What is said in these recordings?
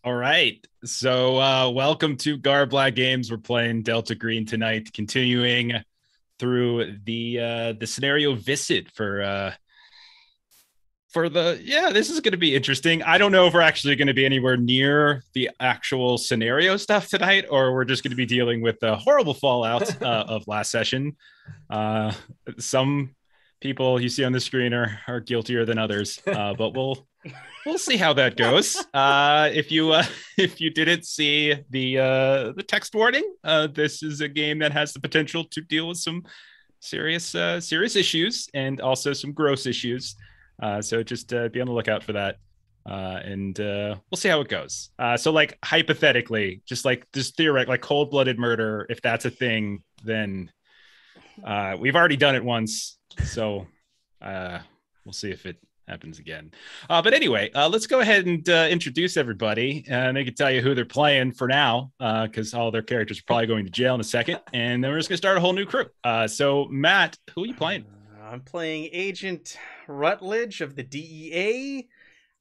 All right. So welcome to Gar Black Games. We're playing Delta Green tonight, continuing through the scenario Viscid for the this is going to be interesting. I don't know if we're actually going to be anywhere near the actual scenario stuff tonight, or we're just going to be dealing with the horrible fallout of last session. Some people you see on the screen are guiltier than others, but we'll see how that goes. If you didn't see the text warning, this is a game that has the potential to deal with some serious issues and also some gross issues. So just be on the lookout for that. And we'll see how it goes. So like hypothetically, just theoretic, like cold-blooded murder, if that's a thing, then we've already done it once. So we'll see if it happens again. But anyway, let's go ahead and introduce everybody, and they can tell you who they're playing for now, because all their characters are probably going to jail in a second, and then we're just going to start a whole new crew. So Matt, who are you playing? I'm playing Agent Rutledge of the DEA.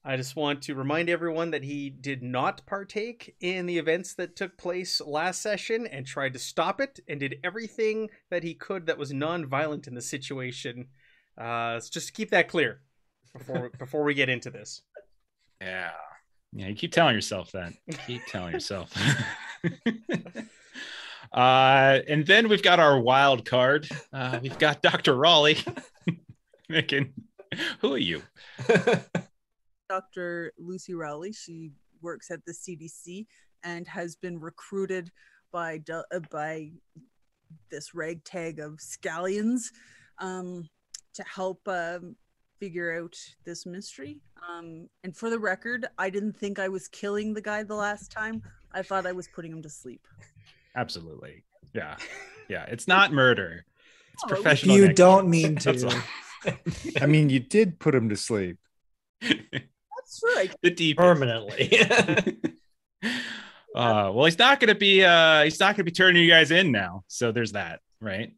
I just want to remind everyone that he did not partake in the events that took place last session and tried to stop it and did everything that he could that was non-violent in the situation. Just to keep that clear before we get into this. Yeah, you keep telling yourself that. Keep telling yourself. And then we've got our wild card. We've got Dr. Raleigh. Micken, who are you? Dr. Lucy Rowley. She works at the CDC and has been recruited by this ragtag of scallions to help figure out this mystery. And for the record, I didn't think I was killing the guy the last time. I thought I was putting him to sleep. Absolutely. Yeah. It's not murder. It's professional. You don't mean to. I mean, you did put him to sleep. That's right. The deep permanently. Well, he's not going to be turning you guys in now. So there's that, right?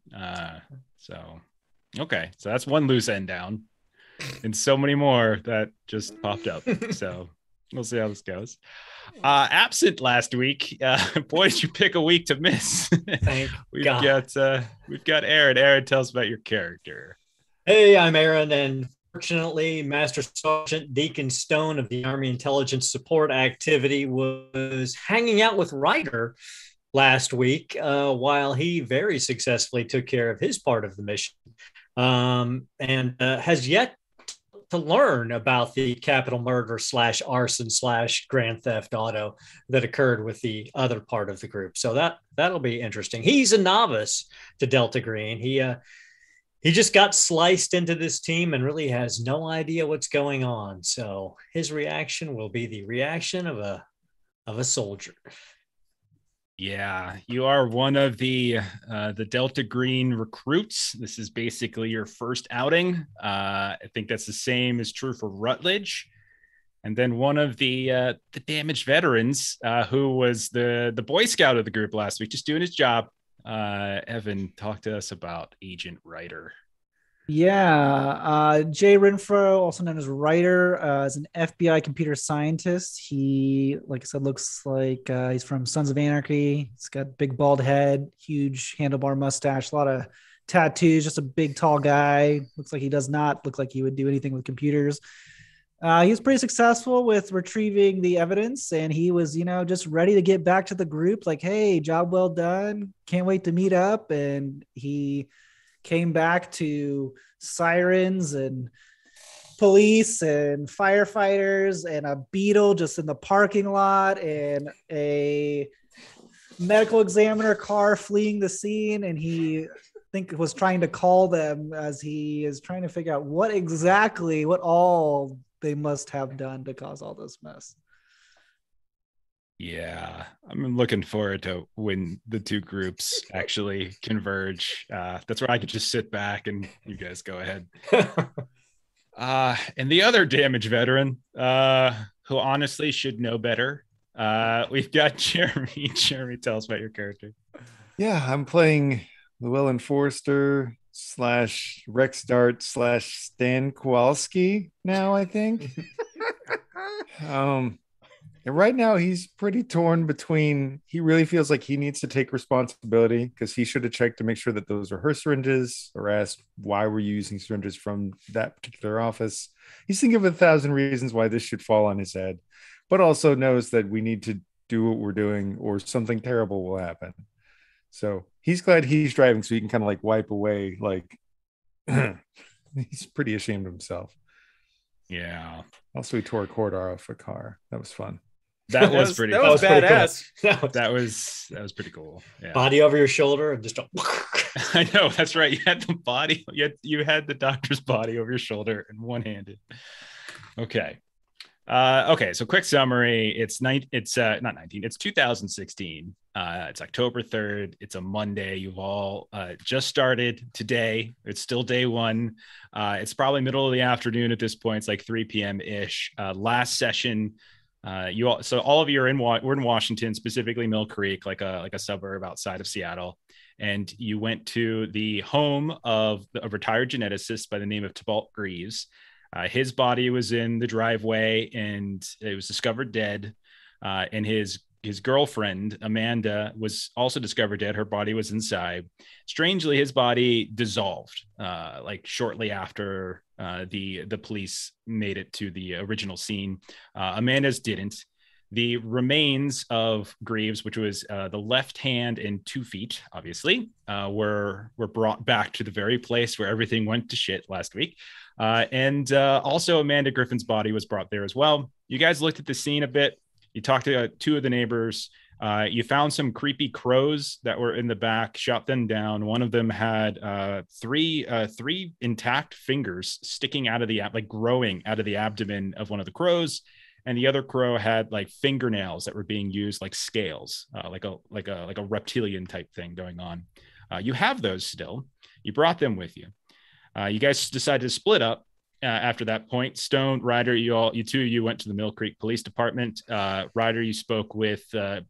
Okay. So that's one loose end down, and so many more that just popped up. So we'll see how this goes. Absent last week, boys, you pick a week to miss. We've got Aaron. Aaron, tell us about your character. Hey, I'm Aaron, and fortunately, Master Sergeant Deacon Stone of the Army Intelligence Support Activity was hanging out with Ryder last week while he very successfully took care of his part of the mission, and has yet to learn about the capital murder / arson / grand theft auto that occurred with the other part of the group. So that'll be interesting. He's a novice to Delta Green. He just got sliced into this team and really has no idea what's going on. So his reaction will be the reaction of a soldier. Yeah, you are one of the Delta Green recruits. This is basically your first outing. I think that's the same is true for Rutledge. And then one of the damaged veterans who was the Boy Scout of the group last week, just doing his job. Evan, talk to us about Agent Ryder. Yeah, Jay Renfro, also known as Ryder, is an FBI computer scientist. He, like I said, looks like he's from Sons of Anarchy. He's got big bald head, huge handlebar mustache, a lot of tattoos, just a big tall guy. Looks like he does not look like he would do anything with computers. He was pretty successful with retrieving the evidence, and he was, just ready to get back to the group. Like, hey, job well done. Can't wait to meet up. And he came back to sirens and police and firefighters and a beetle just in the parking lot and a medical examiner car fleeing the scene. And he was trying to call them as he is trying to figure out what all they must have done to cause all this mess. Yeah, I'm looking forward to when the two groups actually converge. That's where I could just sit back and you guys go ahead. And the other damaged veteran, who honestly should know better, we've got Jeremy. Jeremy, tell us about your character. Yeah, I'm playing Llewellyn Forrester / Rex Dart / Stan Kowalski now, I think. And right now he's pretty torn between, he really feels like he needs to take responsibility because he should have checked to make sure that those are her syringes, or asked why were you using syringes from that particular office. He's thinking of 1,000 reasons why this should fall on his head, but also knows that we need to do what we're doing or something terrible will happen. So he's glad he's driving so he can kind of like wipe away, like he's pretty ashamed of himself. Yeah. Also, he tore a cord off a car. That was fun. That was pretty that cool. was badass. That was pretty cool. Yeah. Body over your shoulder and just I know, that's right. You had the body, you had the doctor's body over your shoulder and one-handed. Okay. So quick summary. It's 2016. It's October 3rd. It's a Monday. You've all just started today. It's still day one. It's probably middle of the afternoon at this point. It's like 3 p.m. ish. Last session. All of you are we're in Washington, specifically Mill Creek, like a suburb outside of Seattle. And you went to the home of a retired geneticist by the name of Tybalt Greaves. His body was in the driveway and it was discovered dead. And his girlfriend, Amanda, was also discovered dead. Her body was inside. Strangely, his body dissolved like shortly after the police made it to the original scene. Amanda's didn't. The remains of Greaves, which was the left hand and 2 feet, obviously, were brought back to the very place where everything went to shit last week. And also Amanda Griffin's body was brought there as well. You guys looked at the scene a bit. You talked to 2 of the neighbors. You found some creepy crows that were in the back, shot them down. One of them had three intact fingers sticking out of growing out of the abdomen of one of the crows. And the other crow had like fingernails that were being used like scales, like a reptilian type thing going on. You have those still. You brought them with you. You guys decided to split up. After that point, Stone, Ryder, you two went to the Mill Creek Police Department. Ryder, you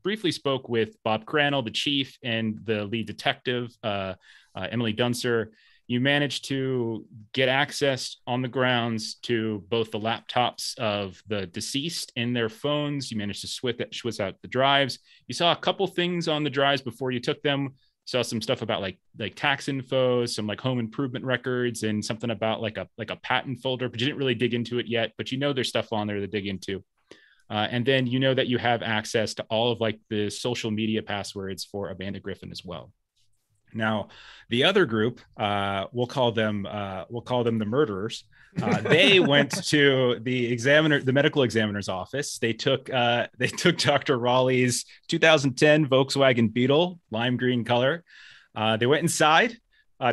briefly spoke with Bob Crannell, the chief, and the lead detective, Emily Dunser. You managed to get access on the grounds to both the laptops of the deceased and their phones. You managed to switch out the drives. You saw a couple things on the drives before you took them. Saw some stuff about like tax info, some like home improvement records, and something about like a patent folder, but you didn't really dig into it yet, but you know there's stuff on there to dig into. And then you know that you have access to all of like the social media passwords for Amanda Griffin as well. Now, the other group, we'll call them the murderers. They went to the medical examiner's office. They took Dr. Raleigh's 2010 Volkswagen Beetle, lime green color. They went inside.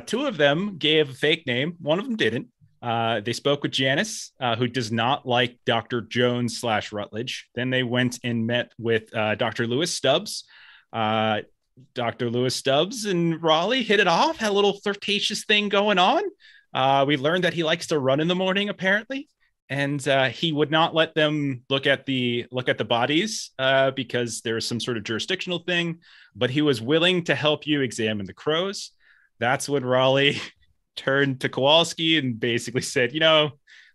2 of them gave a fake name. One of them didn't. They spoke with Janice, who does not like Dr. Jones / Rutledge. Then they went and met with Dr. Lewis Stubbs. Dr. Lewis Stubbs and Raleigh hit it off, had a little flirtatious thing going on. We learned that he likes to run in the morning, apparently, and he would not let them look at the bodies because there was some sort of jurisdictional thing, but he was willing to help you examine the crows. That's when Raleigh turned to Kowalski and basically said, why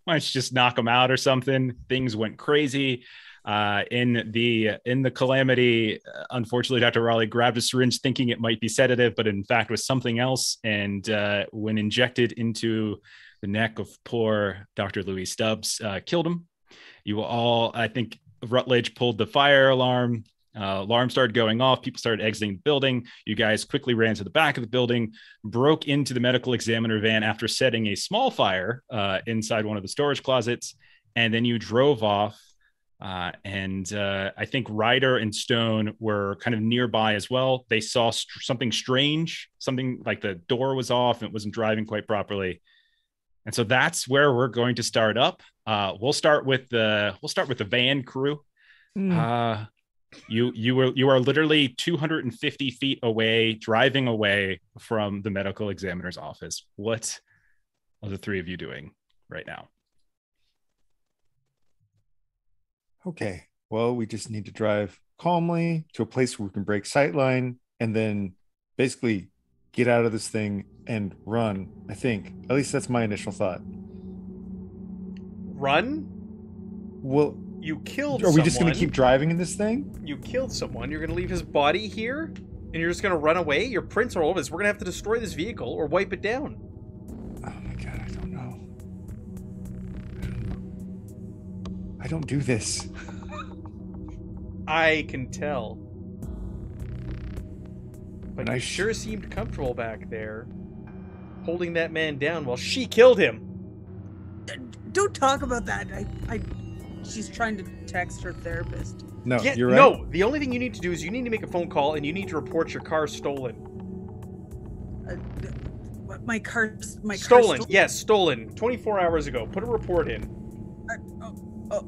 don't you just knock them out or something? Things went crazy. In the calamity, unfortunately, Dr. Raleigh grabbed a syringe thinking it might be sedative, but in fact was something else. And when injected into the neck of poor Dr. Louis Stubbs, killed him. You all, I think Rutledge pulled the fire alarm. Alarm started going off. People started exiting the building. You guys quickly ran to the back of the building, broke into the medical examiner van after setting a small fire inside one of the storage closets. And then you drove off. I think Ryder and Stone were kind of nearby as well. They saw something strange, something like the door was off and it wasn't driving quite properly. And so that's where we're going to start up. We'll start with the van crew. You are literally 250 feet away, driving away from the medical examiner's office. What are the 3 of you doing right now? Okay, well, we just need to drive calmly to a place where we can break sightline and then basically get out of this thing and run, I think. At least that's my initial thought. Run? Well, You killed Are we just going someone. to keep driving in this thing? You killed someone. You're going to leave his body here? And you're just going to run away? Your prints are all over this. We're going to have to destroy this vehicle or wipe it down. Oh my god, I don't know. I don't do this. I can tell. But And you I sure seemed comfortable back there, holding that man down while she killed him. Don't talk about that. She's trying to text her therapist. No, Yeah, you're right. No, the only thing you need to do is you need to make a phone call and you need to report your car stolen. My car Stolen. Yes, stolen. 24 hours ago. Put a report in.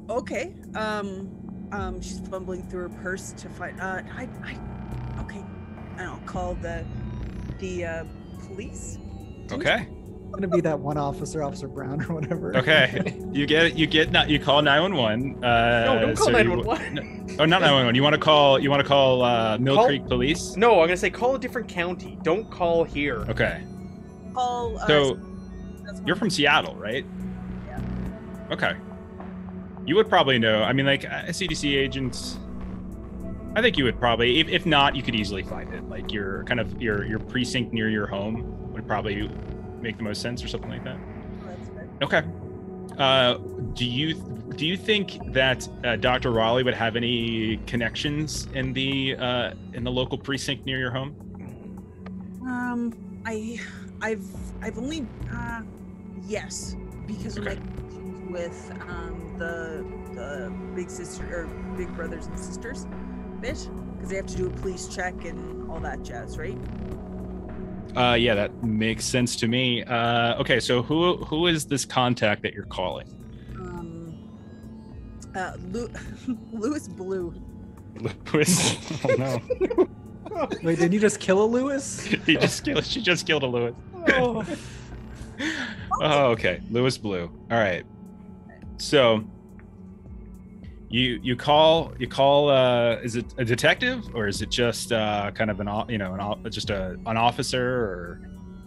Okay. She's fumbling through her purse to find. Okay. I'll call the police. Okay. It's gonna be that one officer, Officer Brown or whatever. Okay. You call 911. No, don't call so 911. Oh, not 911. You want to call Mill Creek Police? No, I'm gonna say call a different county. Don't call here. Okay. Call. So you're from Seattle, right? Yeah. Okay. You would probably know. I mean, like a CDC agent. I think you would probably. If not, you could easily find it. Like your your precinct near your home would probably make the most sense, or something like that. That's good. Okay. Do you think that Dr. Raleigh would have any connections in the local precinct near your home? I've only yes, because of my connections with the big sister or big brothers and sisters bit, because they have to do a police check and all that jazz, right? Yeah, that makes sense to me. Okay, so who is this contact that you're calling? Louis Blue. Lewis. Oh no. Wait, did you just kill a Lewis? She just killed a Lewis. Oh. Oh, okay. Lewis Blue. All right. So you call is it a detective or is it just kind of an officer or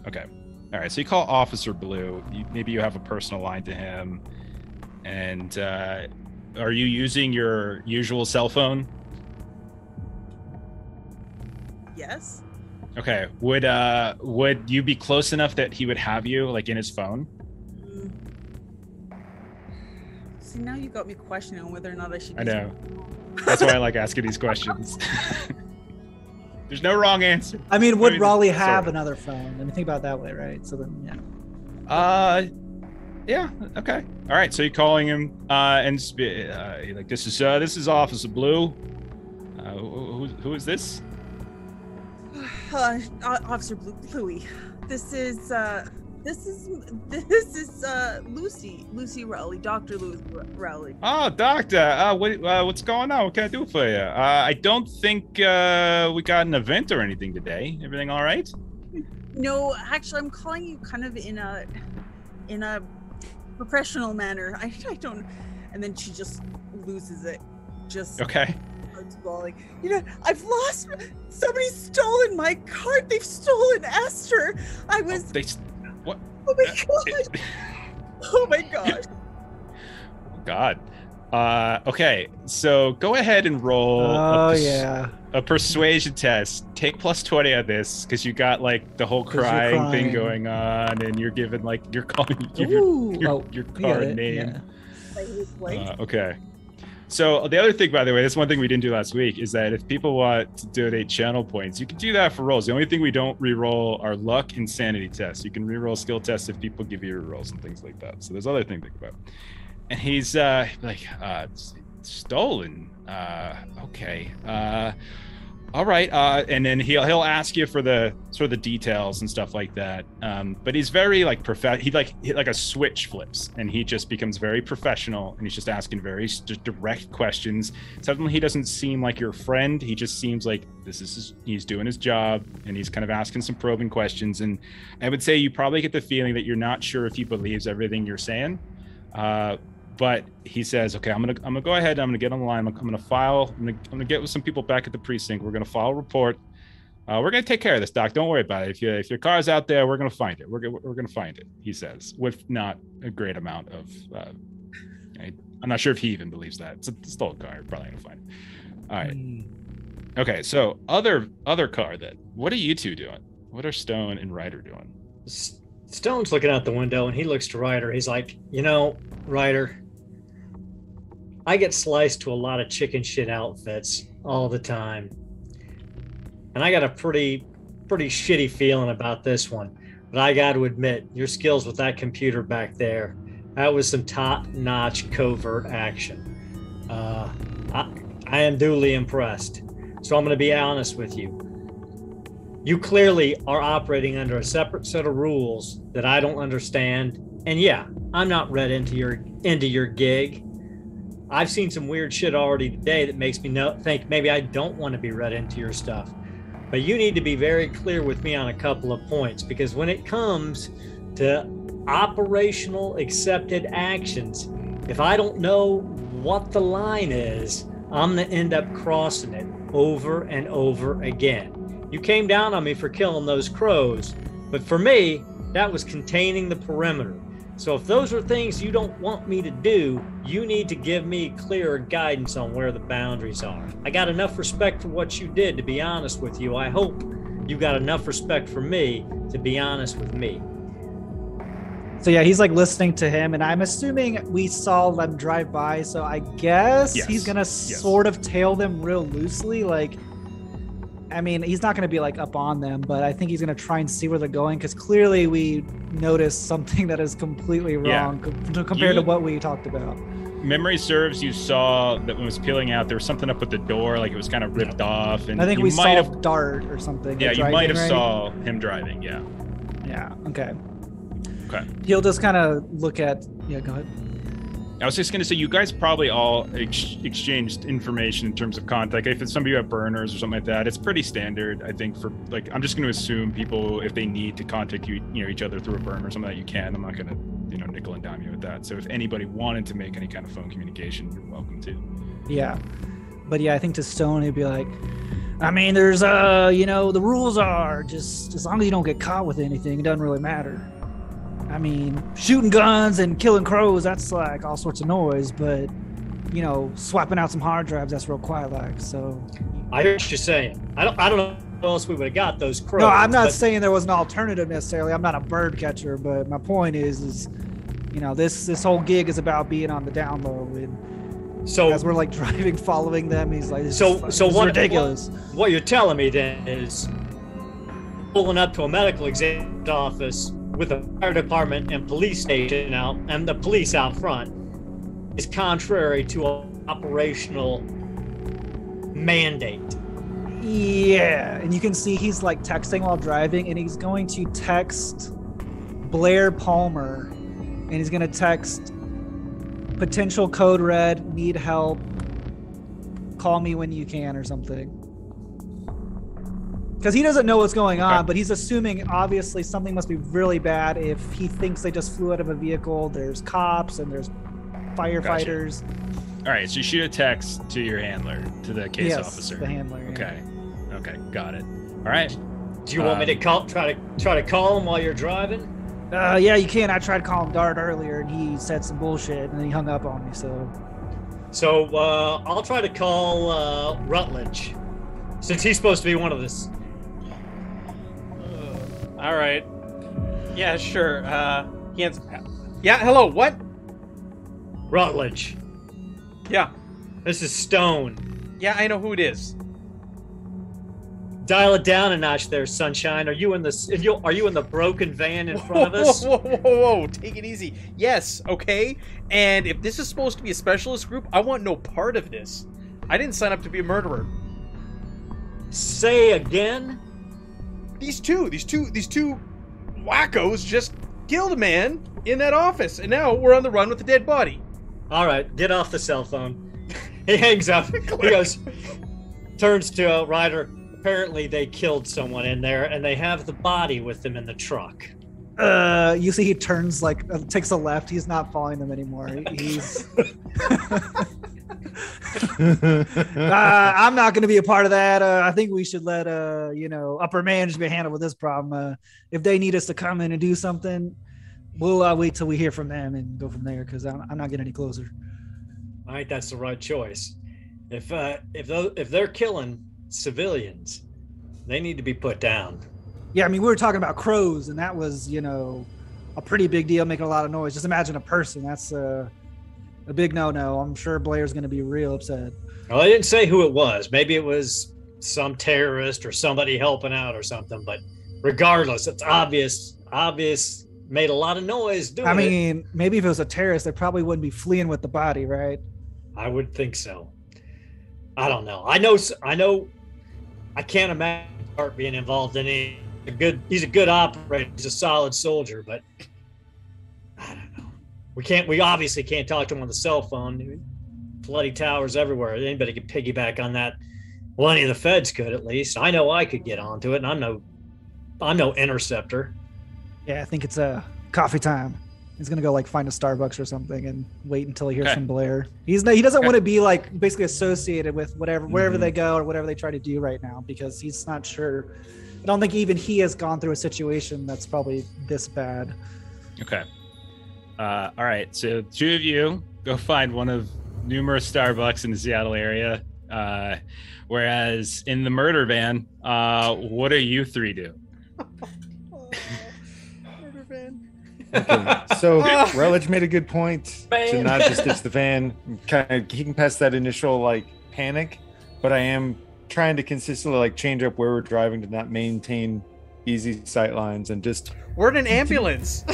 okay. All right. So you call Officer Blue. Maybe you have a personal line to him. And are you using your usual cell phone? Yes. Okay. Would you be close enough that he would have you like in his phone? See, now you got me questioning whether or not I should. I know. That's why I like asking these questions. There's no wrong answer. I mean, would Raleigh sort have of. another phone? I mean, think about it that way, right? So then, yeah. Yeah. Okay. All right. So you're calling him, and you're like, this is Officer Blue. Who is this? Officer Bluey. This is Lucy Rowley, Dr. Lucy Rowley. Oh, doctor. What's going on? What can I do for you? I don't think we got an event or anything today. Everything all right? No, actually, I'm calling you kind of in a professional manner. I don't. And then she just loses it. Just okay. starts bawling. You know, I've lost. Somebody's stolen my card. They've stolen Esther. I was. What? Oh my god. Oh my gosh. God. Okay, so go ahead and roll a persuasion test. Take plus 20 on this because you got like the whole crying thing going on, and you're giving like you're calling your card name. Yeah. Okay. So the other thing, by the way, this one thing we didn't do last week is that if people want to donate channel points, you can do that for rolls. The only thing we don't re-roll are luck and sanity tests. You can re-roll skill tests if people give you rolls and things like that. So there's other things to think about. And he's like, stolen. Okay. All right. And then he'll ask you for the sort of the details and stuff like that. But he's very like he like a switch flips and he just becomes very professional and he's just asking very direct questions. Suddenly he doesn't seem like your friend. He just seems like he's doing his job and he's kind of asking some probing questions. And I would say you probably get the feeling that you're not sure if he believes everything you're saying. But he says, okay, I'm gonna go ahead. I'm gonna get on the line. I'm gonna get with some people back at the precinct. We're gonna file a report. We're gonna take care of this, Doc. Don't worry about it. If your car's out there, we're gonna find it. We're gonna find it. He says, with not a great amount of I'm not sure if he even believes that. It's a stolen car. You're probably gonna find it. All right. Okay, so other car then. What are you two doing? What are Stone and Ryder doing? Stone's looking out the window and he looks to Ryder. He's like, Ryder, I get sliced to a lot of chicken shit outfits all the time. And I got a pretty shitty feeling about this one. But I got to admit, your skills with that computer back there, that was some top-notch covert action. I am duly impressed. So I'm going to be honest with you. You clearly are operating under a separate set of rules that I don't understand. And yeah, I'm not read into your gig. I've seen some weird shit already today that makes me think maybe I don't want to be read into your stuff. But you need to be very clear with me on a couple of points, because when it comes to operational accepted actions, if I don't know what the line is, I'm going to end up crossing it over and over again. You came down on me for killing those crows, but for me, that was containing the perimeter. So if those are things you don't want me to do, you need to give me clearer guidance on where the boundaries are. I got enough respect for what you did, to be honest with you. I hope you got enough respect for me to be honest with me. So yeah, he's like listening to him, and I'm assuming we saw them drive by, so I guess he's gonna sort of tail them real loosely. Like, I mean, he's not gonna be like up on them, but I think he's gonna try and see where they're going, because clearly we noticed something that is completely wrong compared to what we talked about. Memory serves, you saw that when it was peeling out, there was something up with the door, like it was kind of ripped off. And I think we saw Dart or something. Yeah, you might have saw him driving. Yeah. Yeah. Okay. Okay. He'll just kind of look at. Yeah. Go ahead. I was just going to say, you guys probably all exchanged information in terms of contact. If it's some of you have burners or something like that, it's pretty standard, I think, for like, I'm just going to assume people, if they need to contact each other through a burner or something that you can, I'm not going to, nickel and dime you with that. So if anybody wanted to make any kind of phone communication, you're welcome to. Yeah. But yeah, I think to Stone, he'd be like, I mean, there's, the rules are just, as long as you don't get caught with anything, it doesn't really matter. I mean, shooting guns and killing crows, that's like all sorts of noise, but, swapping out some hard drives, that's real quiet like, so. I hear what you're saying. I don't know how else we would have got those crows. No, I'm not saying there was an alternative necessarily. I'm not a bird catcher, but my point is this whole gig is about being on the down low, and so as we're like driving, following them, he's like, this is ridiculous. What you're telling me then is pulling up to a medical examiner's office with a fire department and police station out and the police out front is contrary to an operational mandate. Yeah, and you can see he's like texting while driving, and he's going to text Blair Palmer, and he's going to text potential code red, need help, call me when you can or something. Because he doesn't know what's going on, but he's assuming obviously something must be really bad if he thinks they just flew out of a vehicle. There's cops and there's firefighters. Gotcha. All right, so you shoot a text to your handler, to the case officer. The handler. Okay. Okay, got it. All right. Do you want me to try to call him while you're driving? Yeah, you can. I tried calling Dart earlier, and he said some bullshit, and then he hung up on me. So I'll try to call Rutledge, since he's supposed to be one of this. All right. Yeah, sure. He answers. Yeah, hello, what? Rutledge. Yeah. This is Stone. Yeah, I know who it is. Dial it down a notch there, sunshine. Are you in the broken van in front of us? Whoa, take it easy. Yes, okay. And if this is supposed to be a specialist group, I want no part of this. I didn't sign up to be a murderer. Say again? These two wackos just killed a man in that office, and now we're on the run with a dead body. All right, get off the cell phone. He hangs up. He goes, turns to Ryder. Apparently they killed someone in there, and they have the body with them in the truck. You see he turns, takes a left. He's not following them anymore. He's... I'm not going to be a part of that. I think we should let, upper management handle with this problem. If they need us to come in and do something, we'll wait till we hear from them and go from there, because I'm not getting any closer. I think that's the right choice. If they're killing civilians, they need to be put down. Yeah, I mean, we were talking about crows, and that was, a pretty big deal, making a lot of noise. Just imagine a person. That's a big no-no. I'm sure Blair's going to be real upset. Well, I didn't say who it was. Maybe it was some terrorist or somebody helping out or something. But regardless, it's obvious. Made a lot of noise doing it. I mean, maybe if it was a terrorist, they probably wouldn't be fleeing with the body, right? I would think so. I don't know. I know. I can't imagine Art being involved in any good. He's a good operator. He's a solid soldier, but I don't know. We obviously can't talk to him on the cell phone. Bloody towers everywhere. Anybody could piggyback on that. Well, any of the feds could, at least. I know I could get onto it, and I'm no interceptor. Yeah, I think it's coffee time. He's gonna go find a Starbucks or something and wait until he hears from Blair. He doesn't want to be basically associated with wherever they go or whatever they try to do right now, because he's not sure. I don't think even he has gone through a situation that's probably this bad. Okay. All right. So 2 of you go find one of numerous Starbucks in the Seattle area. Whereas in the murder van, what do you 3 do? Murder van. Okay, so Rutledge made a good point to not just ditch the van. He can pass that initial panic, but I am trying to consistently change up where we're driving to not maintain easy sight lines and just. We're in an ambulance.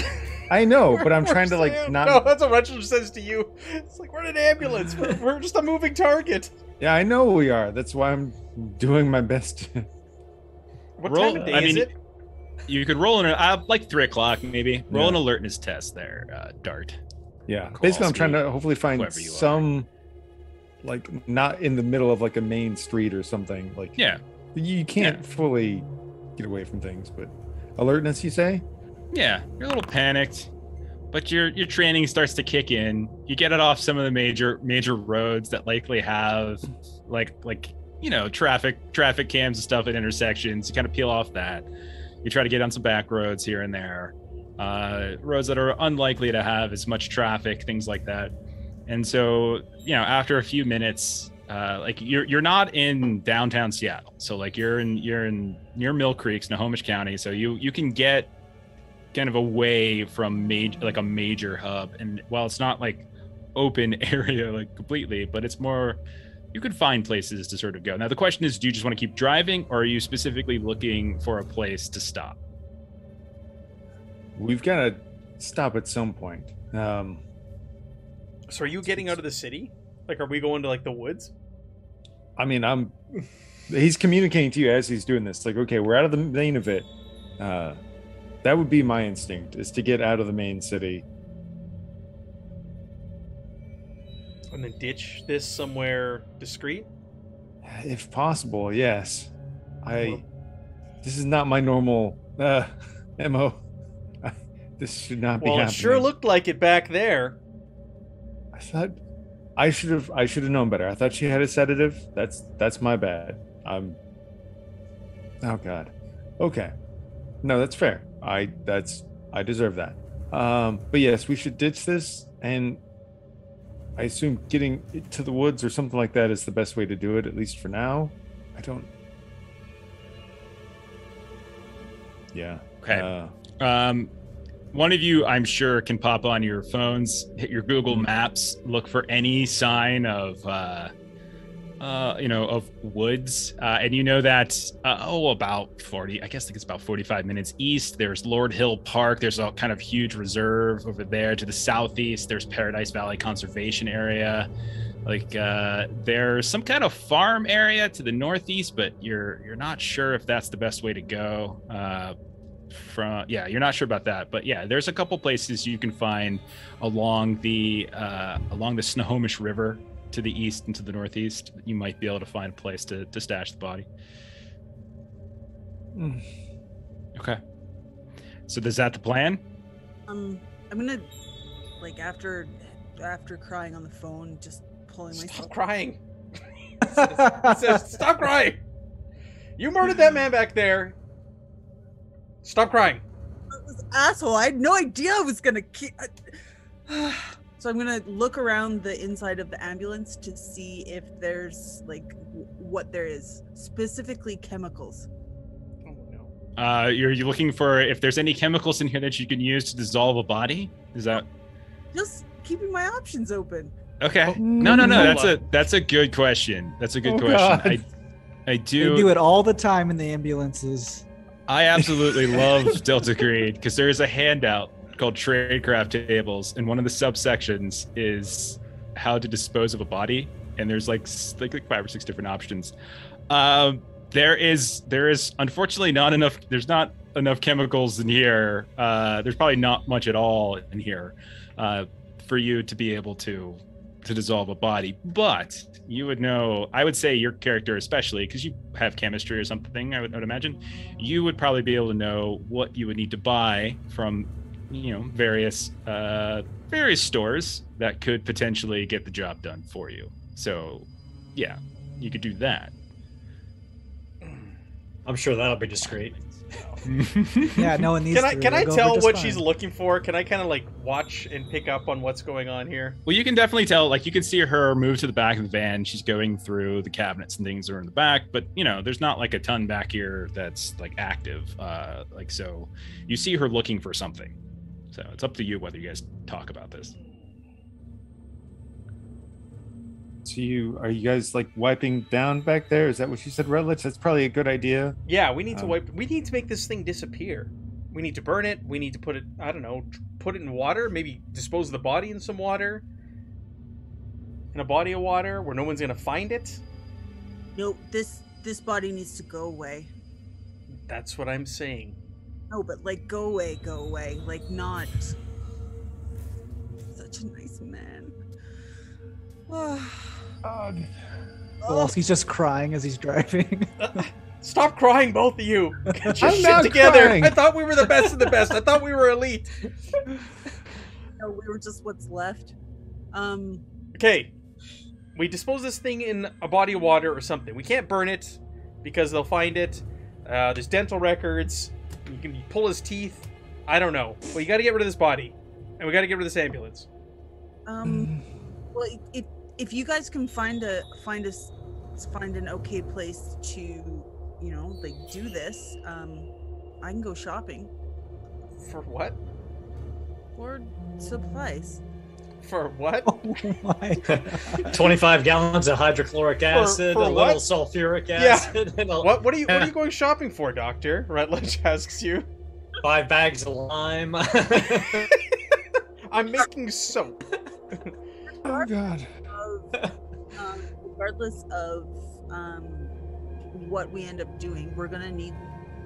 I know, but I'm trying to not. No, that's what Rutledge says to you. It's we're in an ambulance. We're just a moving target. Yeah, I know we are. That's why I'm doing my best. What time of day is it? You could roll an 3 o'clock maybe. Roll an alertness test there, Dart. Yeah, basically I'm trying to hopefully find some not in the middle of a main street or something. You can't fully get away from things, but alertness, you say? Yeah, you're a little panicked, but your training starts to kick in. You get it off some of the major roads that likely have traffic cams and stuff at intersections. You kind of peel off that. You try to get on some back roads here and there, roads that are unlikely to have as much traffic, things like that. And so, after a few minutes, you're not in downtown Seattle, so you're near Mill Creek, Snohomish County, so you can get kind of away from a major hub. And while it's not open area completely, but it's more. You could find places to sort of go. Now, the question is, do you just want to keep driving, or are you specifically looking for a place to stop? We've got to stop at some point. So are you getting out of the city? Are we going to the woods? I mean, he's communicating to you as he's doing this. Okay, we're out of the main of it. That would be my instinct, is to get out of the main city. And then ditch this somewhere discreet? If possible, yes. This is not my normal MO. This should not be happening. Well, it sure looked like it back there. I thought I should have known better. I thought she had a sedative. That's my bad. Oh God. Okay. No, that's fair. I deserve that. But yes, we should ditch this, and I assume getting to the woods or something like that is the best way to do it, at least for now. Yeah. Okay. One of you, I'm sure, can pop on your phones, hit your Google Maps, look for any sign of, of woods, and that about 40. I think it's about 45 minutes east. There's Lord Hill Park. There's a kind of huge reserve over there. To the southeast, there's Paradise Valley Conservation Area. There's some kind of farm area to the northeast, but you're not sure if that's the best way to go. You're not sure about that, but there's a couple places you can find along the Snohomish River to the east and to the northeast. You might be able to find a place to stash the body. Okay, so is that the plan? I'm gonna after crying on the phone, just pulling myself. Stop crying. He says, stop crying. You murdered that man back there. Stop crying. This asshole. I had no idea I was gonna keep. So I'm gonna look around the inside of the ambulance to see if there's like what there is, specifically chemicals. Oh no. You're looking for if there's any chemicals in here that you can use to dissolve a body? Is that Just keeping my options open. okay? Oh, No. Coca-Cola. That's a good question. That's a good Oh, question. God. I They do. do it all the time in the ambulances. I absolutely love Delta Green because there is a handout called Tradecraft Tables, and one of the subsections is how to dispose of a body, and there's like 5 or 6 different options. There is unfortunately not enough. There's not enough chemicals in here. There's probably not much at all in here for you to be able to dissolve a body, but you would know. I would say your character, especially because you have chemistry or something, I would imagine you would probably be able to know what you would need to buy from various stores that could potentially get the job done for you. So yeah, you could do that. I'm sure that'll be discreet. Yeah, no one needs. Can I tell what she's looking for? Can I kind of like watch and pick up on what's going on here? Well, you can definitely tell. Like, you can see her move to the back of the van. She's going through the cabinets and things that are in the back, but there's not like a ton back here that's like active. So you see her looking for something. So it's up to you whether you guys talk about this. So are you guys like wiping down back there? Is that what you said, Rutledge? That's probably a good idea. Yeah, we need to wipe. We need to make this thing disappear. We need to burn it. We need to put it. I don't know. Put it in water. Maybe dispose of the body in some water. In a body of water where no one's gonna find it. No, this body needs to go away. That's what I'm saying. No, but like go away. Like not. Such a nice man. God. Well, he's just crying as he's driving. Stop crying, both of you. Get your I'm shit not together. crying. I thought we were the best of the best. I thought we were elite. No, we were just what's left. Okay. We dispose this thing in a body of water or something. We can't burn it because they'll find it. There's dental records. You can pull his teeth. I don't know. Well, you got to get rid of this body, and we got to get rid of this ambulance. Well, if you guys can find an okay place to, like do this, I can go shopping For what? for supplies. For what? Oh my God. 25 gallons of hydrochloric acid, for a what? little sulfuric acid, and What are you going shopping for, Doctor? Rutledge asks you. 5 bags of lime. I'm making soap. Oh God. Regardless of what we end up doing, we're gonna need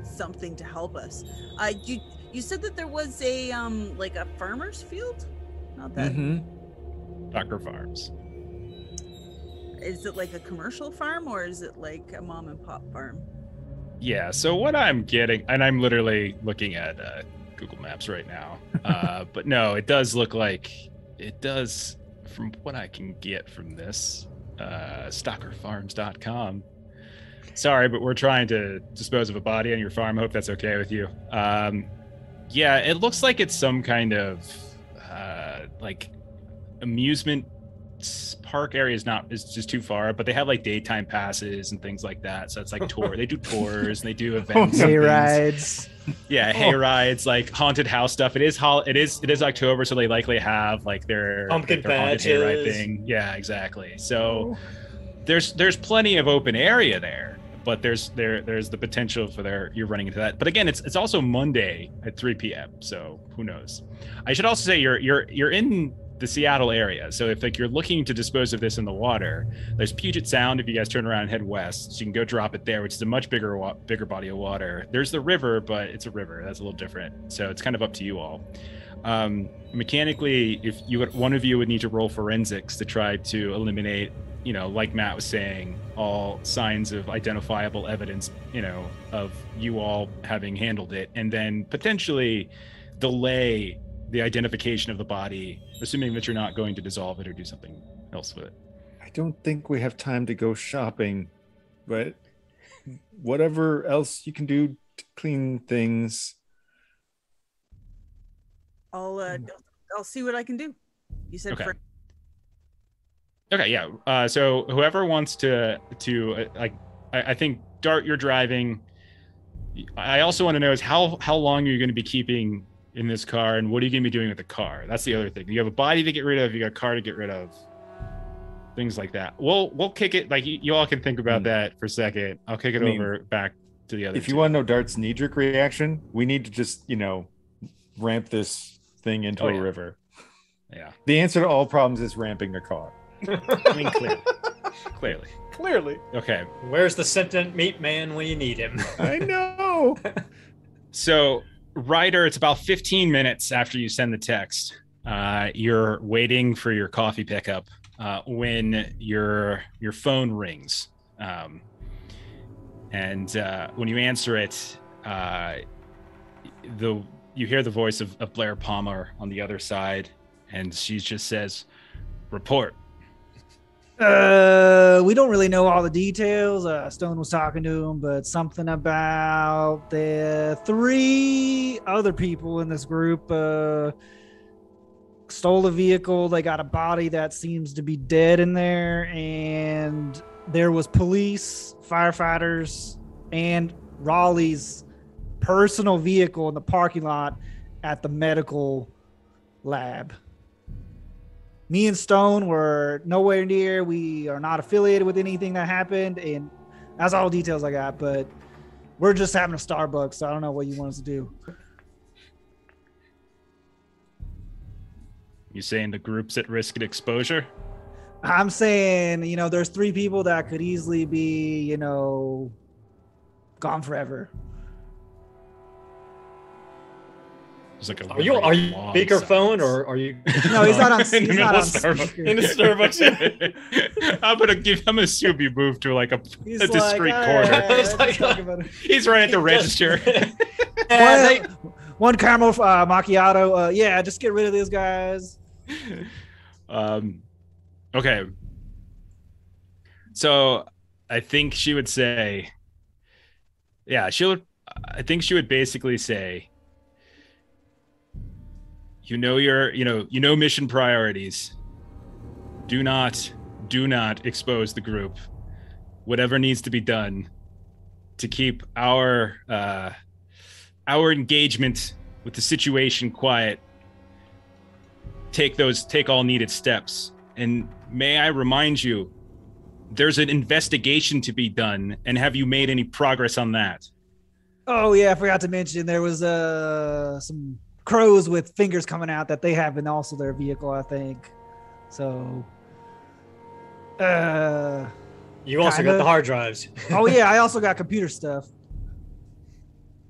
something to help us. You said that there was a like a farmer's field? Not that. Dr. Farms. Is it like a commercial farm or is it like a mom and pop farm? Yeah, so what I'm getting, and I'm literally looking at Google Maps right now, but no, it does look like it does, from what I can get from this, stockerfarms.com. Sorry, but we're trying to dispose of a body on your farm. I hope that's okay with you. Yeah, it looks like it's some kind of like amusement park area is just too far, but they have like daytime passes and things like that. So it's like they do tours and they do events. Hay rides. Yeah, hay rides, like haunted house stuff. It is October, so they likely have like their Pumpkin their haunted hay ride patches. thing. Yeah, exactly. So there's plenty of open area there, but there's the potential for you're running into that. But again, it's also Monday at 3 p.m. So who knows? I should also say you're in the Seattle area. So if like you're looking to dispose of this in the water, there's Puget Sound. If you guys turn around and head west, so you can go drop it there, which is a much bigger body of water. There's the river, but it's a river. That's a little different. So it's kind of up to you all. Mechanically, if one of you would need to roll forensics to try to eliminate, like Matt was saying, all signs of identifiable evidence, of you all having handled it, and then potentially delay the identification of the body, assuming that you're not going to dissolve it or do something else with it. I don't think we have time to go shopping, but whatever else you can do to clean things. I'll see what I can do. You said Okay. Frank. Okay, yeah. So whoever wants to like, I think Dart, you're driving. I also want to know is how long are you going to be keeping in this car, and what are you going to be doing with the car? That's the other thing. You have a body to get rid of, you got a car to get rid of, things like that. We'll kick it. Like you all can think about that for a second. I'll kick it over back to the other. If you want to know Dart's knee-jerk reaction, we need to just ramp this thing into a river. Yeah. The answer to all problems is ramping a car. I mean, clearly. Okay. Where's the sentient meat man when you need him? I know. So, Ryder, it's about 15 minutes after you send the text. You're waiting for your coffee pickup when your phone rings. And when you answer it, you hear the voice of Blair Palmer on the other side, and she just says, "Report." We don't really know all the details. Stone was talking to him, but something about the 3 other people in this group stole a vehicle. They got a body that seems to be dead in there, and there was police, firefighters, and Raleigh's personal vehicle in the parking lot at the medical lab. Me and Stone were nowhere near. We are not affiliated with anything that happened, and that's all the details I got. But we're just having a Starbucks, so I don't know what you want us to do. You saying the group's at risk of exposure? I'm saying, there's 3 people that could easily be, gone forever. Like are you speakerphone or are you? No, he's not on. He's in not on Starbucks. In a Starbucks. I'm assuming you moved to like a discreet like, corner. He's right at the register. One caramel macchiato. Yeah, just get rid of these guys. Okay. So I think she would say, I think she would basically say, mission priorities. Do not expose the group. Whatever needs to be done to keep our engagement with the situation quiet. Take all needed steps. And may I remind you, there's an investigation to be done. And have you made any progress on that? Oh yeah, I forgot to mention there was some crows with fingers coming out that they have in also their vehicle, I think. So you also got the hard drives. Oh yeah, I also got computer stuff.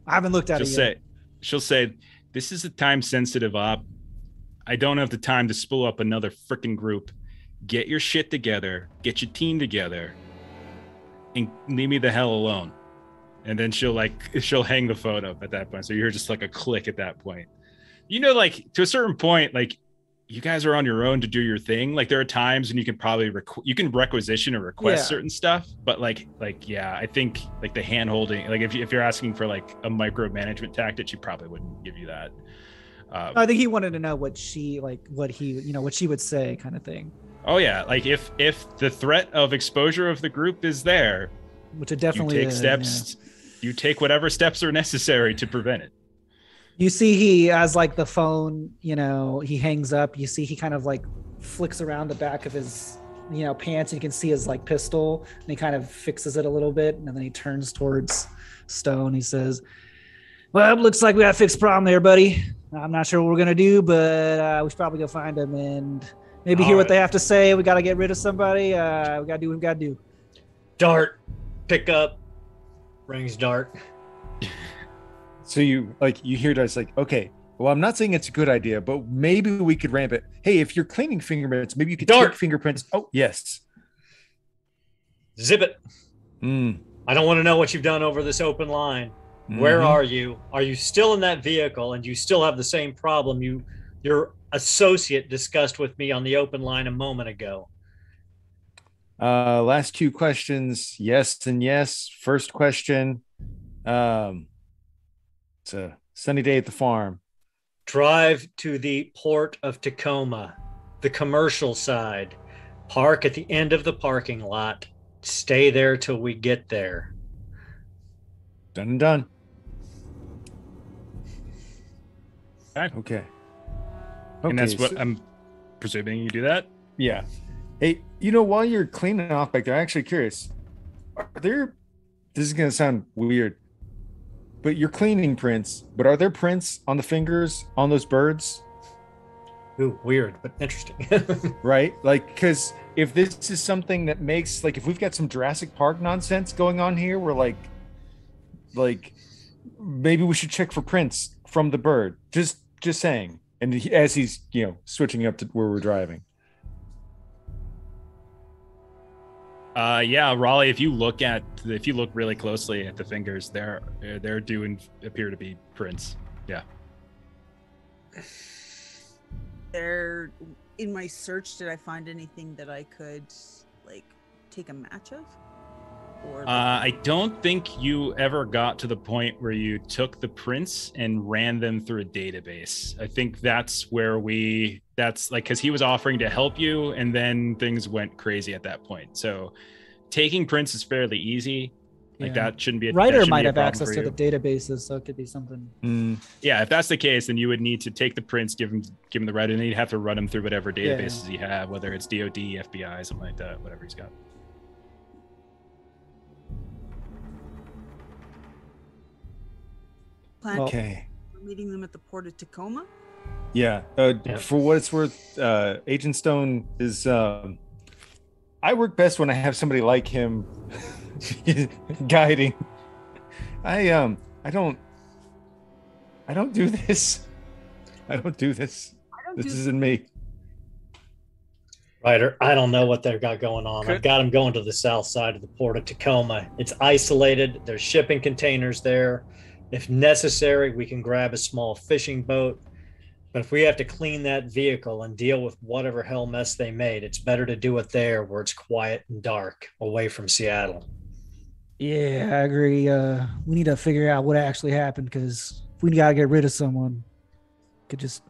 I haven't looked at it yet. She'll say, "This is a time-sensitive op. I don't have the time to spool up another freaking group. Get your shit together, get your team together, and leave me the hell alone." And then she'll hang the phone up at that point. So you're just like a click at that point. To a certain point, like you guys are on your own to do your thing. Like there are times when you can probably you can requisition or request certain stuff, but I think like the hand holding, like if you're asking for like a micromanagement tactic, she probably wouldn't give you that. I think he wanted to know what she would say, kind of thing. Oh yeah, like if the threat of exposure of the group is there, which it definitely you take steps. Yeah. You take whatever steps are necessary to prevent it. You see, he as like the phone, he hangs up. You see, he kind of like flicks around the back of his, pants, and you can see his like pistol, and he kind of fixes it a little bit, and then he turns towards Stone. He says, "Well, it looks like we got a fixed problem there, buddy. I'm not sure what we're gonna do, but we should probably go find him and maybe hear what they have to say. We got to get rid of somebody. We got to do what we got to do." Dart, pick up. Rings Dart. So you hear Dart's like, "Okay, well, I'm not saying it's a good idea, but maybe we could ramp it. Hey, if you're cleaning fingerprints, maybe you could take fingerprints." Oh, yes. Zip it. I don't want to know what you've done over this open line. Where are you? Are you still in that vehicle and you still have the same problem your associate discussed with me on the open line a moment ago? Last 2 questions, yes and yes. First question, it's a sunny day at the farm. Drive to the port of Tacoma. the commercial side. Park at the end of the parking lot. Stay there till we get there. Done and done. Okay. Okay. And that's what so- I'm presuming you do that. Yeah. Hey, while you're cleaning off back there, I'm actually curious. This is going to sound weird, but you're cleaning prints, but are there prints on the fingers on those birds? Ooh, weird, but interesting. Right? Like, because if this is something that makes, like, if we've got some Jurassic Park nonsense going on here, we're like maybe we should check for prints from the bird. Just saying. And as he's, switching up to where we're driving. Yeah, Raleigh, if you look really closely at the fingers, there do appear to be prints. Yeah. In my search, did I find anything that I could take a match of? Or I don't think you ever got to the point where you took the prints and ran them through a database. I think that's where because he was offering to help you, and then things went crazy at that point. So taking prints is fairly easy. Like that shouldn't be a Writer that shouldn't might be a have problem access for to you. the databases, so it could be something. Yeah, if that's the case, then you would need to take the prints, give him the writer, and then you'd have to run him through whatever databases you have, whether it's DoD, FBI, something like that, whatever he's got. Okay. We're meeting them at the port of Tacoma. Yeah. For what it's worth, Agent Stone is. I work best when I have somebody like him guiding. I don't do this. I don't do this. This isn't me. Ryder, I don't know what they've got going on. I've got them going to the south side of the port of Tacoma. It's isolated. There's shipping containers there. If necessary, we can grab a small fishing boat. But if we have to clean that vehicle and deal with whatever hell mess they made, it's better to do it there where it's quiet and dark, away from Seattle. Yeah, I agree. We need to figure out what actually happened, because if we gotta get rid of someone, could just.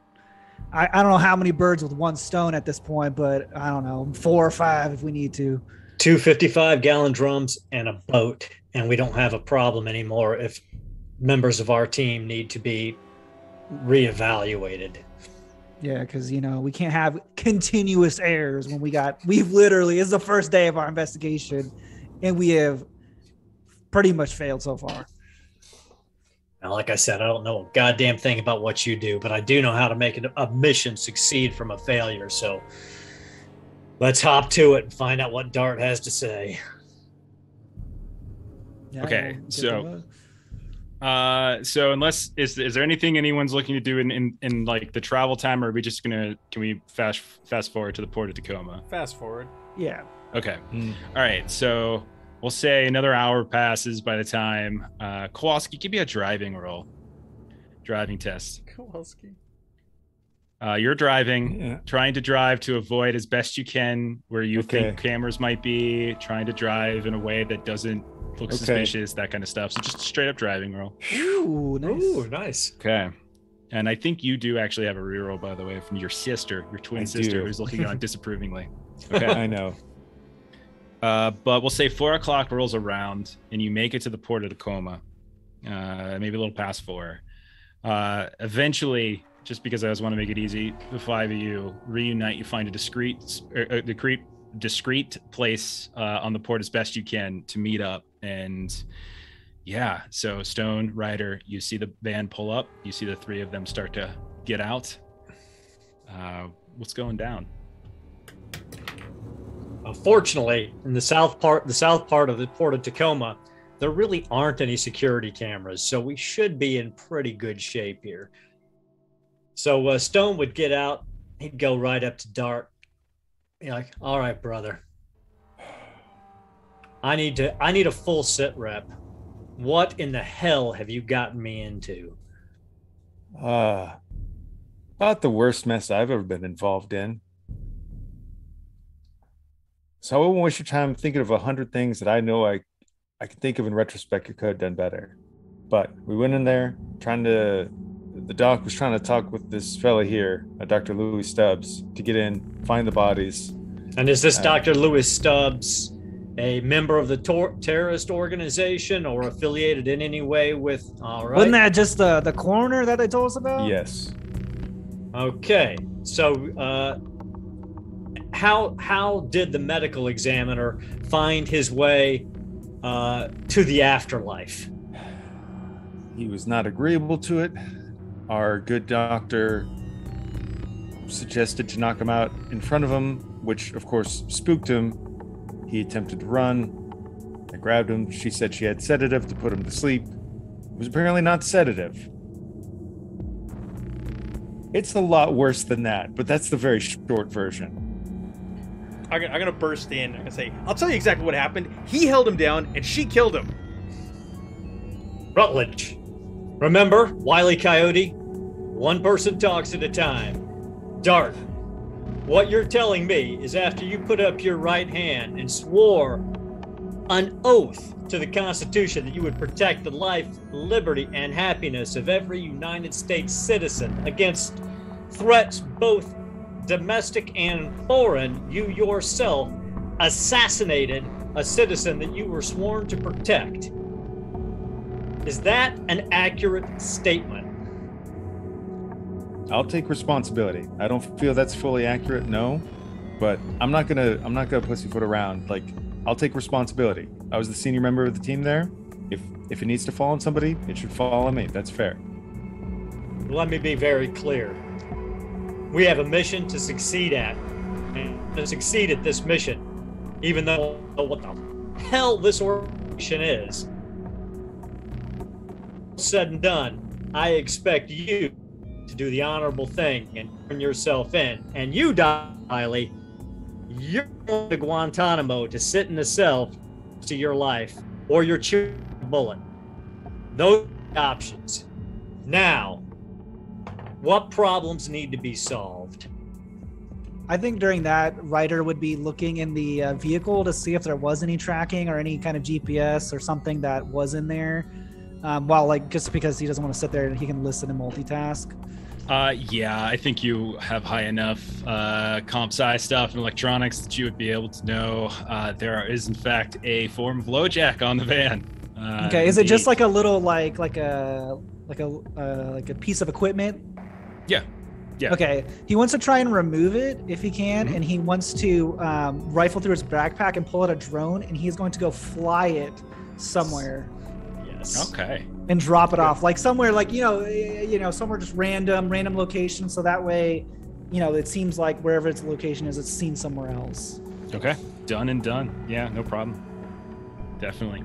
I don't know how many birds with one stone at this point, but I don't know, 4 or 5 if we need to. 2 55-gallon drums and a boat, and we don't have a problem anymore if members of our team need to be reevaluated. Yeah, because we can't have continuous errors when we've literally, it's the first day of our investigation, and we have pretty much failed so far. Now, like I said, I don't know a goddamn thing about what you do, but I do know how to make a mission succeed from a failure. So let's hop to it and find out what Dart has to say. Yeah, Okay, we'll so unless is there anything anyone's looking to do in like the travel time, or are we just can we fast forward to the port of Tacoma? Fast forward. Yeah. Okay. All right. So we'll say another hour passes by the time Kowalski, give me a driving test. Kowalski. You're driving, trying to drive to avoid as best you can where you think cameras might be, trying to drive in a way that doesn't look suspicious, that kind of stuff. So just straight up driving roll. Ooh, nice. Ooh, nice. Okay. And I think you do actually have a reroll, by the way, from your twin sister, who's looking on disapprovingly. Okay. I know. But we'll say 4 o'clock rolls around and you make it to the port of Tacoma, maybe a little past 4. Eventually, just because I just want to make it easy, the 5 of you reunite. You find a discreet place on the port as best you can to meet up. And yeah, so Stone, Ryder, you see the van pull up. You see the 3 of them start to get out. What's going down? Fortunately, in the south part of the port of Tacoma, there really aren't any security cameras, so we should be in pretty good shape here. So Stone would get out. He'd go right up to Dart. Be like, "All right, brother. I need a full sit rep. What in the hell have you gotten me into?" About the worst mess I've ever been involved in. So I won't waste your time thinking of 100 things that I know I can think of in retrospect. You could have done better. But we went in there trying to The doc was trying to talk with this fella here, Dr. Louis Stubbs, to get in, find the bodies. And is this Dr. Louis Stubbs a member of the terrorist organization or affiliated in any way with... All right. Wasn't that just the coroner that they told us about? Yes. Okay. So how did the medical examiner find his way to the afterlife? He was not agreeable to it. Our good doctor suggested to knock him out in front of him, which of course spooked him. He attempted to run. I grabbed him. She said she had sedative to put him to sleep. It was apparently not sedative. It's a lot worse than that, but that's the very short version. I'm going to burst in. I'm going to say, I'll tell you exactly what happened. He held him down, and she killed him. Rutledge. Remember, Wile E. Coyote? One person talks at a time. Dart, what you're telling me is after you put up your right hand and swore an oath to the Constitution that you would protect the life, liberty, and happiness of every United States citizen against threats both domestic and foreign, you yourself assassinated a citizen that you were sworn to protect. Is that an accurate statement? I'll take responsibility. I don't feel that's fully accurate, no, but I'm not gonna pussyfoot around. Like, I'll take responsibility. I was the senior member of the team there. If it needs to fall on somebody, it should fall on me. That's fair. Let me be very clear. We have a mission to succeed at, and to succeed at this mission, even though what the hell this organization is said and done, I expect you to do the honorable thing and turn yourself in. And you, Diley, you're going to Guantanamo to sit in a cell to your life, or you're chewing a bullet. Those are the options. Now, what problems need to be solved? I think during that, Ryder would be looking in the vehicle to see if there was any tracking or any kind of GPS or something that was in there. Just because he doesn't want to sit there and he can listen and multitask. Yeah, I think you have high enough comp sci stuff and electronics that you would be able to know there is in fact a form of LoJack on the van. Okay, is it just like a little like a piece of equipment? Yeah. Yeah. Okay, he wants to try and remove it if he can, and he wants to rifle through his backpack and pull out a drone, and he's going to go fly it somewhere. Okay. And drop it off, like somewhere, like somewhere just random location, so that way, it seems like wherever its location is, it's seen somewhere else. Okay, done and done. Yeah, no problem. Definitely.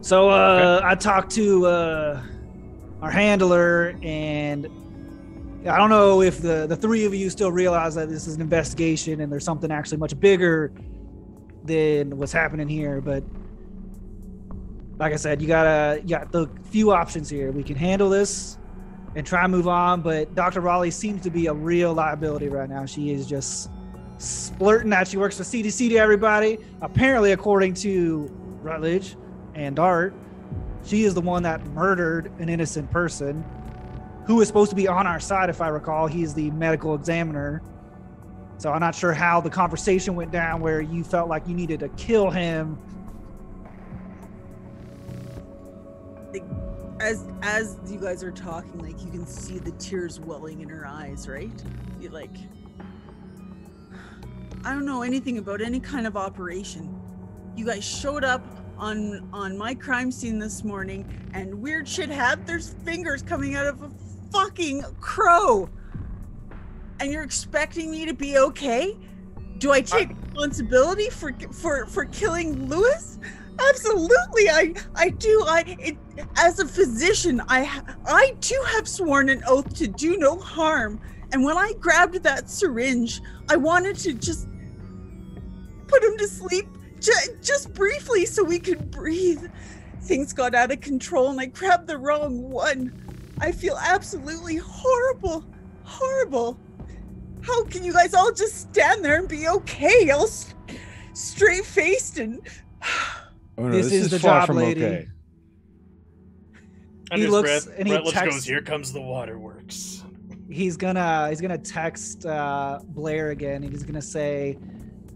So I talked to our handler, and I don't know if the three of you still realize that this is an investigation and there's something actually much bigger than what's happening here, but like I said, you got the few options here. We can handle this and try and move on, but Dr. Raleigh seems to be a real liability right now. She is just splurting that she works for CDC to everybody. Apparently, according to Rutledge and Dart, she is the one that murdered an innocent person who is supposed to be on our side, if I recall. He's the medical examiner. So I'm not sure how the conversation went down where you felt like you needed to kill him. As you guys are talking, like, you can see the tears welling in her eyes, right? You're like, I don't know anything about any kind of operation. You guys showed up on my crime scene this morning, and weird shit happened. There's fingers coming out of a fucking crow, and you're expecting me to be okay? Do I take responsibility for killing Lewis? Absolutely, I do. As a physician, I too have sworn an oath to do no harm. And when I grabbed that syringe, I wanted to just put him to sleep, just briefly, so we could breathe. Things got out of control, and I grabbed the wrong one. I feel absolutely horrible. How can you guys all just stand there and be okay, all straight-faced and... Oh, no, this is the far job, from lady. okay. Under he his looks breath, and he Rutledge texts. goes, "Here comes the waterworks." He's gonna text Blair again, and he's gonna say,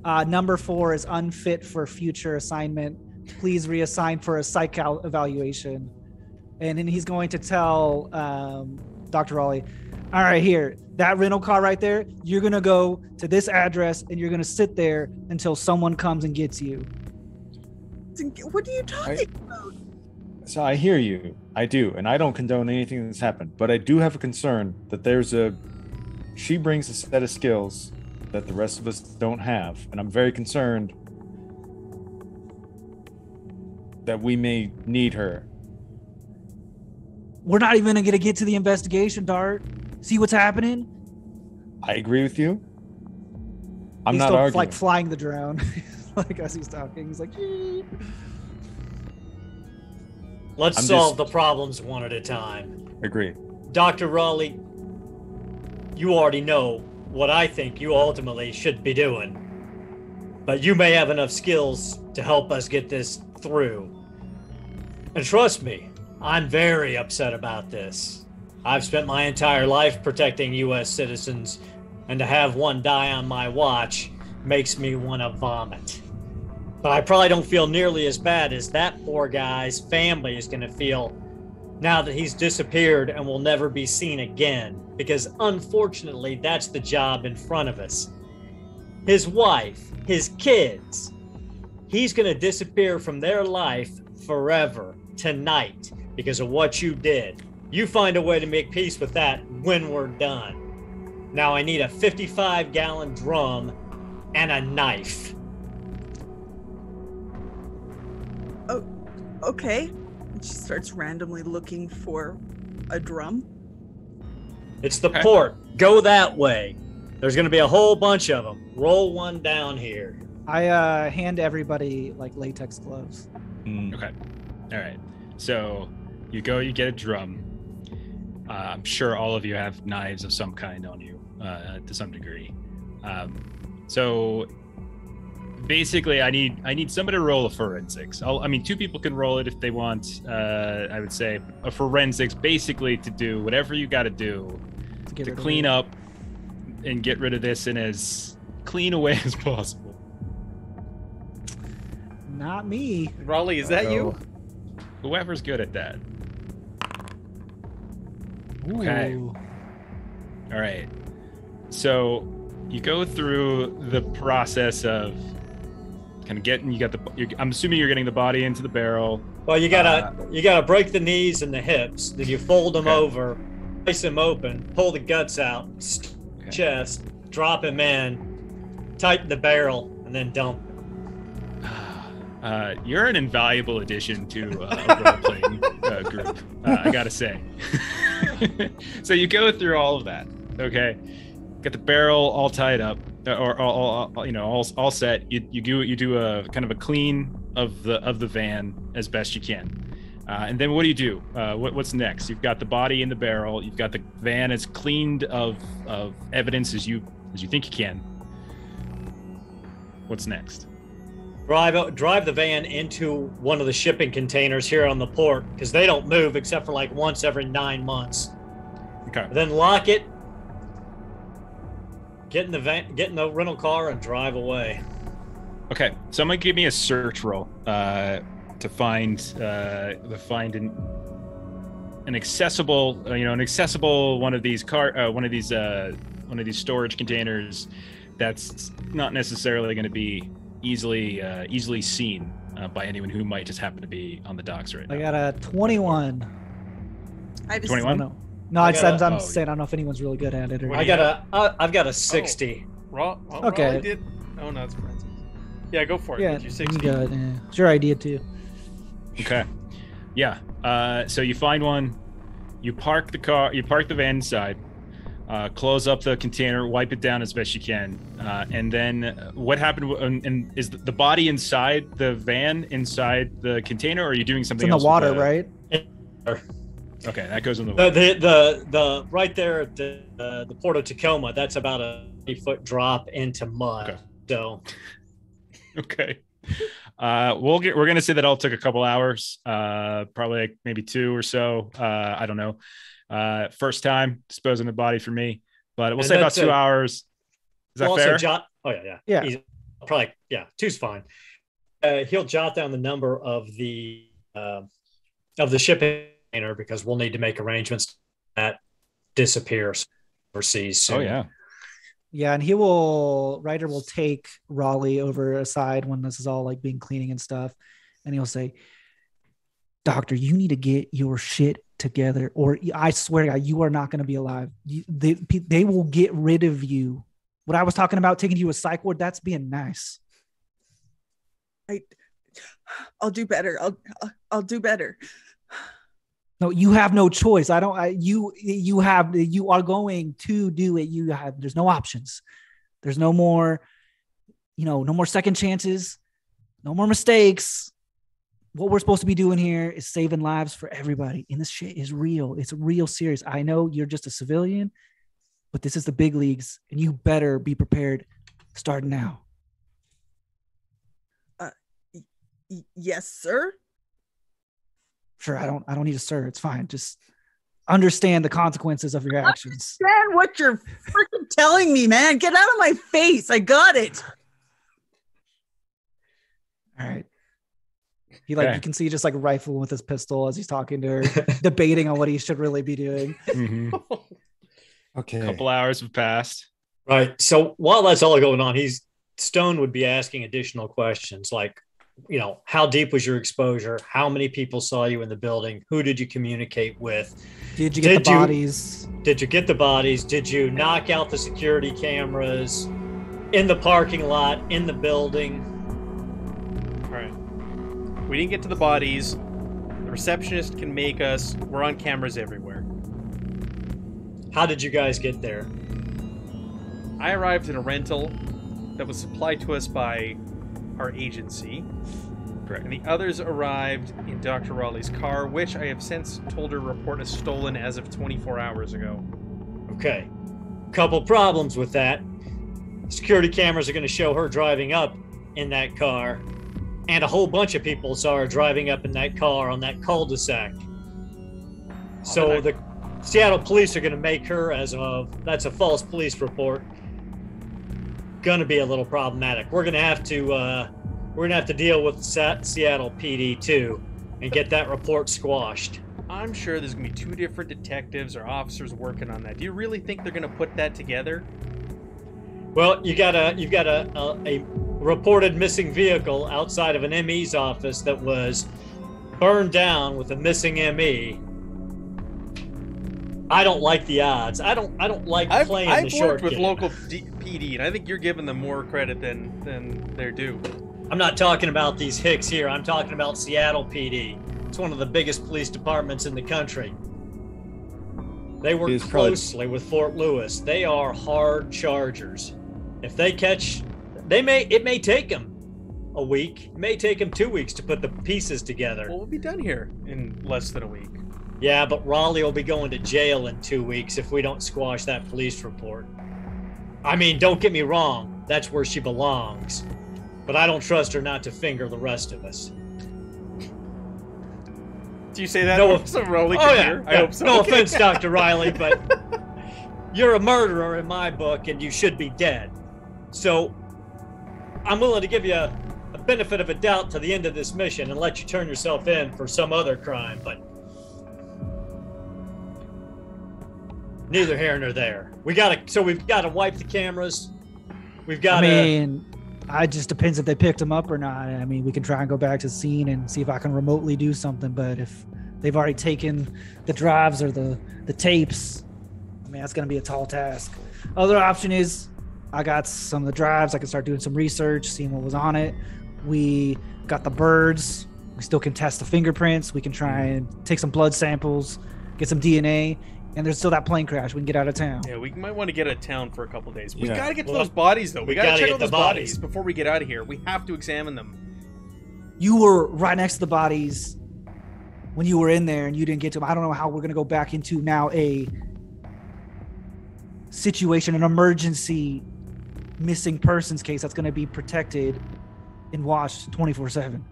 "Number 4 is unfit for future assignment. Please reassign for a psych evaluation." And then he's going to tell Dr. Raleigh, "All right, here, that rental car right there. You're gonna go to this address, and you're gonna sit there until someone comes and gets you." What are you talking about? So I hear you. I do. And I don't condone anything that's happened. But I do have a concern that she brings a set of skills that the rest of us don't have. And I'm very concerned that we may need her. We're not even gonna get to the investigation, Dart. See what's happening? I agree with you. I'm He's not still, arguing. like flying the drone, like as he's talking. He's like, Let's I'm solve just- the problems one at a time. Agree. Dr. Raleigh, you already know what I think you ultimately should be doing. But you may have enough skills to help us get this through. And trust me, I'm very upset about this. I've spent my entire life protecting U.S. citizens, and to have one die on my watch makes me want to vomit. But I probably don't feel nearly as bad as that poor guy's family is going to feel now that he's disappeared and will never be seen again, because unfortunately, that's the job in front of us. His wife, his kids, he's going to disappear from their life forever tonight because of what you did. You find a way to make peace with that when we're done. Now I need a 55-gallon drum and a knife. Okay. And she starts randomly looking for a drum. It's the port. Go that way. There's going to be a whole bunch of them. Roll one down here. I hand everybody like latex gloves. Okay. All right. So you go, you get a drum. I'm sure all of you have knives of some kind on you to some degree. So basically, I need somebody to roll a forensics. I mean, 2 people can roll it if they want. I would say a forensics, basically to do whatever you got to do to clean up and get rid of this in as clean a way as possible. Not me. Raleigh, is that you? Whoever's good at that. Okay. Ooh. All right. So you go through the process of kind of getting. I'm assuming you're getting the body into the barrel. Well, you gotta break the knees and the hips. Then you fold them over, place them open, pull the guts out, chest, drop him in, tighten the barrel, and then dump. You're an invaluable addition to a role-playing group, I gotta say. So you go through all of that, okay? Get the barrel all tied up, or all set. You do a kind of a clean of the van as best you can, and then what do? What's next? You've got the body in the barrel. You've got the van as cleaned of evidence as you think you can. What's next? Drive the van into one of the shipping containers here on the port, because they don't move except for like once every 9 months. Okay. Then lock it, get in the rental car, and drive away. Okay. Someone give me a search roll to find an accessible one of these storage containers that's not necessarily going to be easily seen by anyone who might just happen to be on the docks right now. I got a 21. I have a 21? No, I'm saying I oh, don't know if anyone's really good at it. Or I've got a 60. Okay. Raleigh did. Oh no, it's forensics. Yeah, go for it. Yeah, Get your 60. you got it. Yeah. It's your idea too. Okay. Yeah. So you find one, you park the van inside, close up the container, wipe it down as best you can, and then what happened? And is the body inside the van, inside the container, or are you doing It's something in the else? water, right? Okay, that goes in the water. The right there at the Port of Tacoma, that's about a 3-foot drop into mud. Okay. So Okay. We're gonna say that all took a couple hours, probably like maybe 2 or so. I don't know. First time disposing of the body for me, but we'll say about 2 hours. Is that fair? Yeah. He's probably 2's fine. He'll jot down the number of the shipping container because we'll need to make arrangements that disappears overseas soon. Oh yeah. Yeah, and Ryder will take Raleigh over aside when this is all like being cleaning and stuff, and he'll say, "Doctor, you need to get your shit together, or I swear to God, you are not going to be alive. They will get rid of you." What I was talking about, taking you to a psych ward, that's being nice. I'll do better. I'll do better. No, you have no choice. You are going to do it. There's no options. There's no more, no more second chances, no more mistakes. What we're supposed to be doing here is saving lives for everybody. And this shit is real. It's real serious. I know you're just a civilian, but this is the big leagues and you better be prepared starting now. Yes, sir. Sure, I don't need a sir. It's fine. Just understand the consequences of your actions. Understand what you're freaking telling me, man. Get out of my face. I got it. All right. You can see just like rifling with his pistol as he's talking to her, debating on what he should really be doing. Mm-hmm. Okay. A couple hours have passed. Right. So while that's all going on, Stone would be asking additional questions like, how deep was your exposure? How many people saw you in the building? Who did you communicate with? Did you get the bodies? Did you get the bodies? Did you knock out the security cameras in the parking lot, in the building? All right. We didn't get to the bodies. The receptionist can make us. We're on cameras everywhere. How did you guys get there? I arrived in a rental that was supplied to us by our agency. Correct. And the others arrived in Dr. Raleigh's car, which I have since told her report as stolen as of 24 hours ago. Okay. Couple problems with that. Security cameras are going to show her driving up in that car, and a whole bunch of people saw her driving up in that car on that cul-de-sac. So the Seattle police are going to make her that's a false police report. Going to be a little problematic. We're going to have to deal with Seattle PD too and get that report squashed. I'm sure there's going to be 2 different detectives or officers working on that. Do you really think they're going to put that together? Well, you've got a reported missing vehicle outside of an ME's office that was burned down with a missing ME. I don't like the odds. I don't like playing the short game. I've worked with local PD, and I think you're giving them more credit than they're due. I'm not talking about these hicks here. I'm talking about Seattle PD. It's one of the biggest police departments in the country. They work closely with Fort Lewis. They are hard chargers. If they catch, it may take them a week. It may take them 2 weeks to put the pieces together. Well, we'll be done here in less than a week. Yeah, but Raleigh will be going to jail in 2 weeks if we don't squash that police report. I mean, don't get me wrong. That's where she belongs. But I don't trust her not to finger the rest of us. Do you say that so Raleigh can hear? Yeah. I hope so. No offense, Dr. Riley, but you're a murderer in my book, and you should be dead. So I'm willing to give you a benefit of a doubt to the end of this mission and let you turn yourself in for some other crime, but neither here nor there. We've got to wipe the cameras. We've got to. I mean, it just depends if they picked him up or not. I mean, we can try and go back to the scene and see if I can remotely do something. But if they've already taken the drives or the tapes, I mean, that's going to be a tall task. Other option is I got some of the drives. I can start doing some research, seeing what was on it. We got the birds. We still can test the fingerprints. We can try and take some blood samples, get some DNA. And there's still that plane crash. We can get out of town. Yeah, we might want to get out of town for a couple days. We got to get to those bodies, though. We got to check out those bodies before we get out of here. We have to examine them. You were right next to the bodies when you were in there, and you didn't get to them. I don't know how we're going to go back into now a situation, an emergency missing persons case that's going to be protected and watched 24/7.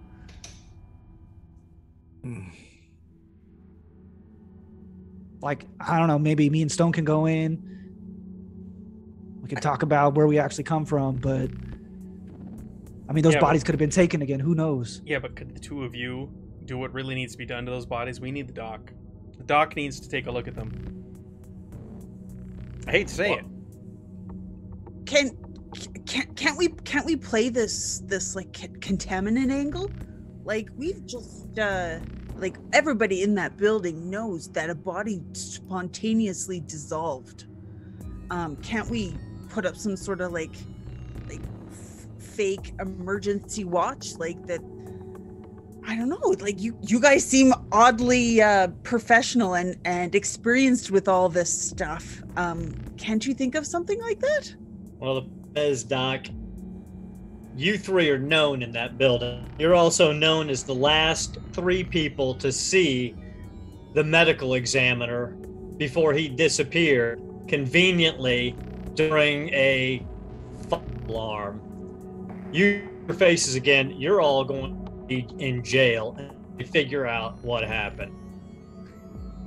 Like, I don't know, maybe me and Stone can go in. We can talk about where we actually come from, but I mean, those bodies could have been taken again. Who knows? Yeah, but could the two of you do what really needs to be done to those bodies? We need the doc. The doc needs to take a look at them. I hate to say it. Can't we play this like contaminant angle? Like, we've just like, everybody in that building knows that a body spontaneously dissolved. Can't we put up some sort of like fake emergency watch, like that? I don't know, like you guys seem oddly professional and experienced with all this stuff. Can't you think of something like that? Well, the Bez, Doc, you three are known in that building. You're also known as the last 3 people to see the medical examiner before he disappeared conveniently during a fire alarm. Your faces again, you're all going to be in jail and figure out what happened.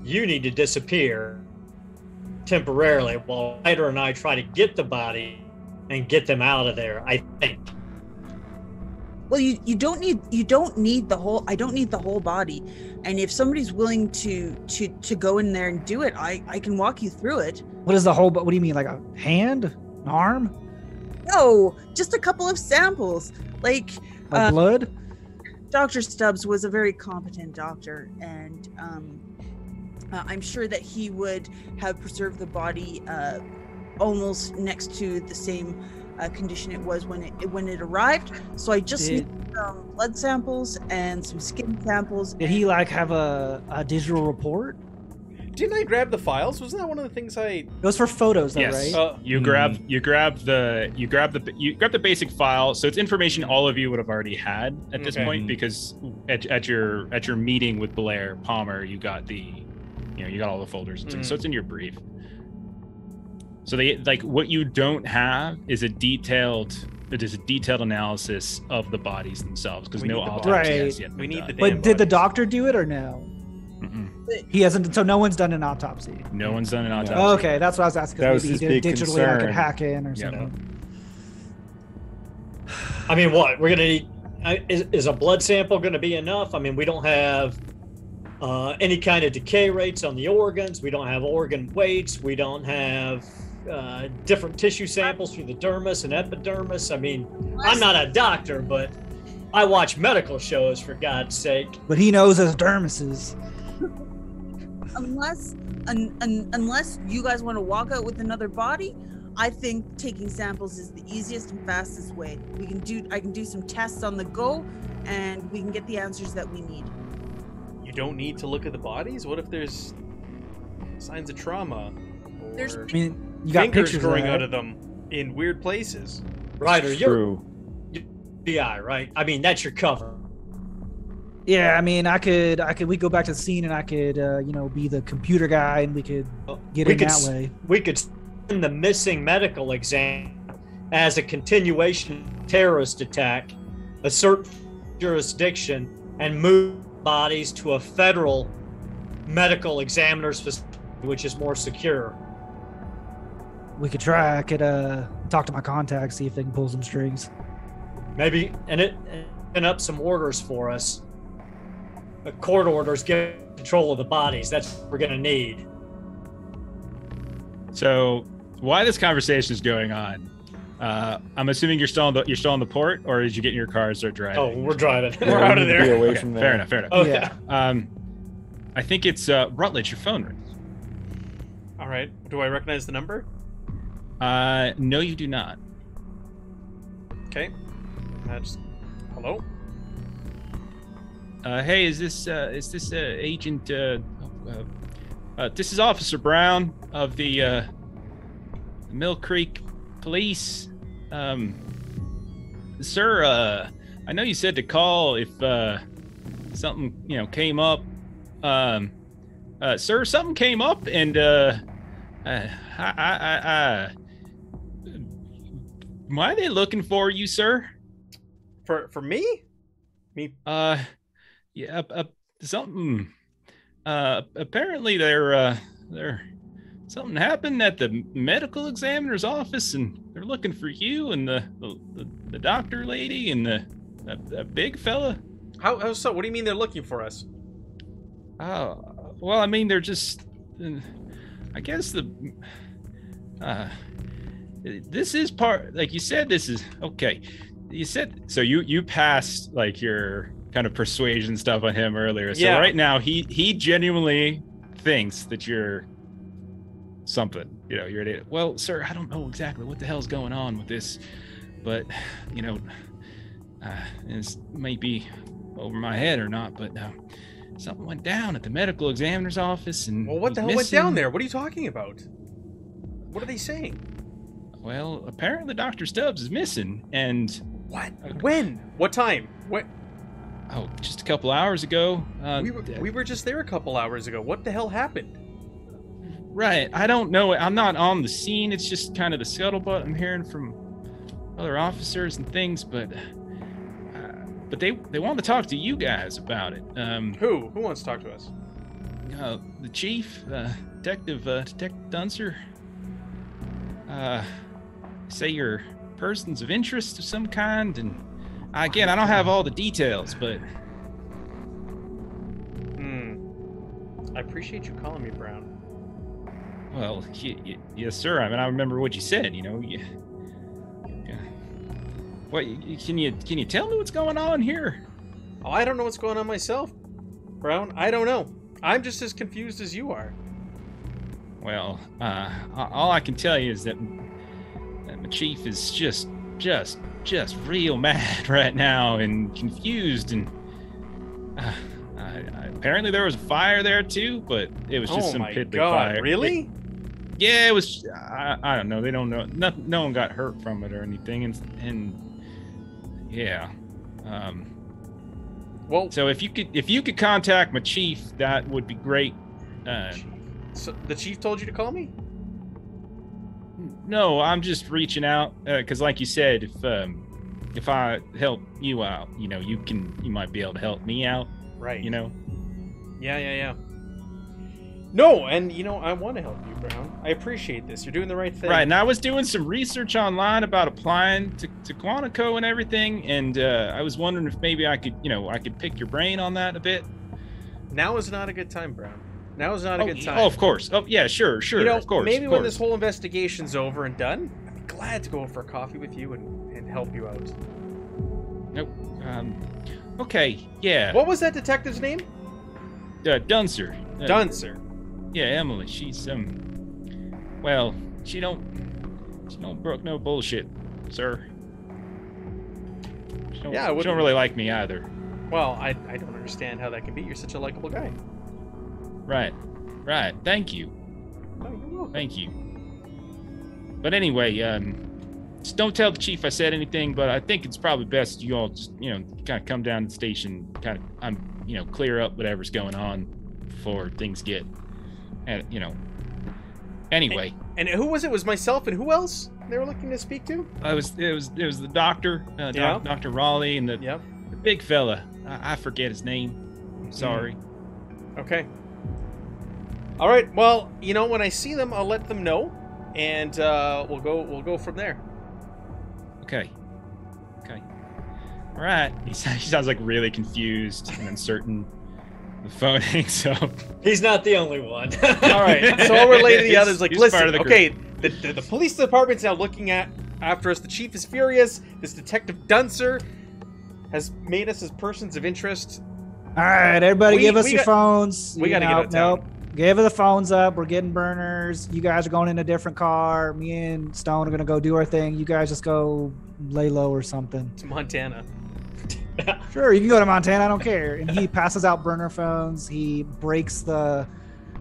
You need to disappear temporarily while Ryder and I try to get the body and get them out of there, I think. Well, you don't need the whole. I don't need the whole body, and if somebody's willing to go in there and do it, I can walk you through it. What is the whole? What do you mean, like a hand, an arm? No, just a couple of samples, like blood. Dr. Stubbs was a very competent doctor, and I'm sure that he would have preserved the body almost next to the same condition it was when it arrived. So I just need some blood samples and some skin samples. Did he like have a digital report? Didn't I grab the files? Wasn't that one of the things I? It was for photos, though, yes. right? You grab the basic file. So it's information all of you would have already had at this point, because at your meeting with Blair Palmer, you got all the folders and things. So it's in your brief. So what you don't have is a detailed analysis of the bodies themselves, because no autopsy has yet been done. But did the doctor do it or no? Mm-mm. He hasn't. So no one's done an autopsy. No one's done an autopsy. Oh, okay, that's what I was asking. That was Maybe his he did it big digitally. I could concern. hack in or something. I mean, what we're gonna need is a blood sample going to be enough? I mean, we don't have any kind of decay rates on the organs. We don't have organ weights. We don't have different tissue samples through the dermis and epidermis. I mean, I'm not a doctor, but I watch medical shows, for God's sake. But he knows his dermises. Unless you guys want to walk out with another body, I think taking samples is the easiest and fastest way. I can do some tests on the go, and we can get the answers that we need. You don't need to look at the bodies? What if there's signs of trauma? Or you got fingers pictures growing of out of them in weird places? Ryder, you're True. FBI, right? I mean, that's your cover. Yeah, I mean, we go back to the scene, and I could, be the computer guy, and we could get in that way. We could send the missing medical exam as a continuation terrorist attack, a certain jurisdiction, and move bodies to a federal medical examiner's facility, which is more secure. We could try. I could talk to my contacts, see if they can pull some strings. Maybe, and up some orders for us. Court orders, get control of the bodies. That's what we're going to need. So, why this conversation is going on? I'm assuming you're still on the port, or did you get in your car and start driving? Oh, we're driving. We're out of Be there. away Okay, from there. fair enough. Okay. Yeah. I think it's Rutledge. Your phone rings. All right. Do I recognize the number? No, you do not. Okay. Hello? Hey, is this Agent? This is Officer Brown of the Mill Creek Police. Sir, I know you said to call if something came up. Sir, something came up, and why are they looking for you, sir? For me? Me? Yeah, something. Apparently there something happened at the medical examiner's office, and they're looking for you and the doctor lady and the big fella. How so? What do you mean they're looking for us? Oh, well, I mean they're just. I guess this is part, like you said, this is okay. You said so. You passed like your kind of persuasion stuff on him earlier. So Yeah. right now he genuinely thinks that you're something. You know, you're an idiot. Well, sir, I don't know exactly what the hell's going on with this, but you know, this may be over my head or not, but something went down at the medical examiner's office, and Well, what the hell went down there? What are you talking about? What are they saying? Well, apparently Dr. Stubbs is missing, and What? When? What time? What? oh, just a couple hours ago. We were just there a couple hours ago. What the hell happened? Right. I don't know. I'm not on the scene. It's just kind of the scuttlebutt I'm hearing from other officers and things, but they want to talk to you guys about it. Who wants to talk to us? The chief, Detective Dunser. Say you're persons of interest of some kind, and again, I don't have all the details, but I appreciate you calling me Brown. well, yes, sir. I mean, I remember what you said. You know, what can you tell me what's going on here? Oh, I don't know what's going on myself, Brown. I don't know. I'm just as confused as you are. Well, all I can tell you is that my chief is just real mad right now and confused, and apparently there was a fire there too, but it was just some piddly fire. Really? Yeah, it was. I don't know. They don't know. No one got hurt from it or anything, and yeah. Well, So if you could contact my chief, that would be great. so the chief told you to call me? No, I'm just reaching out because, like you said, if I help you out, you know, you might be able to help me out. Right. You know. Yeah. No, and you know, I want to help you, Brown. I appreciate this. You're doing the right thing. Right, and I was doing some research online about applying to Quantico and everything, and I was wondering if maybe I could pick your brain on that a bit. Now is not a good time, Brown. Now is not a good time. Oh, of course. Oh, yeah, sure. You know, of course. maybe of when course. this whole investigation's over and done, I'd be glad to go for a coffee with you and help you out. Nope. Okay. Yeah. What was that detective's name? Dunser. Dunser. Yeah, Emily. She's well, she don't brook no bullshit, sir. She don't really like me either. Well, I don't understand how that can be. You're such a likable guy. Right. Thank you. Oh, you're welcome. Thank you. But anyway, just don't tell the chief I said anything, but I think it's probably best you all just, kind of come down to the station, kind of, clear up whatever's going on before things get, anyway. And who was it? Was myself and who else they were looking to speak to? It was the doctor, Yeah. Dr. Raleigh, and the Yep. big fella. I forget his name. I'm sorry. Okay. All right. Well, when I see them, I'll let them know, and we'll go from there. Okay. All right. He sounds like really confused and uncertain. The phone hangs up. He's not the only one. All right. So I'll relay to the others. Like, He's part listen. of the Okay. The police department's now looking after us. The chief is furious. This detective Dunser has made us as persons of interest. All right, everybody, give us your phones. we gotta get out of town. Nope. Give the phones up. We're getting burners. You guys are going in a different car. Me and Stone are gonna go do our thing. You guys just go lay low or something. To Montana. Sure, you can go to Montana. I don't care. And he passes out burner phones. He breaks the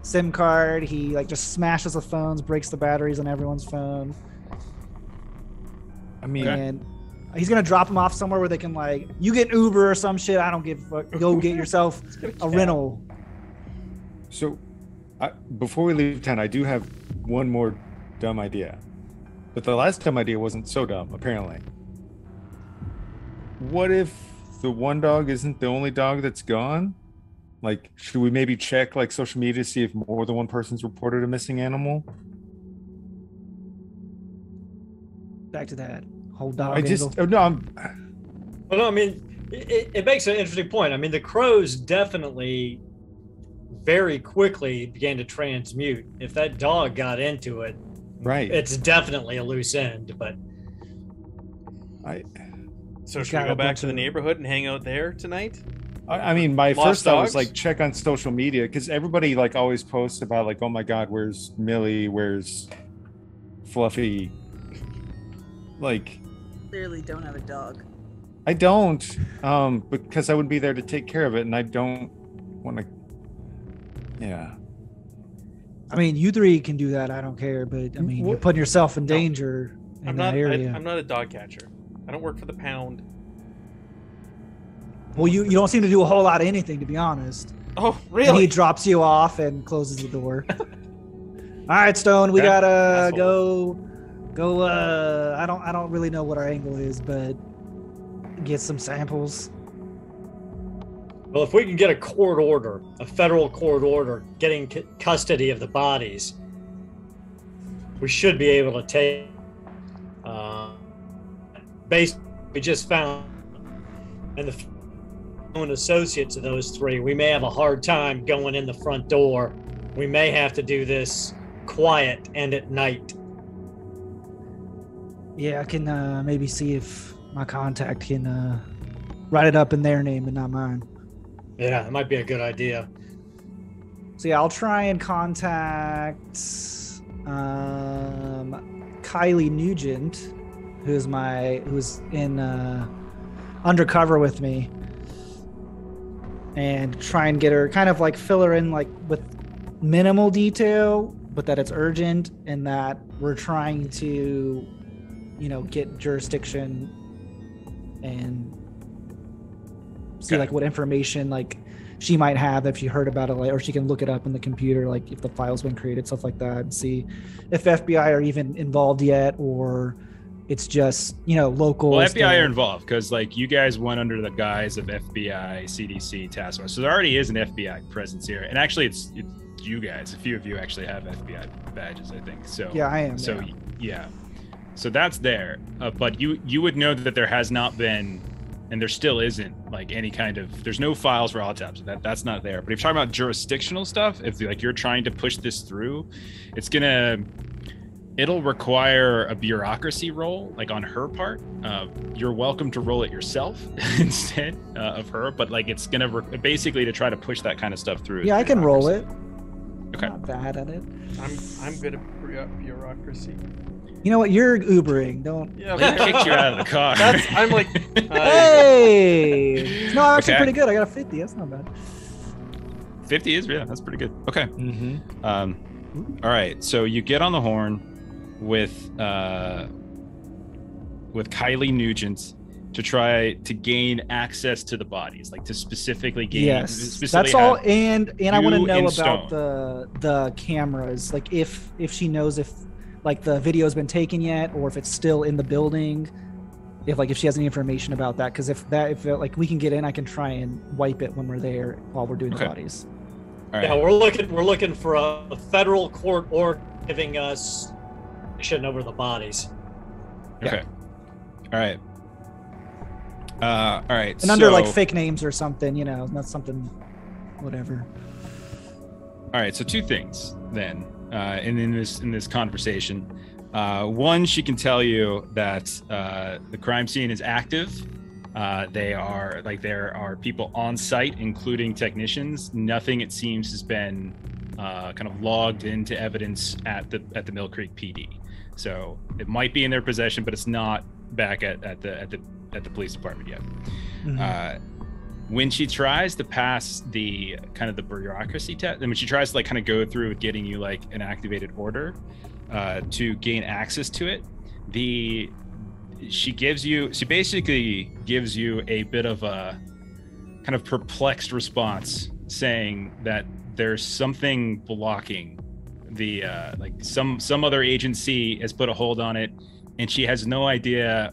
SIM card. He just smashes the phones, breaks the batteries on everyone's phone. I mean, And he's gonna drop them off somewhere where they can you get an Uber or some shit. I don't give a fuck. Go get yourself a rental. so before we leave town, I do have one more dumb idea. But the last dumb idea wasn't so dumb, apparently. what if the one dog isn't the only dog that's gone? Like, should we maybe check like social media to see if more than one person's reported a missing animal? Back to that whole dog I just angle. no, Well, no, I mean, it makes an interesting point. I mean, the crows definitely very quickly began to transmute. If that dog got into it, right. it's definitely a loose end. But So He's should we got go a back bunch to the of- neighborhood and hang out there tonight? I mean, my Lost first thought was dogs? like check on social media because everybody like always posts about like, oh my God, where's Millie? Where's Fluffy? Like, Clearly don't have a dog. I don't, because I would be there to take care of it, and I don't want to. Yeah. I mean, you three can do that. I don't care, but I mean, you're What- putting yourself in danger in I'm that not. area. I'm not a dog catcher. I don't work for the pound. Well, you don't seem to do a whole lot of anything, to be honest. Oh, And he really? drops you off and closes the door. All right, Stone, we Okay. gotta Asshole. go. I don't really know what our angle is, but get some samples. well, if we can get a court order, a federal court order, getting custody of the bodies, we should be able to take. Based, we just found, and the known associates of those three, we may have a hard time going in the front door. We may have to do this quiet and at night. Yeah, I can maybe see if my contact can write it up in their name and not mine. Yeah, that might be a good idea. So yeah, I'll try and contact Kylie Nugent, who's in undercover with me, and try and get her, kind of like fill her in like with minimal detail, but that it's urgent and that we're trying to, get jurisdiction and see Okay. like what information like she might have if she heard about it, like, or she can look it up in the computer, like if the file's been created, stuff like that, and see if FBI are even involved yet, or it's just local. Well, FBI are involved because like you guys went under the guise of FBI, CDC task force, so there already is an FBI presence here, and actually it's you guys. A few of you actually have FBI badges, I think. So Yeah, I am. So yeah, so that's there, but you would know that there has not been, and there still isn't like any kind of, there's no files for autopsy. That's not there. But if you're talking about jurisdictional stuff, if like you're trying to push this through, it'll require a bureaucracy roll, like on her part. You're welcome to roll it yourself instead of her, but like it's gonna basically to try to push that kind of stuff through. Yeah, I can roll it. Okay. Not bad at it. I'm good at bureaucracy. You know what? You're Ubering. Don't. Yeah, They kicked you out of the car. I'm like, Hey! No, I'm actually Okay. pretty good. I got a 50. That's not bad. 50 is, yeah, that's pretty good. Okay. Mm-hmm. All right, so you get on the horn with Kylie Nugent to try to gain access to the bodies, like to specifically gain. Yes, specifically that's all. have And I want to you know and about the cameras, like if she knows if like the video's been taken yet, or if it's still in the building. If she has any information about that, because if like we can get in, I can try and wipe it when we're there while we're doing Okay. the bodies. All right. Yeah, we're looking for a federal court order giving us action over the bodies. Okay. All right. All right. And under like so- fake names or something, not something, whatever. All right, so two things then, in this conversation. One, she can tell you that the crime scene is active. There are people on site, including technicians. Nothing, it seems, has been kind of logged into evidence at the Mill Creek PD. So it might be in their possession, but it's not back at the police department yet. Mhm. When she tries to pass the kind of the bureaucracy test, and when she tries to like kind of go through with getting you like an activated order to gain access to it, she basically gives you a bit of a kind of perplexed response, saying that there's something blocking the some other agency has put a hold on it, and she has no idea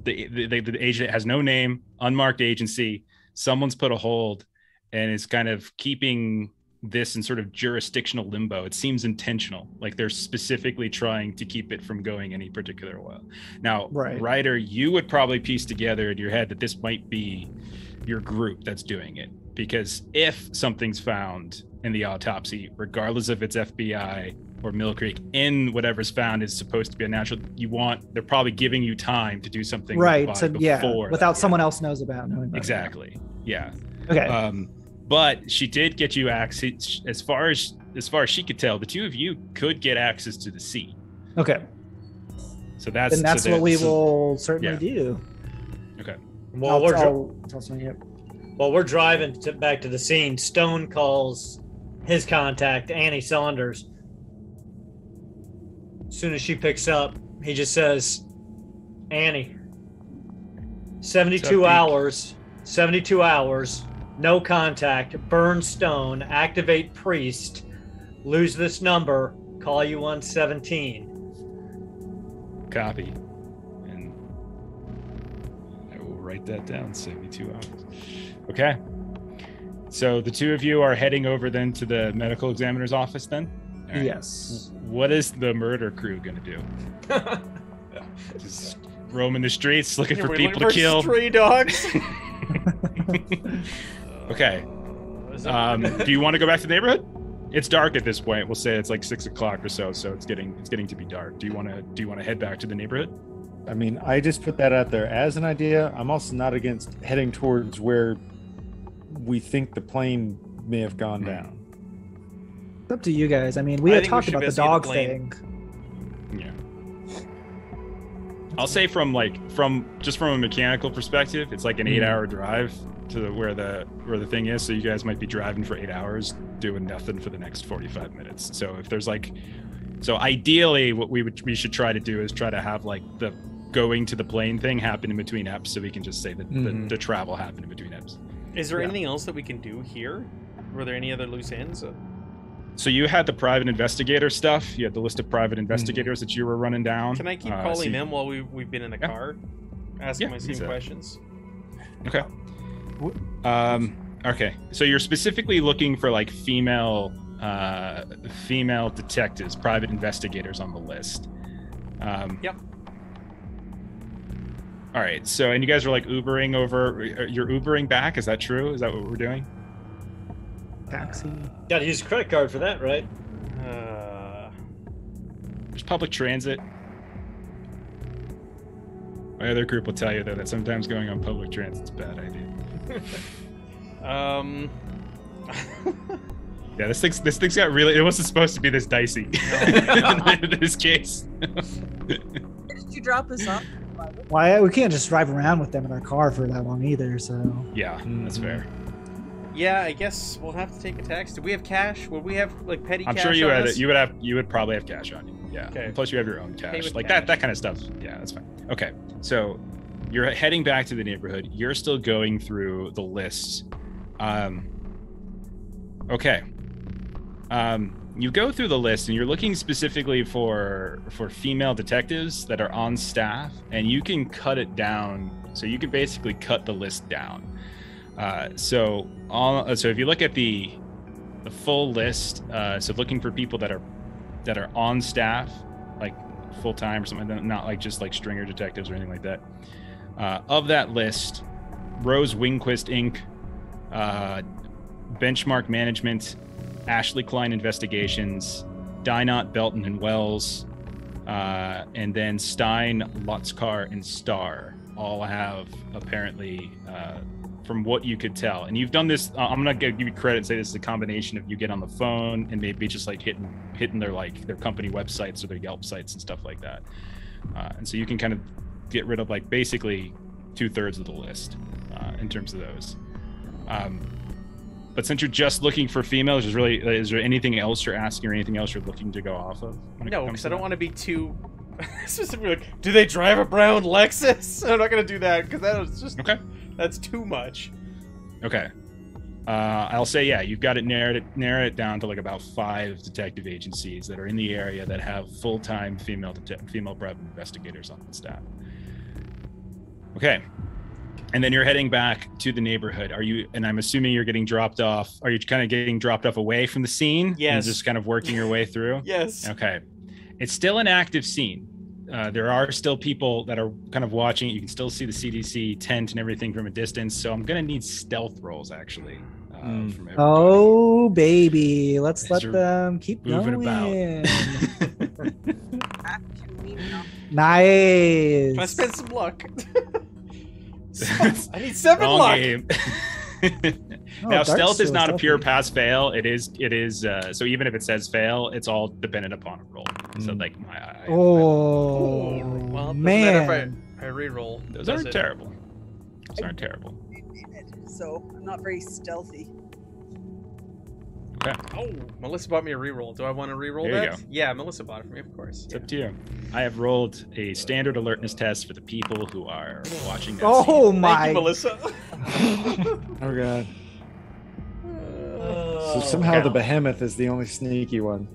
the agent has no name, unmarked agency. Someone's put a hold and is kind of keeping this in sort of jurisdictional limbo. It seems intentional, like they're specifically trying to keep it from going any particular way. Now, Ryder, you would probably piece together in your head that this might be your group that's doing it, because if something's found in the autopsy, regardless if it's FBI or Mill Creek, in whatever's found is supposed to be a natural, they're probably giving you time to do something right. So without someone else knows about knowing about exactly. Yeah. Okay. But she did get you access, as far as she could tell, the two of you could get access to the scene. Okay. So that's what we will certainly do. Okay. While we're driving back to the scene, Stone calls his contact, Annie Saunders. As soon as she picks up, he just says, Annie, 72 hours, no contact, burn Stone, activate Priest, lose this number, call you on 17. Copy. And I will write that down, 72 hours. Okay. So the two of you are heading over then to the medical examiner's office then? Right. Yes. What is the murder crew going to do? Just roaming the streets looking for people to kill? Stray dogs? Okay. Do you want to go back to the neighborhood? It's dark at this point. We'll say it's like 6 o'clock or so it's getting to be dark. Do you want to head back to the neighborhood? I mean, I just put that out there as an idea. I'm also not against heading towards where we think the plane may have gone down. It's up to you guys. I mean, we had talked about the dog thing. Yeah. I'll say from a mechanical perspective, it's like an 8-hour drive to where the thing is. So you guys might be driving for 8 hours, doing nothing for the next 45 minutes. So if there's ideally what we should try to do is try to have like the going to the plane thing happen in between eps, so we can just say that the travel happened in between eps. Is there anything else that we can do here? Were there any other loose ends? So you had the private investigator stuff. You had the list of private investigators that you were running down. Can I keep calling them while we've been in the car? Asking my same questions? Okay. Okay. So you're specifically looking for like female detectives, private investigators on the list. Yep. All right. So, and you guys are like Ubering over. You're Ubering back. Is that true? Is that what we're doing? Taxi. Got to use a credit card for that, right? There's public transit. My other group will tell you though that sometimes going on public transit's a bad idea. Yeah, this thing's got really. It wasn't supposed to be this dicey in this case. Did you drop us off? Why we can't just drive around with them in our car for that long either. So yeah, that's fair. Yeah, I guess we'll have to take a taxi. Do we have cash? Would we have like petty cash? I'm sure you on had us? you would probably have cash on you. Yeah. Okay. Plus you have your own cash. Like cash. that kind of stuff. Yeah, that's fine. Okay. So you're heading back to the neighborhood. You're still going through the lists. Okay. You go through the list and you're looking specifically for female detectives that are on staff, and you can cut it down. So you can basically cut the list down. So if you look at the full list, so looking for people that are on staff, like full time or something, not like just like stringer detectives or anything like that. Of that list, Rose Wingquist Inc., Benchmark Management, Ashley Klein Investigations, Dynot Belton and Wells, and then Stein, Lutzcar, and Starr all have apparently, from what you could tell, and you've done this. I'm gonna give you credit and say this is a combination of you get on the phone and maybe just like hitting their company websites or their Yelp sites and stuff like that, and so you can kind of get rid of like basically 2/3 of the list in terms of those. But since you're just looking for females, is there anything else you're asking or anything else you're looking to go off of? No, because I don't want to be too specifically like, do they drive a brown Lexus? I'm not going to do that because that was just that's too much. Okay. I'll say, yeah, you've got it narrowed it down to like about 5 detective agencies that are in the area that have full-time female private investigators on the staff. Okay. And then you're heading back to the neighborhood. Are you, and I'm assuming you're getting dropped off. Are you kind of getting dropped off away from the scene? Yes. And just kind of working your way through? Yes. Okay. It's still an active scene. There are still people that are kind of watching it. You can still see the CDC tent and everything from a distance. So I'm going to need stealth rolls, actually. From everybody. Oh, baby. Let's let you're them keep moving going. Can we not- Nice. Can I spend some luck? I need 7 Wrong luck. game. Oh, Now, Dark's stealth is still not a pure stealthy. pass fail. It is. So even if it says fail, it's all dependent upon a roll. So like Oh, Well, it doesn't man. matter if I re-roll. those does aren't it? terrible. Those aren't terrible. So I'm not very stealthy. Okay, Oh, Melissa bought me a re-roll. Do I want to re-roll There you that? go. Yeah, Melissa bought it for me, of course. it's up to you. I have rolled a standard alertness test for the people who are watching that Oh scene. my. Thank you, Melissa. Oh god. Oh, So somehow the cow. behemoth is the only sneaky one.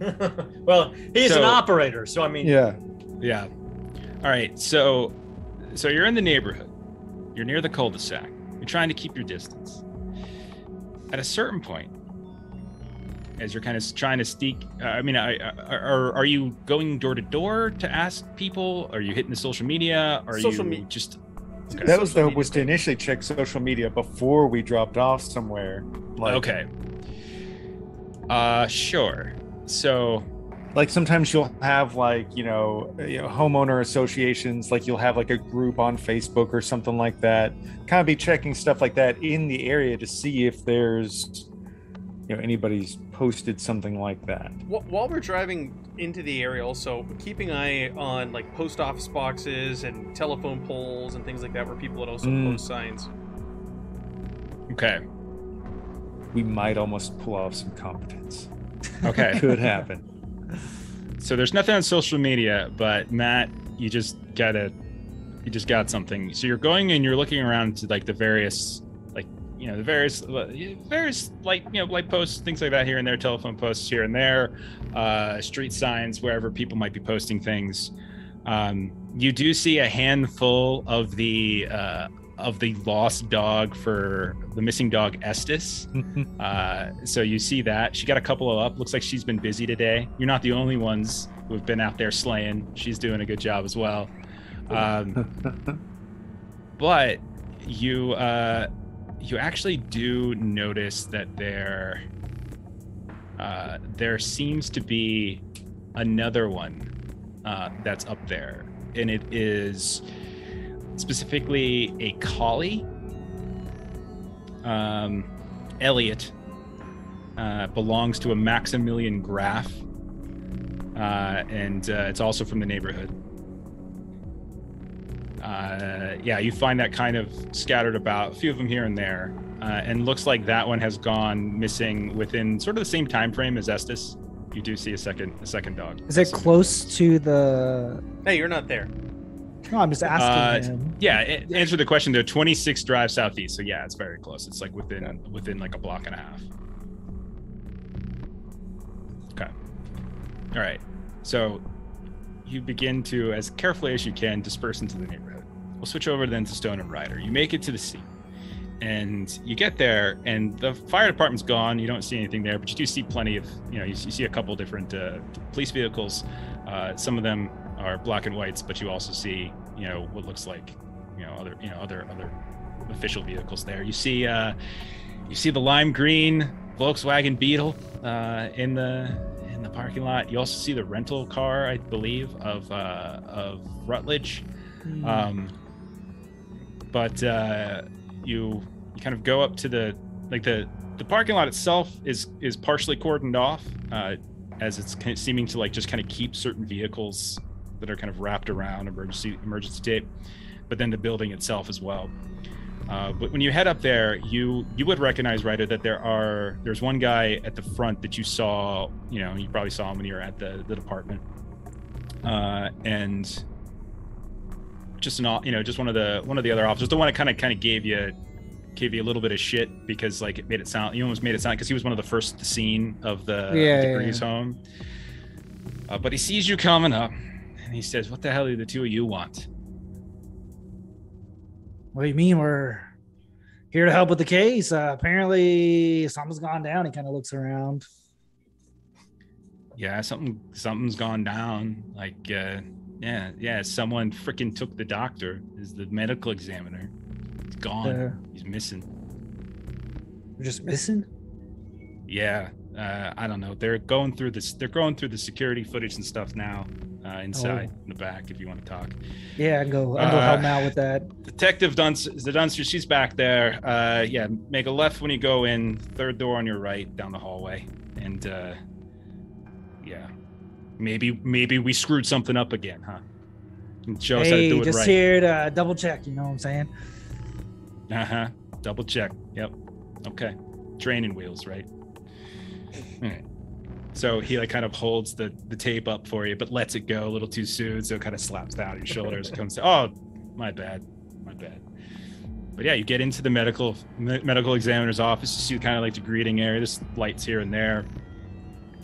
Well, he's So- an operator, so I mean, Yeah. Yeah. All right. So you're in the neighborhood. You're near the cul-de-sac. You're trying to keep your distance. At a certain point, as you're kind of trying to sneak, are you going door to door to ask people? Are you hitting the social media? Are Social you me- just? It's Okay. That was social media to thing. initially check social media before we dropped off somewhere. Like, Okay. Sure. So like sometimes you'll have like homeowner associations, like you'll have like a group on Facebook or something like that, kind of be checking stuff like that in the area to see if there's anybody's posted something like that. While we're driving into the area, also keeping an eye on like post office boxes and telephone poles and things like that, where people would also post signs. okay. We might almost pull off some competence. Okay. Could happen. So there's nothing on social media, but Matt, you just got something. So you're going and you're looking around to like the various, light posts, things like that here and there, telephone posts here and there, street signs, wherever people might be posting things. You do see a handful of the lost dog for the missing dog Estes. So you see that she got a couple of up. Looks like she's been busy today. You're not the only ones who have been out there slaying. She's doing a good job as well. But you actually do notice that there seems to be another one that's up there, and it is specifically a collie. Elliot belongs to a Maximilian Graf, and it's also from the neighborhood. You find that kind of scattered about, a few of them here and there, and looks like that one has gone missing within sort of the same time frame as Estes. You do see a second dog. Is it close to the? Hey, you're not there. No, I'm just asking him. Yeah, answer the question. They're 26 drive southeast, so yeah, it's very close. It's like within like a block and a half. Okay. All right. So you begin to, as carefully as you can, disperse into the neighborhood. We'll switch over then to Stone and Ryder. You make it to the scene, and you get there, and the fire department's gone. You don't see anything there, but you do see plenty of, you see a couple different police vehicles. Some of them are black and whites, but you also see, what looks like, other official vehicles there. You see the lime green Volkswagen Beetle in the parking lot. You also see the rental car, I believe, of Rutledge. But you kind of go up to the parking lot itself is partially cordoned off, as it's kind of seeming to like just kind of keep certain vehicles that are kind of wrapped around emergency tape, but then the building itself as well. But when you head up there, you would recognize, Ryder, that there's one guy at the front that you saw. You probably saw him when you were at the department, and just one of the other officers, the one that kind of gave you a little bit of shit because like it made it sound, you almost made it sound, because he was one of the first to the scene of the Grease home. But he sees you coming up, and he says, "What the hell do the two of you want?" What do you mean we're here to help with the case? Apparently something's gone down. He kind of looks around. Yeah, something's gone down. Like, yeah, someone freaking took the doctor. Is the medical examiner? He's gone. He's missing. We're just missing? Yeah, I don't know. They're going through this. They're going through the security footage and stuff now. Inside in the back, if you want to talk. Yeah, I'll go help him out with that. Detective Dunster, she's back there. Yeah, make a left when you go in. Third door on your right, down the hallway. And yeah, maybe we screwed something up again, huh? And show us how to do it just right. here to double check. You know what I'm saying? Double check. Yep. Okay. Training wheels, right? All right. So he like kind of holds the tape up for you, but lets it go a little too soon. So it kind of slaps down your shoulders and comes to, oh, my bad. But yeah, you get into the medical examiner's office. You see kind of like the greeting area. There's lights here and there.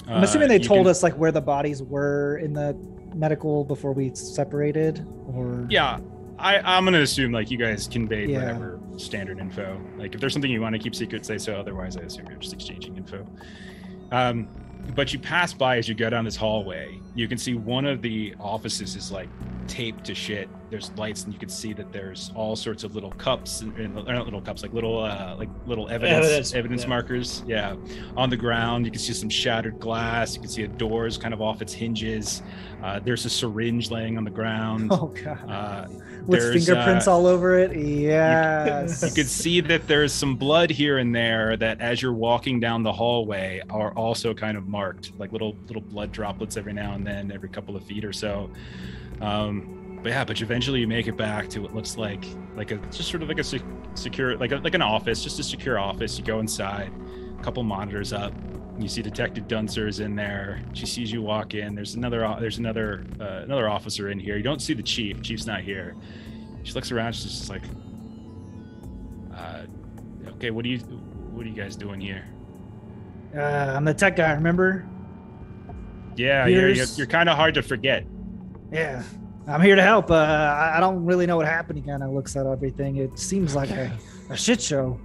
I'm assuming they told us like where the bodies were in the medical before we separated, or yeah. I'm gonna assume like you guys conveyed whatever standard info. Like if there's something you want to keep secret, say so. Otherwise, I assume you're just exchanging info. But you pass by as you go down this hallway. You can see one of the offices is like taped to shit. There's lights, and you can see that there's all sorts of little cups and not little cups, like little evidence markers. Yeah, on the ground. You can see some shattered glass. You can see a door's kind of off its hinges. There's a syringe laying on the ground. Oh god. With fingerprints all over it. Yes. You could see that there's some blood here and there that as you're walking down the hallway are also kind of marked, like little blood droplets every now and then, every couple of feet or so. But eventually you make it back to what looks like a secure, like an office, just a secure office. You go inside, a couple monitors up. You see Detective Dunster is in there. She sees you walk in. There's another officer in here. You don't see the chief. Chief's not here. She looks around. She's just like, okay, what are you guys doing here? I'm the tech guy. Remember? Yeah, you're kind of hard to forget. Yeah, I'm here to help. I don't really know what happened. He kind of looks at everything. It seems like a shit show.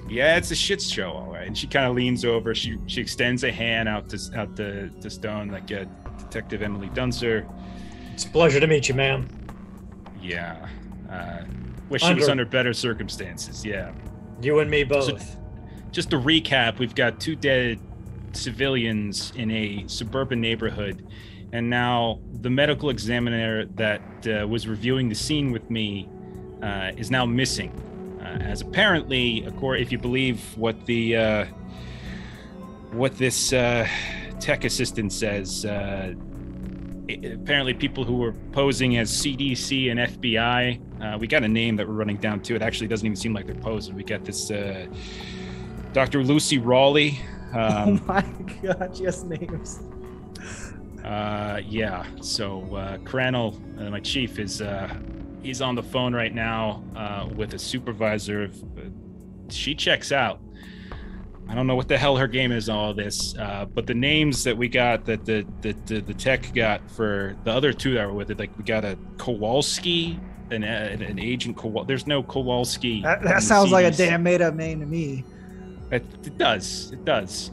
Yeah, it's a shit show, all right. And she kind of leans over. She extends a hand out to Stone, like Detective Emily Dunster. It's a pleasure to meet you, ma'am. Yeah. Wish she was under better circumstances. Yeah. You and me both. So, just to recap, we've got 2 dead civilians in a suburban neighborhood, and now the medical examiner that was reviewing the scene with me is now missing. As apparently, if you believe what this tech assistant says, apparently people who were posing as CDC and FBI, we got a name that we're running down too. It actually doesn't even seem like they're posing. We got this Dr. Lucy Raleigh. Oh my God, yes, names. Yeah. So Crannell, my chief, is he's on the phone right now with a supervisor. She checks out. I don't know what the hell her game is, all this, but the names that we got, that the tech got for the other 2 that were with it, like we got a Kowalski, an agent Kowalski. There's no Kowalski. That sounds like a damn made-up name to me. It does.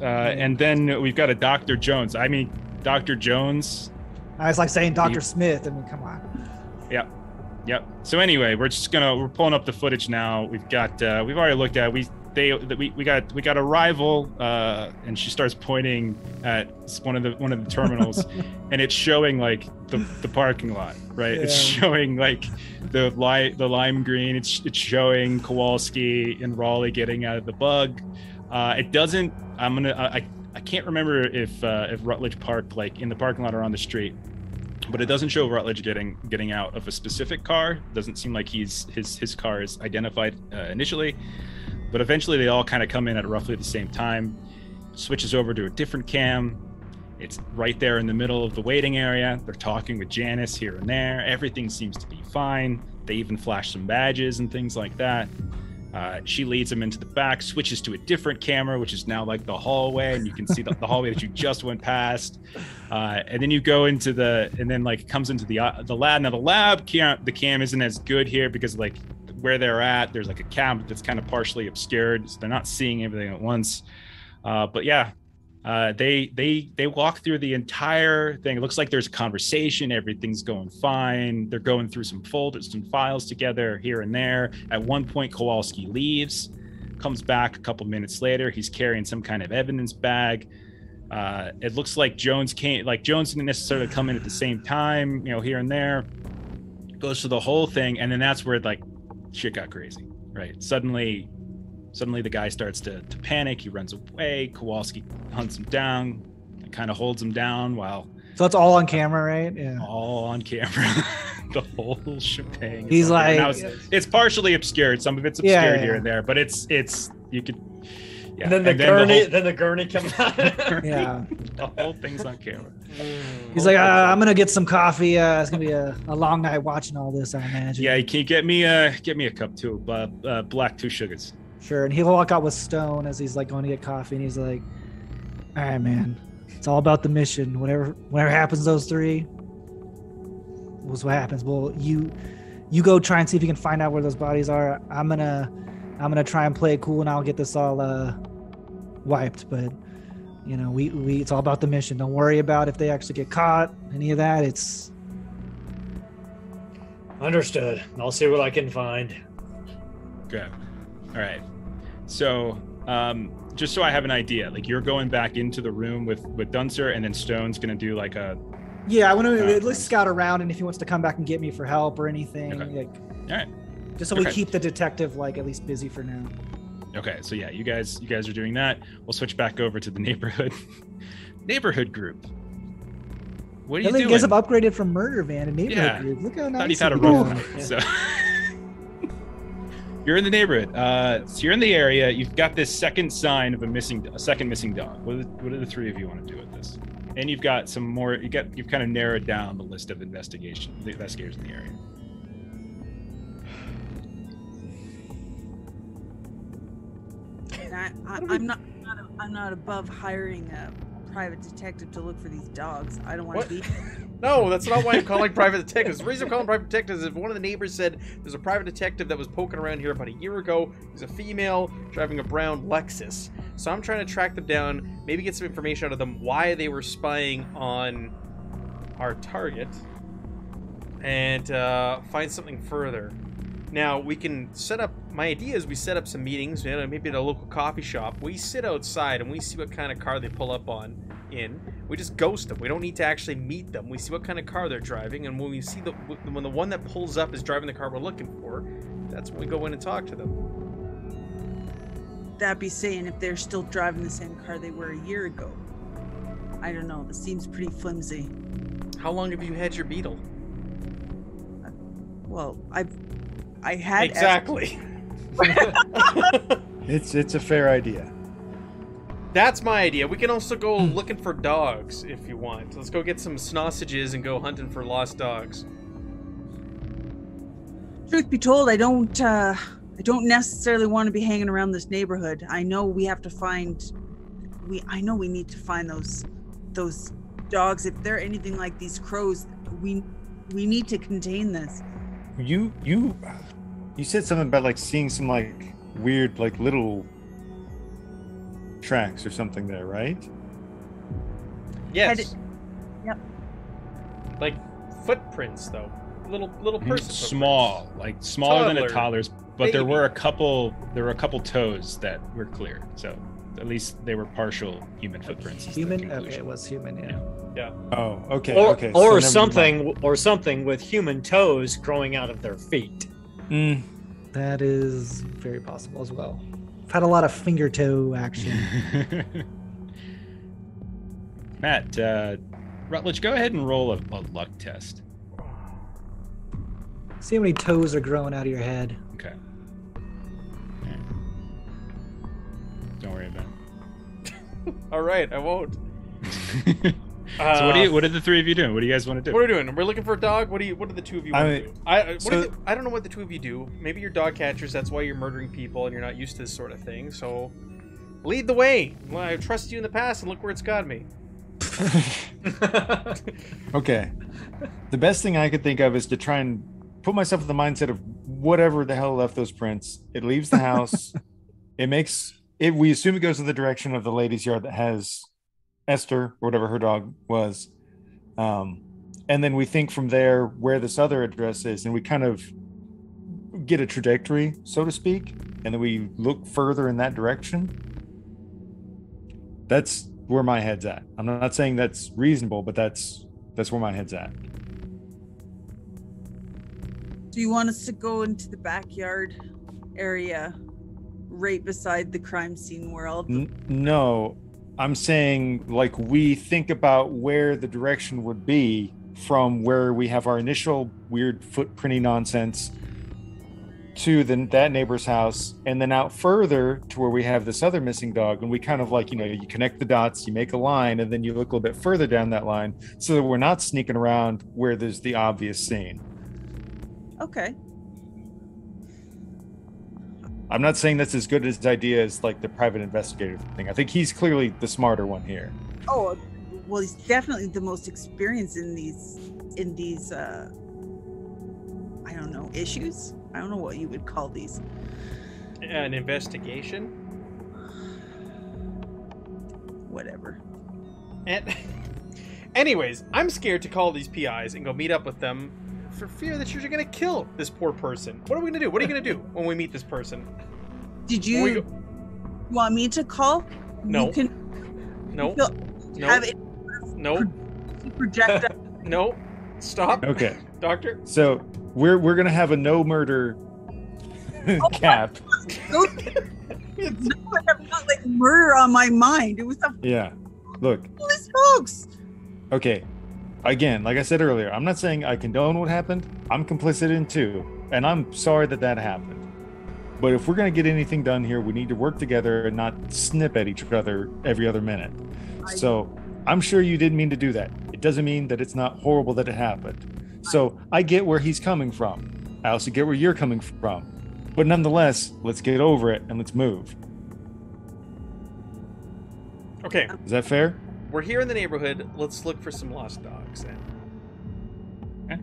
And then we've got a Dr. Jones. I mean, Dr. Jones. It's like saying Dr. Smith. I mean, come on. Yep. So anyway, we're pulling up the footage now. We've already looked at it. We got a rival, and she starts pointing at one of the terminals, and it's showing like the parking lot, right? Yeah. It's showing like the lime green. It's showing Kowalski and Raleigh getting out of the bug. It doesn't. I can't remember if Rutledge parked like in the parking lot or on the street. But it doesn't show Rutledge getting out of a specific car. It doesn't seem like his car is identified initially, but eventually they all kind of come in at roughly the same time. Switches over to a different cam. It's right there in the middle of the waiting area. They're talking with Janice here and there. Everything seems to be fine. They even flash some badges and things like that. She leads him into the back, switches to a different camera, which is now like the hallway, and you can see the hallway that you just went past. And then you go into and then like comes into the lab. Now the lab the cam isn't as good here because like where they're at, there's like a cabin that's kind of partially obscured, so they're not seeing everything at once. But yeah, they walk through the entire thing. It looks like there's a conversation. Everything's going fine. They're going through some folders, some files together here and there. At one point, Kowalski leaves, comes back a couple minutes later. He's carrying some kind of evidence bag. It looks like Jones didn't necessarily come in at the same time, here and there. Goes through the whole thing, and then that's where like shit got crazy, right? Suddenly the guy starts to panic. He runs away. Kowalski hunts him down and kind of holds him down while... So it's all on camera, right? Yeah. All on camera. The whole shebang. He's like... Now it's partially obscured. Some of it's obscured here and there, but it's you could... Yeah. And then the gurney comes out. Yeah. The whole thing's on camera. He's like, I'm gonna get some coffee. It's gonna be a long night watching all this, I imagine. Yeah, can you get me a cup too? Black, 2 sugars. Sure. And he'll walk out with Stone as he's like going to get coffee, and he's like, all right, man, it's all about the mission. Whatever happens, those 3 was what happens. Well, you go try and see if you can find out where those bodies are. I'm gonna try and play it cool, and I'll get this all wiped. But we it's all about the mission. Don't worry about if they actually get caught, any of that. It's understood. I'll see what I can find. Okay. All right. So, just so I have an idea, like you're going back into the room with Dunser, and then Stone's gonna do like a... Yeah, I want to at least scout around, and if he wants to come back and get me for help or anything. Okay. Like, all right. Just so we keep the detective like at least busy for now. Okay, so yeah, you guys are doing that. We'll switch back over to the neighborhood group. What are you doing? You guys have upgraded from murder van to neighborhood group. Look how nice. Thought you've had a run. So you're in the neighborhood. So you're in the area. You've got this second sign of a second missing dog. What do the 3 of you want to do with this? And you've got some more. You've kind of narrowed down the list of investigators in the area. I'm not above hiring a private detective to look for these dogs. I don't want to be... No, that's not why I'm calling private detectives. The reason I'm calling private detectives is if one of the neighbors said there's a private detective that was poking around here about a year ago. He's a female driving a brown Lexus. So I'm trying to track them down, maybe get some information out of them, why they were spying on our target, and find something further. Now, we can set up... My idea is we set up some meetings, maybe at a local coffee shop. We sit outside and we see what kind of car they pull up in. We just ghost them. We don't need to actually meet them. We see what kind of car they're driving, and when we see when the one that pulls up is driving the car we're looking for, that's when we go in and talk to them. That'd be saying if they're still driving the same car they were a year ago. I don't know. This seems pretty flimsy. How long have you had your Beetle? Well, I had... Exactly. It's a fair idea. That's my idea. We can also go looking for dogs if you want. Let's go get some sausages and go hunting for lost dogs. Truth be told, I don't necessarily want to be hanging around this neighborhood. I know we have to find... I know we need to find those dogs. If they're anything like these crows, we need to contain this. You said something about like seeing some like weird like little tracks or something there, right? Yes. Yep. Like footprints though. Little person. Small, like smaller than a toddler's, but baby. there were a couple toes that were clear. So at least they were partial human footprints. Human? Okay, it was human, yeah. Yeah. Oh, okay. Okay. Or something with human toes growing out of their feet. That is very possible as well. I've had a lot of finger toe action. Matt, Rutledge, go ahead and roll a luck test. See how many toes are growing out of your head. Okay. Yeah. Don't worry about it. All right, I won't. So what are the 3 of you doing? What do you guys want to do? What are we doing? We're looking for a dog. What do the 2 of you want to do? I don't know what the 2 of you do. Maybe you're dog catchers. That's why you're murdering people and you're not used to this sort of thing. So lead the way. Well, I trusted you in the past, and look where it's got me. Okay. The best thing I could think of is to try and put myself in the mindset of whatever the hell left those prints. It leaves the house. We assume it goes to the direction of the lady's yard that has Esther, or whatever her dog was. And then we think from there where this other address is, and we kind of get a trajectory, so to speak, and then we look further in that direction. That's where my head's at. I'm not saying that's reasonable, but that's where my head's at. Do you want us to go into the backyard area right beside the crime scene world? No, I'm saying like we think about where the direction would be from where we have our initial weird footprinty nonsense to that neighbor's house, and then out further to where we have this other missing dog, and we kind of like, you connect the dots, you make a line, and then you look a little bit further down that line so that we're not sneaking around where there's the obvious scene. Okay. I'm not saying that's as good as idea as like the private investigator thing. I think he's clearly the smarter one here. Oh, well, he's definitely the most experienced in these I don't know, issues. I don't know what you would call these. An investigation. Whatever. And anyways, I'm scared to call these PIs and go meet up with them for fear that you're going to kill this poor person. What are we going to do? What are you going to do when we meet this person? Did you want me to call? No. You can. No. No. Have it. No. Project. No. Stop. Okay. Doctor. So we're gonna have a no murder cap. No, I have not like murder on my mind. It was a Yeah. Look. Holy smokes. Okay. Again, like I said earlier, I'm not saying I condone what happened. I'm complicit in too, and I'm sorry that happened. But if we're gonna get anything done here, we need to work together and not snip at each other every other minute. So I'm sure you didn't mean to do that. It doesn't mean that it's not horrible that it happened. So I get where he's coming from. I also get where you're coming from. But nonetheless, let's get over it and let's move. Okay. Is that fair? We're here in the neighborhood. Let's look for some lost dogs then. Okay.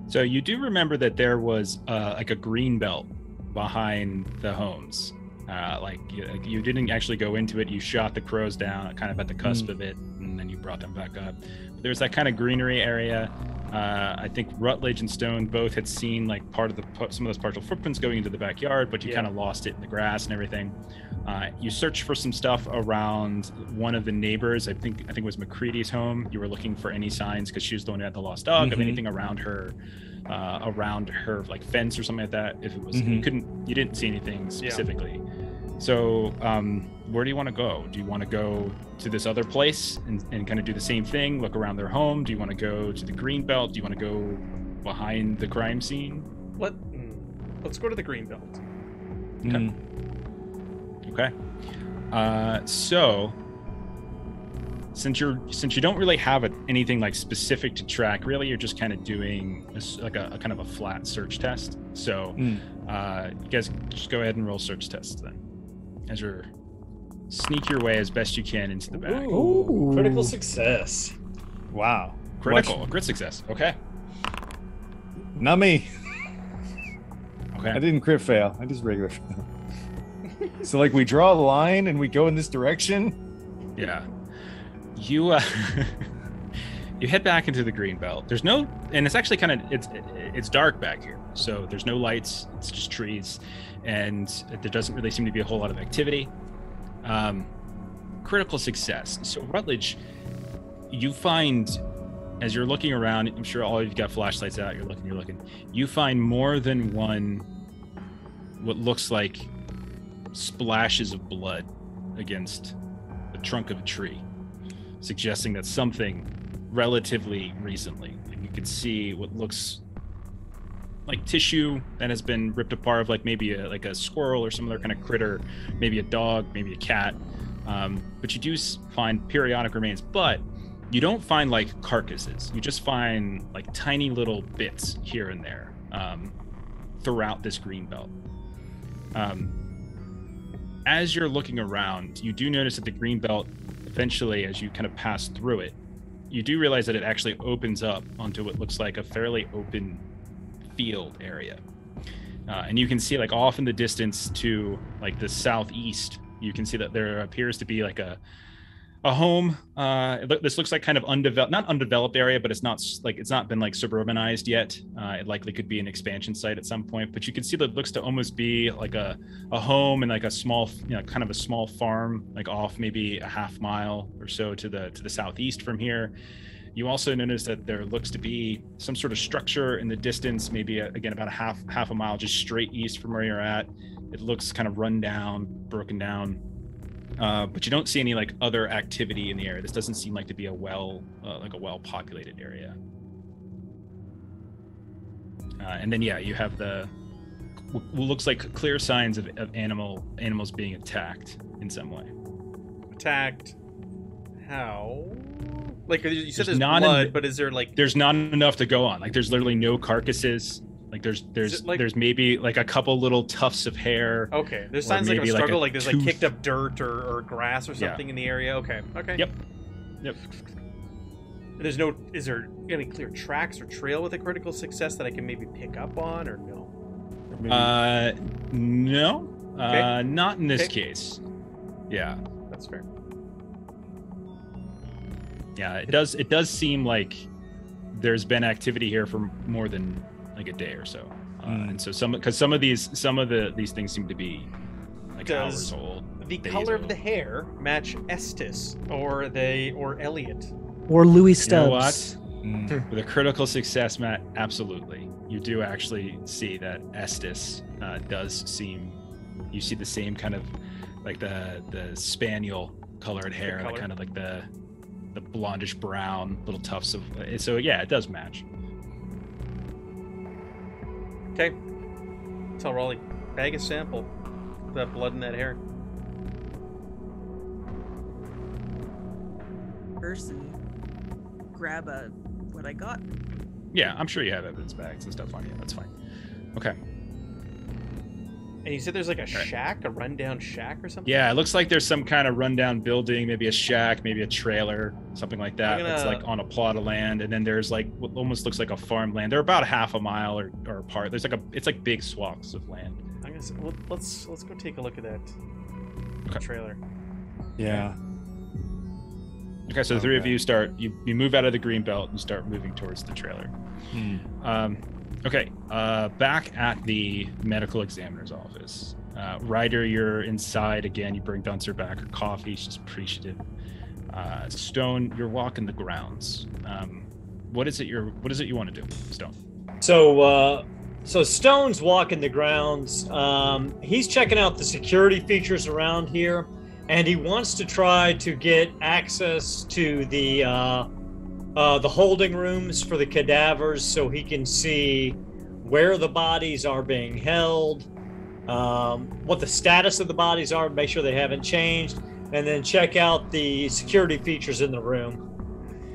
So you do remember that there was like a green belt behind the homes. You didn't actually go into it. You shot the crows down kind of at the cusp of it, and then you brought them back up. But there's that kind of greenery area. I think Rutledge and Stone both had seen like some of those partial footprints going into the backyard, but you kind of lost it in the grass and everything. You searched for some stuff around one of the neighbors. I think it was McCready's home. You were looking for any signs because she was the one who had the lost dog, of anything around her like fence or something like that. If it was, you didn't see anything specifically. So where do you want to go? Do you want to go to this other place and kind of do the same thing, look around their home? Do you want to go to the green belt? Do you want to go behind the crime scene? Let's go to the green belt. Okay. So since you don't really have anything like specific to track, really you're just kind of doing a kind of a flat search test. So you guys just go ahead and roll search tests then, as you sneak your way as best you can into the back. Ooh, critical success. Wow. Critical, crit success. Okay. Not me. Okay. I didn't crit fail. I just regular fail. So like we draw a line and we go in this direction. Yeah. You you head back into the green belt. There's no, and it's actually kind of it's dark back here, so there's no lights. It's just trees, and there doesn't really seem to be a whole lot of activity. Critical success. So Rutledge, you find as you're looking around, I'm sure all of you've got flashlights out. You're looking. You find more than one what looks like splashes of blood against the trunk of a tree, suggesting that something relatively recently, like you could see what looks like tissue that has been ripped apart of like maybe a squirrel or some other kind of critter, maybe a dog, maybe a cat. But you do find periodic remains, but you don't find like carcasses. You just find like tiny little bits here and there throughout this green belt. As you're looking around, you do notice that the green belt, eventually, as you kind of pass through it, you do realize that it actually opens up onto what looks like a fairly open field area. And you can see like off in the distance to like the southeast, you can see that there appears to be like a home. This looks like kind of not undeveloped area, but it's not been like suburbanized yet. It likely could be an expansion site at some point, but you can see that it looks to almost be like a home and like a small, kind of a small farm, like off maybe a half mile or so to the southeast from here. You also notice that there looks to be some sort of structure in the distance, maybe again about a half a mile just straight east from where you're at. It looks kind of run down, broken down, but you don't see any like other activity in the area. This doesn't seem like to be a well-populated area. And then you have what looks like clear signs of animals being attacked in some way. Attacked? How? Like you said, there's blood, but is there like? There's not enough to go on. Like there's literally no carcasses. Like there's maybe like a couple little tufts of hair. Okay, there's signs like a struggle. Like there's like kicked up dirt or grass or something in the area. Okay. Yep. Is there any clear tracks or trail with a critical success that I can maybe pick up on, or no? No. Okay. Not in this case. Yeah. That's fair. Yeah, it does seem like there's been activity here for more than like a day or so, and so some of these things seem to be like hours old. The color of the hair match Estes or Elliot or Louis Stubbs? You know what? With a critical success, Matt, absolutely. You do actually see that Estes does seem. You see the same kind of like the spaniel colored hair, like kind of like the blondish brown little tufts of. So yeah, it does match. Okay. Tell Raleigh, bag a sample of that blood in that hair. Person, grab what I got. Yeah, I'm sure you have evidence bags and stuff on you. That's fine. Okay. And you said there's like a shack, a rundown shack or something? Yeah, it looks like there's some kind of rundown building, maybe a shack, maybe a trailer, something like that. It's like on a plot of land, and then there's like what almost looks like a farmland. They're about a half a mile or apart. There's it's like big swaths of land. I'm gonna say, let's go take a look at that trailer. Yeah. Okay, so the three of you you move out of the green belt and start moving towards the trailer. Okay, back at the medical examiner's office. Ryder, you're inside again. You bring Duncer back her coffee. She's appreciative. Stone, you're walking the grounds. What is it you want to do, Stone? So Stone's walking the grounds. He's checking out the security features around here, and he wants to try to get access to the holding rooms for the cadavers so he can see where the bodies are being held, what the status of the bodies are, make sure they haven't changed, and then check out the security features in the room.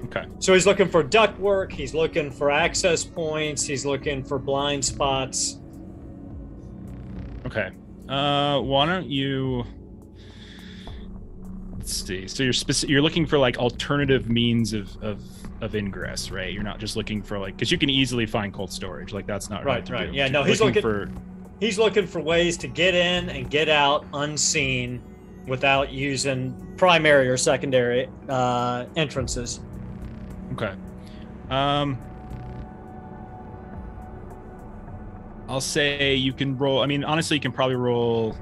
Okay. So he's looking for ductwork, he's looking for access points, he's looking for blind spots. Okay. Why don't you... Let's see. So you're looking for like alternative means of ingress, right? You're not just looking for like, because you can easily find cold storage. Like that's not right. Yeah, no, he's looking for ways to get in and get out unseen without using primary or secondary entrances. Okay. I'll say you can roll. I mean, honestly, you can probably roll.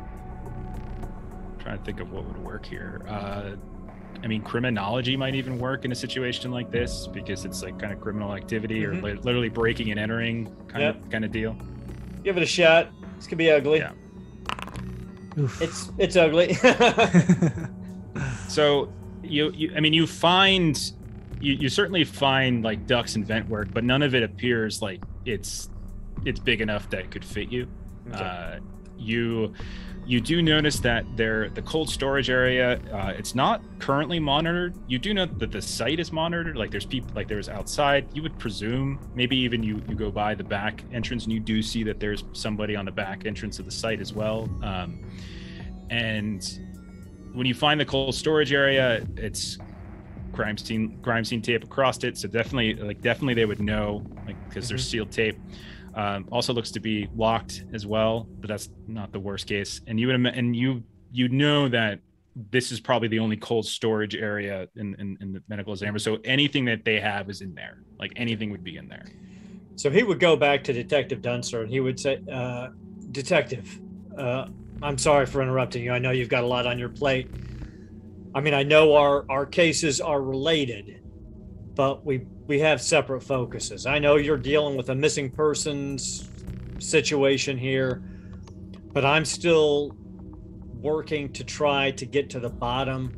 Trying to think of what would work here. I mean, criminology might even work in a situation like this because it's like kind of criminal activity or literally breaking and entering kind of deal. Give it a shot. This could be ugly. Yeah. Oof. It's ugly. So you certainly find like ducts and vent work, but none of it appears like it's big enough that it could fit you. Okay. You do notice that the cold storage area, it's not currently monitored. You do know that the site is monitored. Like there's people, like there's outside. You would presume maybe even you go by the back entrance and you do see that there's somebody on the back entrance of the site as well. And when you find the cold storage area, it's crime scene tape across it. So definitely they would know, like, because there's sealed tape. Also looks to be locked as well, but that's not the worst case. And you know that this is probably the only cold storage area in the medical examiner. So anything that they have is in there. Like anything would be in there. So he would go back to Detective Dunster and he would say, Detective, I'm sorry for interrupting you. I know you've got a lot on your plate. I mean, I know our cases are related, but we have separate focuses. I know you're dealing with a missing persons situation here, but I'm still working to try to get to the bottom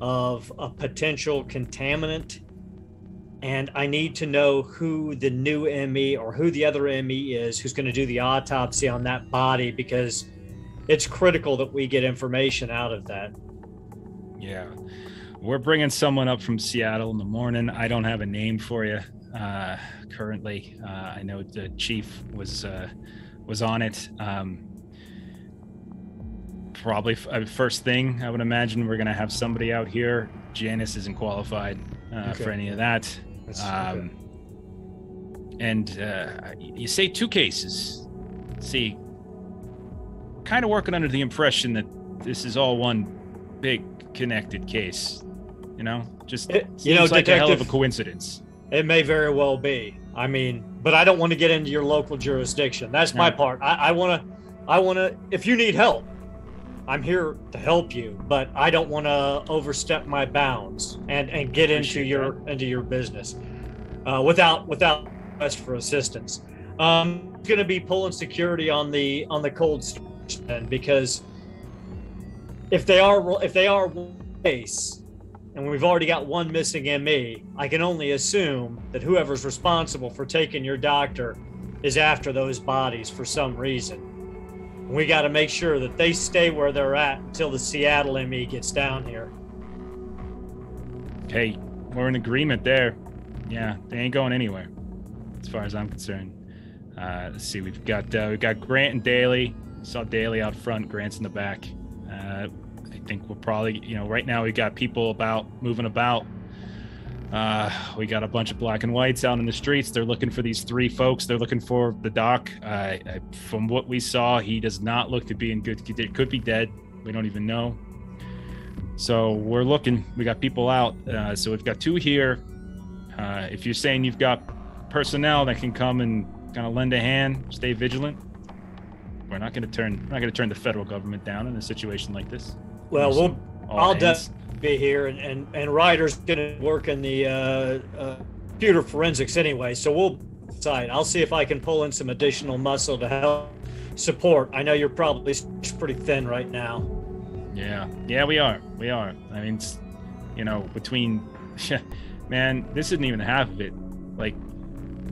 of a potential contaminant. And I need to know who the new ME or who the other ME is who's going to do the autopsy on that body, because it's critical that we get information out of that. Yeah. We're bringing someone up from Seattle in the morning. I don't have a name for you currently. I know the chief was on it. Probably first thing, I would imagine we're going to have somebody out here. Janice isn't qualified for any of that. And you say 2 cases. See, kind of working under the impression that this is all one big connected case. You know, just seems like a hell of a coincidence. It may very well be. I mean, but I don't want to get into your local jurisdiction. That's my part. I want to. If you need help, I'm here to help you, but I don't want to overstep my bounds and get into your business without request for assistance. I'm going to be pulling security on the cold storage then, because if they are one case and we've already got one missing ME, I can only assume that whoever's responsible for taking your doctor is after those bodies for some reason. We got to make sure that they stay where they're at until the Seattle ME gets down here. Hey, we're in agreement there. Yeah, they ain't going anywhere, as far as I'm concerned. Let's see, we've got Grant and Daly. Saw Daly out front, Grant's in the back. I think we'll probably, right now we got people moving about. We got a bunch of black and whites out in the streets. They're looking for these 3 folks. They're looking for the doc. From what we saw, he does not look to be in good condition. Could be dead. We don't even know. So we're looking. We got people out. So we've got 2 here. If you're saying you've got personnel that can come and kind of lend a hand, stay vigilant, we're not going to turn the federal government down in a situation like this. Well, I'll definitely be here, and Ryder's going to work in the computer forensics anyway, so we'll decide. I'll see if I can pull in some additional muscle to help support. I know you're probably pretty thin right now. Yeah, we are. I mean, between, man, this isn't even half of it. Like,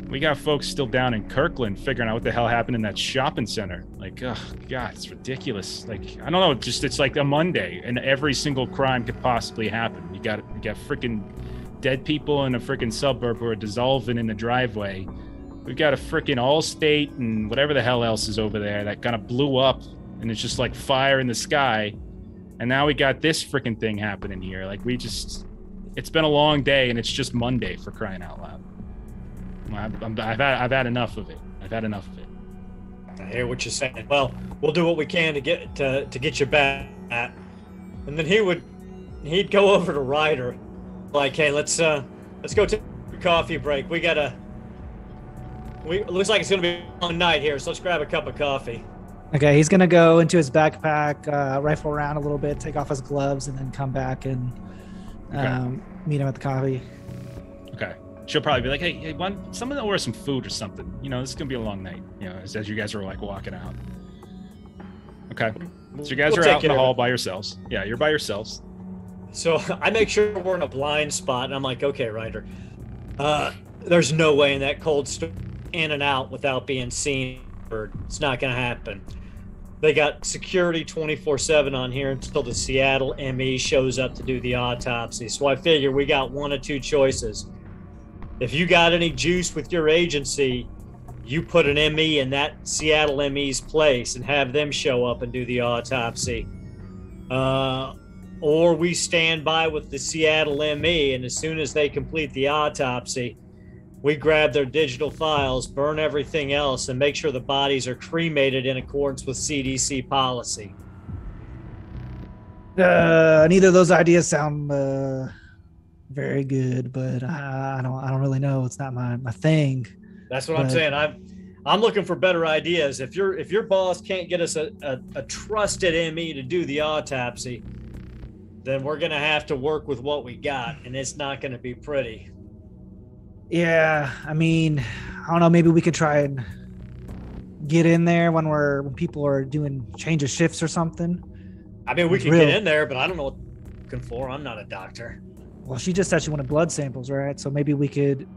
we got folks still down in Kirkland figuring out what the hell happened in that shopping center. Like, oh God, it's ridiculous. Like, I don't know, it's like a Monday and every single crime could possibly happen. You got freaking dead people in a freaking suburb who are dissolving in the driveway. We've got a freaking Allstate and whatever the hell else is over there that kind of blew up, and it's just like fire in the sky. And now we got this freaking thing happening here. Like, it's been a long day and it's just Monday, for crying out loud. I've had enough of it. I hear what you're saying. Well, we'll do what we can to get you back. And then he'd go over to Ryder, like, hey, let's go take a coffee break. It looks like it's gonna be a long night here, so let's grab a cup of coffee. Okay, he's gonna go into his backpack, rifle around a little bit, take off his gloves, and then come back and meet him at the coffee. Okay. She'll probably be like, hey, someone will order some food or something. This is going to be a long night, as you guys are like walking out. Okay. So you guys are out in the hall by yourselves. Yeah, you're by yourselves. So I make sure we're in a blind spot, and I'm like, okay, Ryder, there's no way in that cold store in and out without being seen. It's not going to happen. They got security 24/7 on here until the Seattle ME shows up to do the autopsy. So I figure we got 1 of 2 choices. If you got any juice with your agency, you put an ME in that Seattle ME's place and have them show up and do the autopsy. Or we stand by with the Seattle ME, and as soon as they complete the autopsy, we grab their digital files, burn everything else, and make sure the bodies are cremated in accordance with CDC policy. Neither of those ideas sound very good, but I don't really know. It's not my thing. That's what I'm saying. I'm looking for better ideas. If your boss can't get us a trusted ME to do the autopsy, then we're gonna have to work with what we got, and it's not gonna be pretty. Yeah, I mean, I don't know. Maybe we could try and get in there when people are doing change of shifts or something. I mean, we can get in there, but I don't know what I'm looking for. I'm not a doctor. Well, she just said she wanted blood samples, right? So maybe we could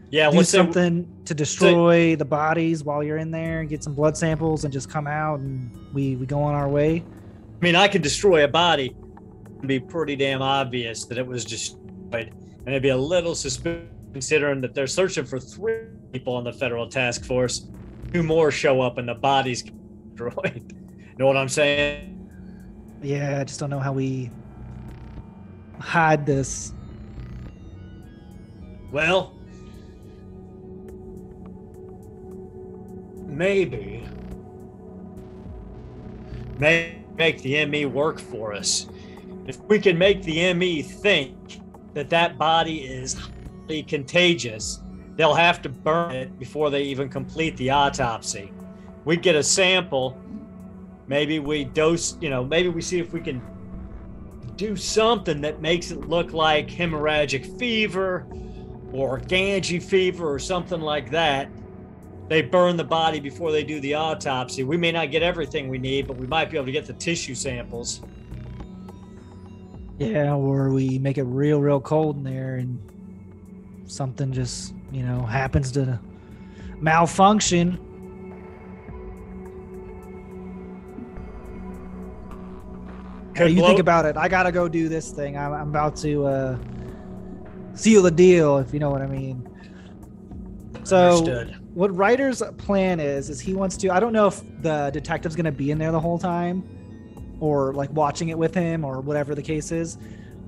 do something to destroy the bodies while you're in there and get some blood samples and just come out and we go on our way. I mean, I could destroy a body. It'd be pretty damn obvious that it was destroyed, and it'd be a little suspicious considering that they're searching for 3 people on the federal task force. 2 more show up and the body's destroyed. You know what I'm saying? Yeah, I just don't know how we hide this. Well, maybe make the ME work for us. If we can make the ME think that body is highly contagious, they'll have to burn it before they even complete the autopsy. We get a sample, maybe we dose, maybe we see if we can do something that makes it look like hemorrhagic fever or Ganji fever or something like that. They burn the body before they do the autopsy. We may not get everything we need, but we might be able to get the tissue samples. Yeah, or we make it real cold in there and something just, happens to malfunction. You think about it. I gotta go do this thing. I'm about to seal the deal, if you know what I mean. So Understood. What Ryder's plan is he wants to, I don't know if the detective's going to be in there the whole time or like watching it with him or whatever the case is.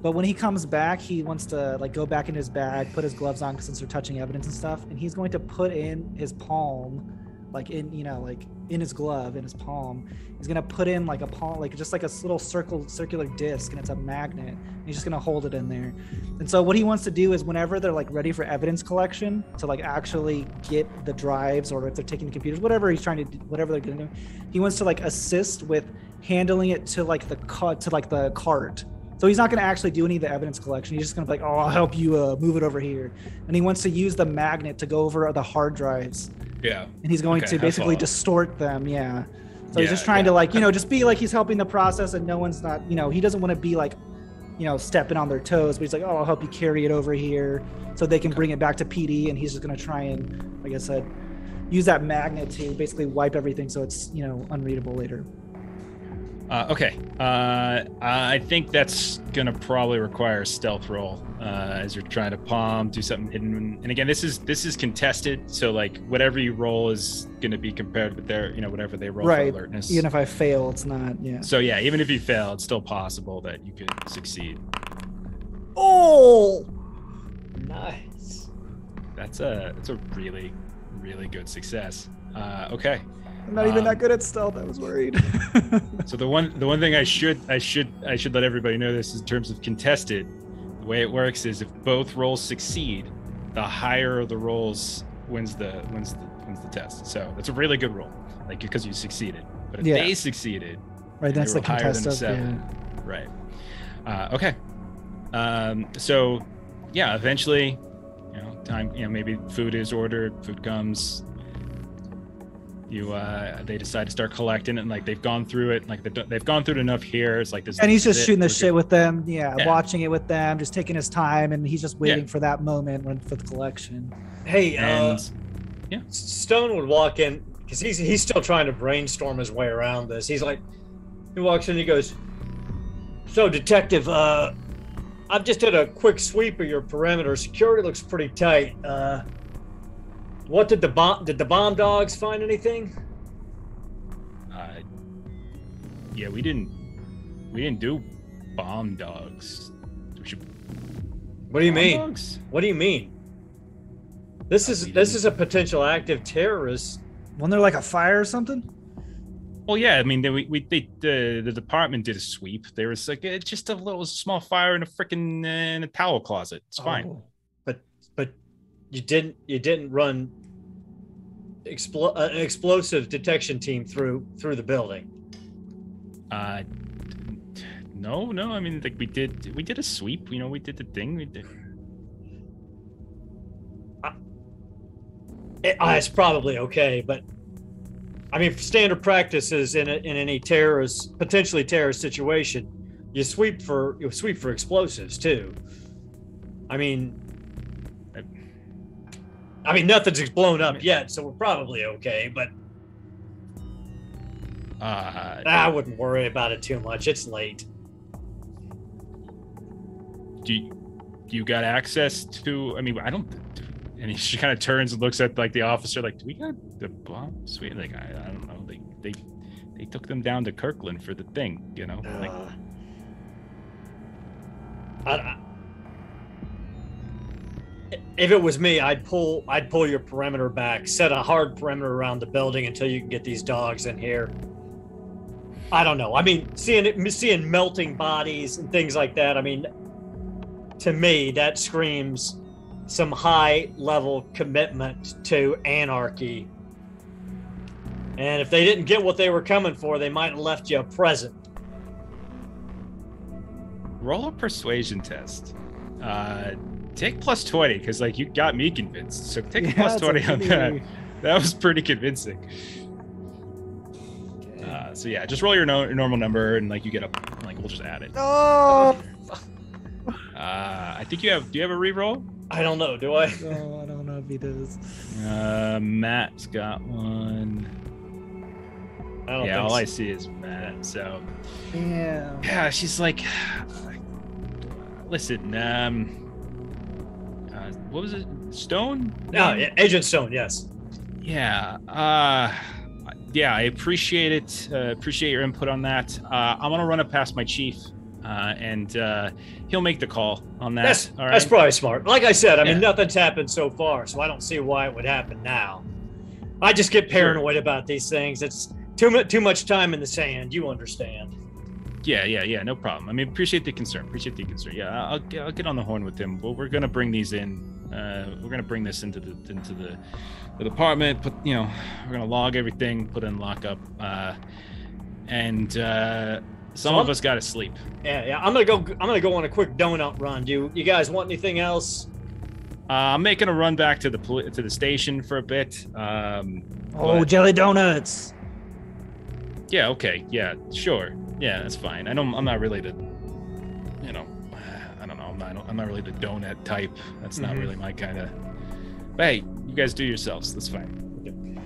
But when he comes back, he wants to like go back in his bag, put his gloves on since they're touching evidence and stuff. And he's going to put in his palm, like in, like in his glove, in his palm. He's going to put in like a palm, like just like a little circular disc, and it's a magnet. And he's just going to hold it in there. And so what he wants to do is whenever they're like ready for evidence collection to like actually get the drives, or if they're taking the computers, whatever he's trying to do, whatever they're going to do, he wants to like assist with handling it to like the cart. So he's not going to actually do any of the evidence collection. He's just going to be like, oh, I'll help you move it over here. And he wants to use the magnet to go over the hard drives. Yeah. And he's going to basically distort them. Yeah. So he's just trying to like, just be like he's helping the process, and no one's not, he doesn't want to be like, stepping on their toes, but he's like, oh, I'll help you carry it over here so they can bring it back to PD. And he's just going to try and, like I said, use that magnet to basically wipe everything so it's, unreadable later. Okay. I think that's going to probably require a stealth roll as you're trying to palm, do something hidden. And again, this is contested. So like whatever you roll is going to be compared with their, whatever they roll for alertness. Even if I fail, it's not. Yeah. So yeah, even if you fail, it's still possible that you could succeed. Oh, nice. That's a really, really good success. Okay. I'm not even that good at stealth. I was worried. So the one thing I should let everybody know this is in terms of contested. The way it works is if both rolls succeed, the higher of the rolls wins the test. So that's a really good roll, like because you succeeded. But if they succeeded, right, that's the contest of 7, right? Okay. So yeah, eventually, time. Maybe food is ordered. Food comes. They decide to start collecting it, and like they've gone through it, like they've gone through it enough here. It's like this, and he's just shooting the shit with them, watching it with them, just taking his time, and he's just waiting for that moment for the collection. Hey, Stone would walk in because he's still trying to brainstorm his way around this. He walks in, he goes, "So, detective, I've just did a quick sweep of your perimeter. Security looks pretty tight. What did the bomb dogs find anything?" Yeah, we didn't do bomb dogs. What do you mean? Dogs? What do you mean? This is a potential active terrorist. Wasn't there like a fire or something? Well, yeah, I mean, the department did a sweep. There was like just a little small fire in a freaking in a towel closet. It's fine. Oh. But you didn't run an explosive detection team through the building. No. I mean, like we did a sweep. You know, we did the thing. We did. It's probably okay, but I mean, standard practice is in any potentially terrorist situation, you sweep for explosives too. I mean, nothing's blown up yet, so we're probably okay. But I wouldn't worry about it too much. It's late. Do you got access to? I mean, I don't. And she kind of turns and looks at like the officer, like, "Do we got the bomb? Sweet, like I don't know. They took them down to Kirkland for the thing, you know." If it was me, I'd pull your perimeter back, set a hard perimeter around the building until you can get these dogs in here. I don't know. I mean, seeing melting bodies and things like that. I mean, to me, that screams some high-level commitment to anarchy. And if they didn't get what they were coming for, they might have left you a present. Roll a persuasion test. Take plus 20 because like you got me convinced. So take a plus 20 on that. That was pretty convincing. So yeah, just roll your normal number and like you get up. Like we'll just add it. Oh. I think you have. Do you have a reroll? I don't know. Do I? No, I don't know if he does. Matt's got one. All I see is Matt. So yeah, she's like, listen, what was it? Stone? No, Agent Stone. Yes. Yeah. I appreciate it. Appreciate your input on that. I'm gonna run it past my chief. And he'll make the call on that. That's probably smart. Like I said, I mean, nothing's happened so far, so I don't see why it would happen now. I just get paranoid about these things. It's too much time in the sand. You understand? Yeah. No problem. I mean, appreciate the concern. Yeah, I'll get on the horn with him. Well, we're gonna bring these in. We're gonna bring this into the department. We're gonna log everything. Put it in lockup. Some of us got to sleep. Yeah. I'm gonna go on a quick donut run. Do you guys want anything else? I'm making a run back to the station for a bit. Jelly donuts. Yeah. Okay. Yeah. Sure. Yeah. That's fine. I know I'm not really the. I don't know. I'm not really the donut type. That's not really my kind of. Hey, you guys do yourselves. That's fine.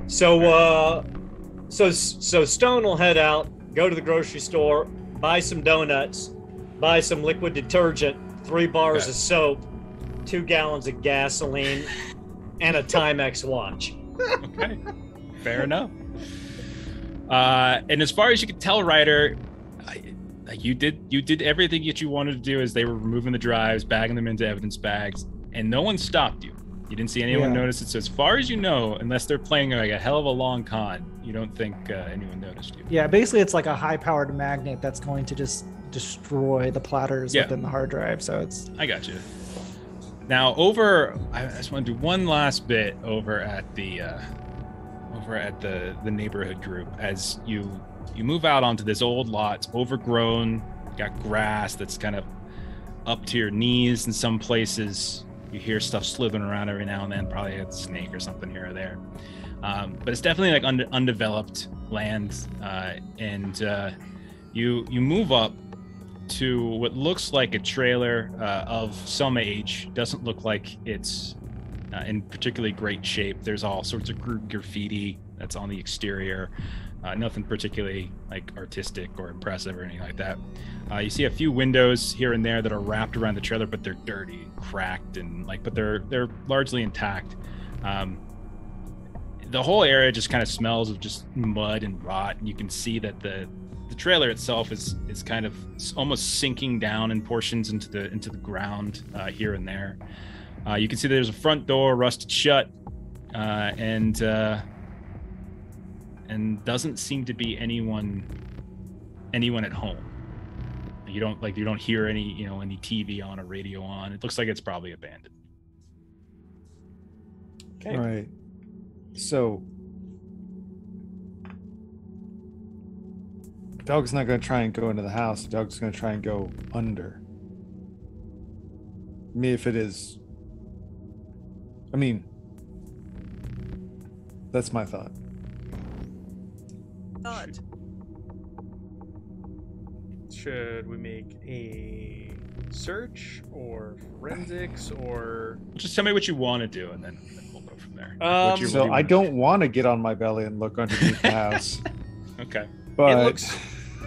So Stone will head out. Go to the grocery store, buy some donuts, buy some liquid detergent, 3 bars of soap, 2 gallons of gasoline, and a Timex watch. Okay, fair enough. And as far as you can tell, Ryder, you did everything that you wanted to do as they were removing the drives, bagging them into evidence bags, and no one stopped you. You didn't see anyone notice it. So as far as you know, unless they're playing like a hell of a long con, you don't think anyone noticed you. Yeah, basically it's like a high-powered magnet that's going to just destroy the platters within the hard drive. So it's. I got you. Now I just want to do one last bit over at the neighborhood group as you move out onto this old lot. It's overgrown, got grass that's kind of up to your knees in some places. You hear stuff slithering around every now and then, probably a snake or something here or there. But it's definitely like undeveloped land. And you move up to what looks like a trailer of some age. Doesn't look like it's in particularly great shape. There's all sorts of graffiti that's on the exterior. Nothing particularly like artistic or impressive or anything like that. You see a few windows here and there that are wrapped around the trailer, but they're dirty, cracked, and but they're largely intact. The whole area just kind of smells of just mud and rot, and you can see that the trailer itself is kind of almost sinking down in portions into the ground here and there. You can see there's a front door rusted shut, and doesn't seem to be anyone at home. You don't hear any any TV on or radio on. It looks like it's probably abandoned. Okay. All right. So, the dog's not going to try and go into the house. The dog's going to try and go under. If it is. That's my thought. God. Should we make a search or forensics or? Just tell me what you want to do, and then we'll go from there. Um, So I don't want to get on my belly and look underneath the house. Okay. But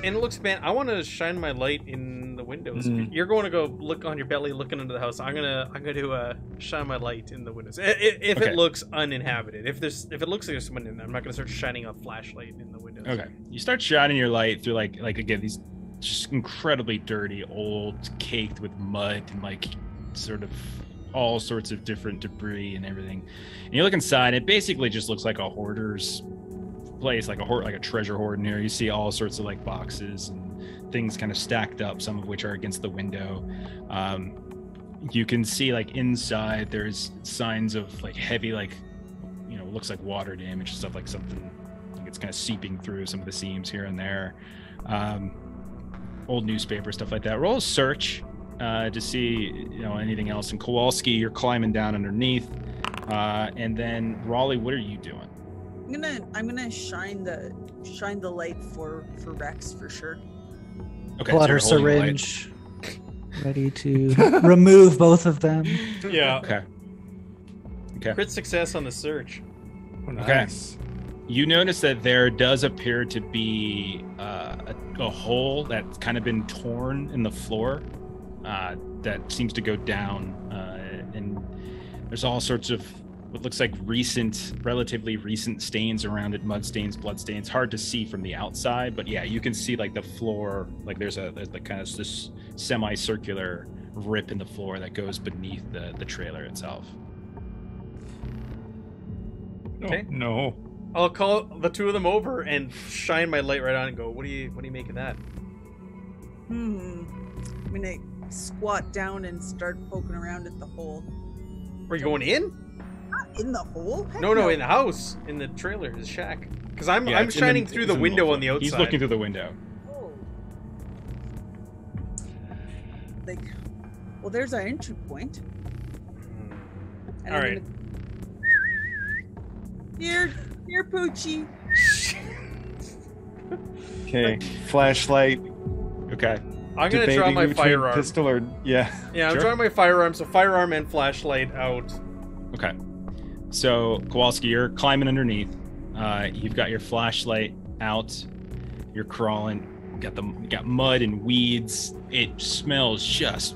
It looks bad. I want to shine my light in the windows. You're going to go look on your belly, looking into the house. I'm gonna shine my light in the windows. If Okay. it looks uninhabited, if it looks like there's someone in there, I'm not gonna start shining a flashlight in the windows. Okay. You start shining your light through like again these just incredibly dirty, old, caked with mud and like sort of all sorts of different debris and everything. And you look inside, it basically just looks like a hoarder's place, like a treasure hoard in here. You see all sorts of like boxes and things kind of stacked up, some of which are against the window. You can see like inside there's signs of like heavy, like looks like water damage, stuff like something like it's kind of seeping through some of the seams here and there. Old newspaper, stuff like that. Roll a search to see anything else. And Kowalski, you're climbing down underneath. And then Raleigh, what are you doing? I'm gonna shine the light for Rex for sure. Okay. Pull out her so you're holding the light. syringe, ready to remove both of them. Yeah. Okay. Crit success on the search. Oh, Okay. nice. You notice that there does appear to be a hole that's kind of been torn in the floor that seems to go down, and there's all sorts of what looks like relatively recent stains around it, mud stains, blood stains. Hard to see from the outside, but yeah, you can see like the floor, like there's like kind of this semicircular rip in the floor that goes beneath the trailer itself. Okay. Oh, no. I'll call the two of them over and shine my light right on and go, what do you make of that? I'm gonna squat down and start poking around at the hole. Are you going in? Not in the hole? Heck No, in the house, in the trailer, his shack. Because I'm Yeah, it's in shining through it's the in window whole on the floor. outside. He's looking through the window. Oh. Well, there's our entry point. And All I'm right. Here, Poochie. Okay. Flashlight. Okay. I'm gonna draw Debating my between firearm. Pistol or Yeah, I'm Sure. drawing my firearm, so firearm and flashlight out. Okay. So Kowalski, you're climbing underneath. You've got your flashlight out. You're crawling. You got mud and weeds. It smells just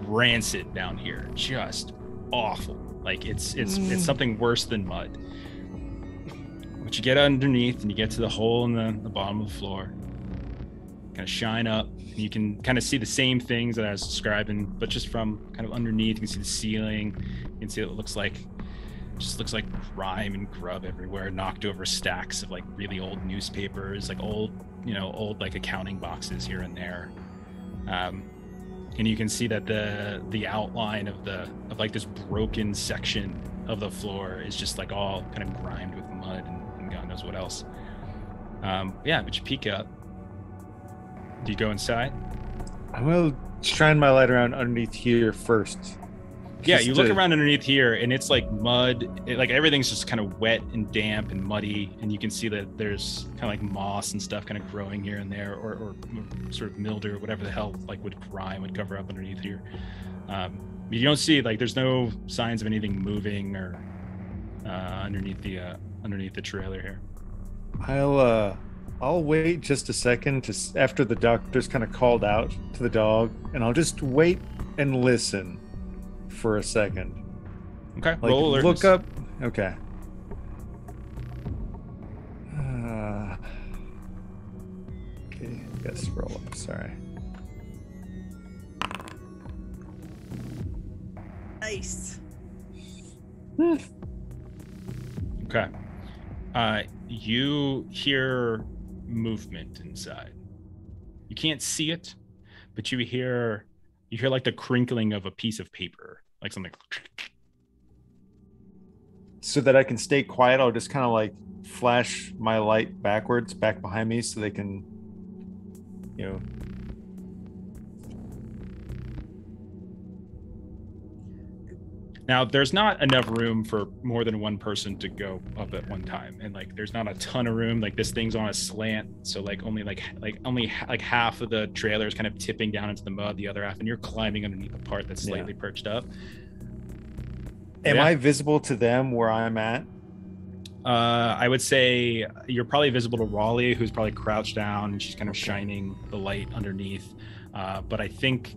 rancid down here. Just awful. Like it's something worse than mud. But you get underneath and you get to the hole in the bottom of the floor. Kind of shine up. And you can kind of see the same things that I was describing, but just from kind of underneath. You can see the ceiling. You can see what it looks like. Just looks like grime and grub everywhere, knocked over stacks of like really old newspapers, like old like accounting boxes here and there. And you can see that the outline of like this broken section of the floor is just like all kind of grimed with mud and God knows what else. Yeah, but you peek up. Do you go inside? I will shine my light around underneath here first. Yeah, Just you look to- around underneath here and it's like mud. Like everything's just kind of wet and damp and muddy. And you can see that there's kind of like moss and stuff kind of growing here and there, or sort of mildew or whatever the hell like grime would cover up underneath here. You don't see like there's no signs of anything moving or underneath the trailer here. I'll wait just a second after the doctor's kind of called out to the dog, and I'll just wait and listen for a second. Okay, Like roll alertness. look up. Okay. Okay, I guess scroll up. Sorry. Nice. Okay. You hear movement inside. You can't see it, but you hear like the crinkling of a piece of paper, like something. So that I can stay quiet, I'll just kind of like flash my light backwards, back behind me, so they can, you know. Now, there's not enough room for more than one person to go up at one time, and like there's not a ton of room. Like this thing's on a slant, so like only half of the trailer is kind of tipping down into the mud, the other half, and you're climbing underneath the part that's slightly perched up. Am I visible to them where I'm at? I would say you're probably visible to Raleigh, who's probably crouched down, and she's kind of shining the light underneath. But I think,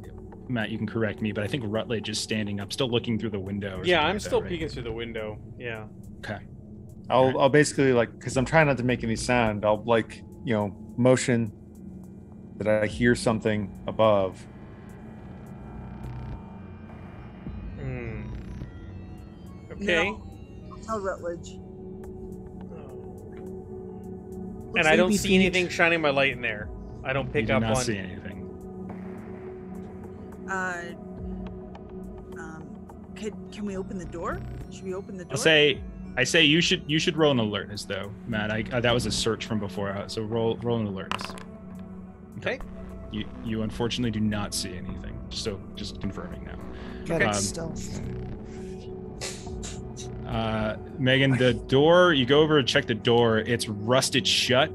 Matt, you can correct me, but I think Rutledge is standing up, still looking through the window. Yeah, I'm still peeking through the window. Yeah. Okay. I'll basically like, because I'm trying not to make any sound, I'll like, you know, motion that I hear something above. Okay. No. Tell Rutledge. And I don't see anything shining my light in there. I don't pick up on. You do not see anything. Can we open the door? Should we open the door? I say you should roll an alertness though, Matt. That was a search from before, so roll an alertness. Okay. You unfortunately do not see anything. So just confirming now. Got stealth. Megan, the door, you go over and check the door. It's rusted shut.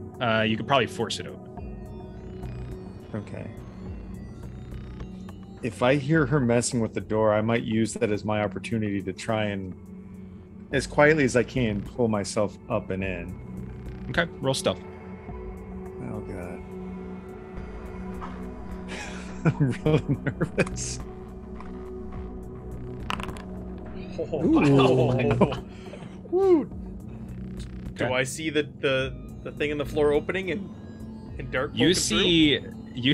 You could probably force it open. Okay. If I hear her messing with the door, I might use that as my opportunity to try and, as quietly as I can, pull myself up and in. Okay, roll stealth. Oh, God. I'm really nervous. Woo. Do I see the thing in the floor opening and dark? You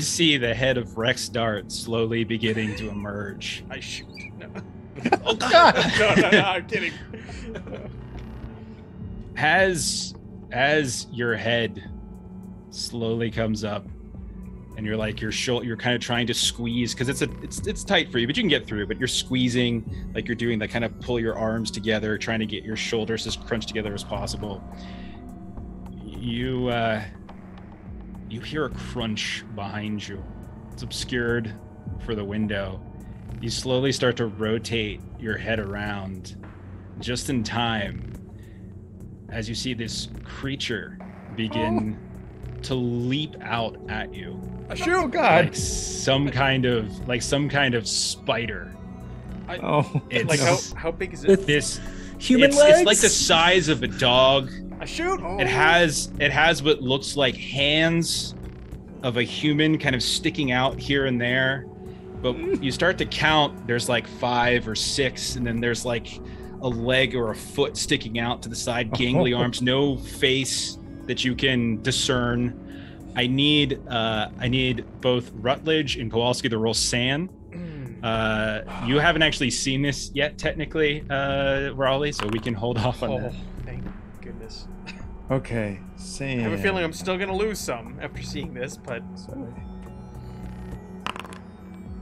see the head of Rex Dart slowly beginning to emerge. I shoot. No. Oh God! no, I'm kidding. As your head slowly comes up, and you're like you're kind of trying to squeeze because it's tight for you, but you can get through. But you're squeezing, like you're doing that kind of pull your arms together, trying to get your shoulders as crunched together as possible. You hear a crunch behind you. It's obscured for the window. You slowly start to rotate your head around just in time as you see this creature begin to leap out at you. Oh God! Like some kind of spider. How big is it? This human legs? It's like the size of a dog. I shoot. It has what looks like hands of a human kind of sticking out here and there. But you start to count, there's like 5 or 6, and then there's like a leg or a foot sticking out to the side, gangly arms, no face that you can discern. I need both Rutledge and Kowalski to roll SAN. You haven't actually seen this yet, technically, Raleigh, so we can hold off on that. Thank goodness. Okay, SAN. I have a feeling I'm still gonna lose some after seeing this, but.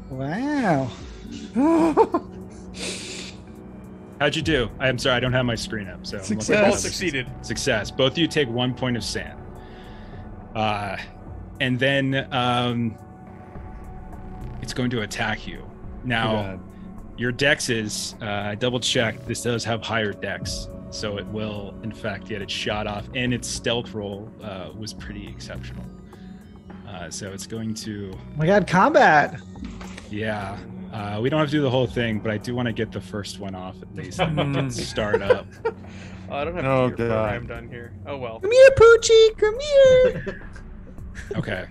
Wow. How'd you do? I'm sorry, I don't have my screen up. So we both succeeded. Success. Both of you take 1 point of SAN. And then it's going to attack you. Now, your dex is, I double checked, this does have higher dex. So it will, in fact, get its shot off. And its stealth roll was pretty exceptional. So it's going to... Oh my God, combat! Yeah. We don't have to do the whole thing, but I do want to get the first one off at least. And start up. I don't have to program done here. Oh well. Come here, Poochie! Come here! Okay.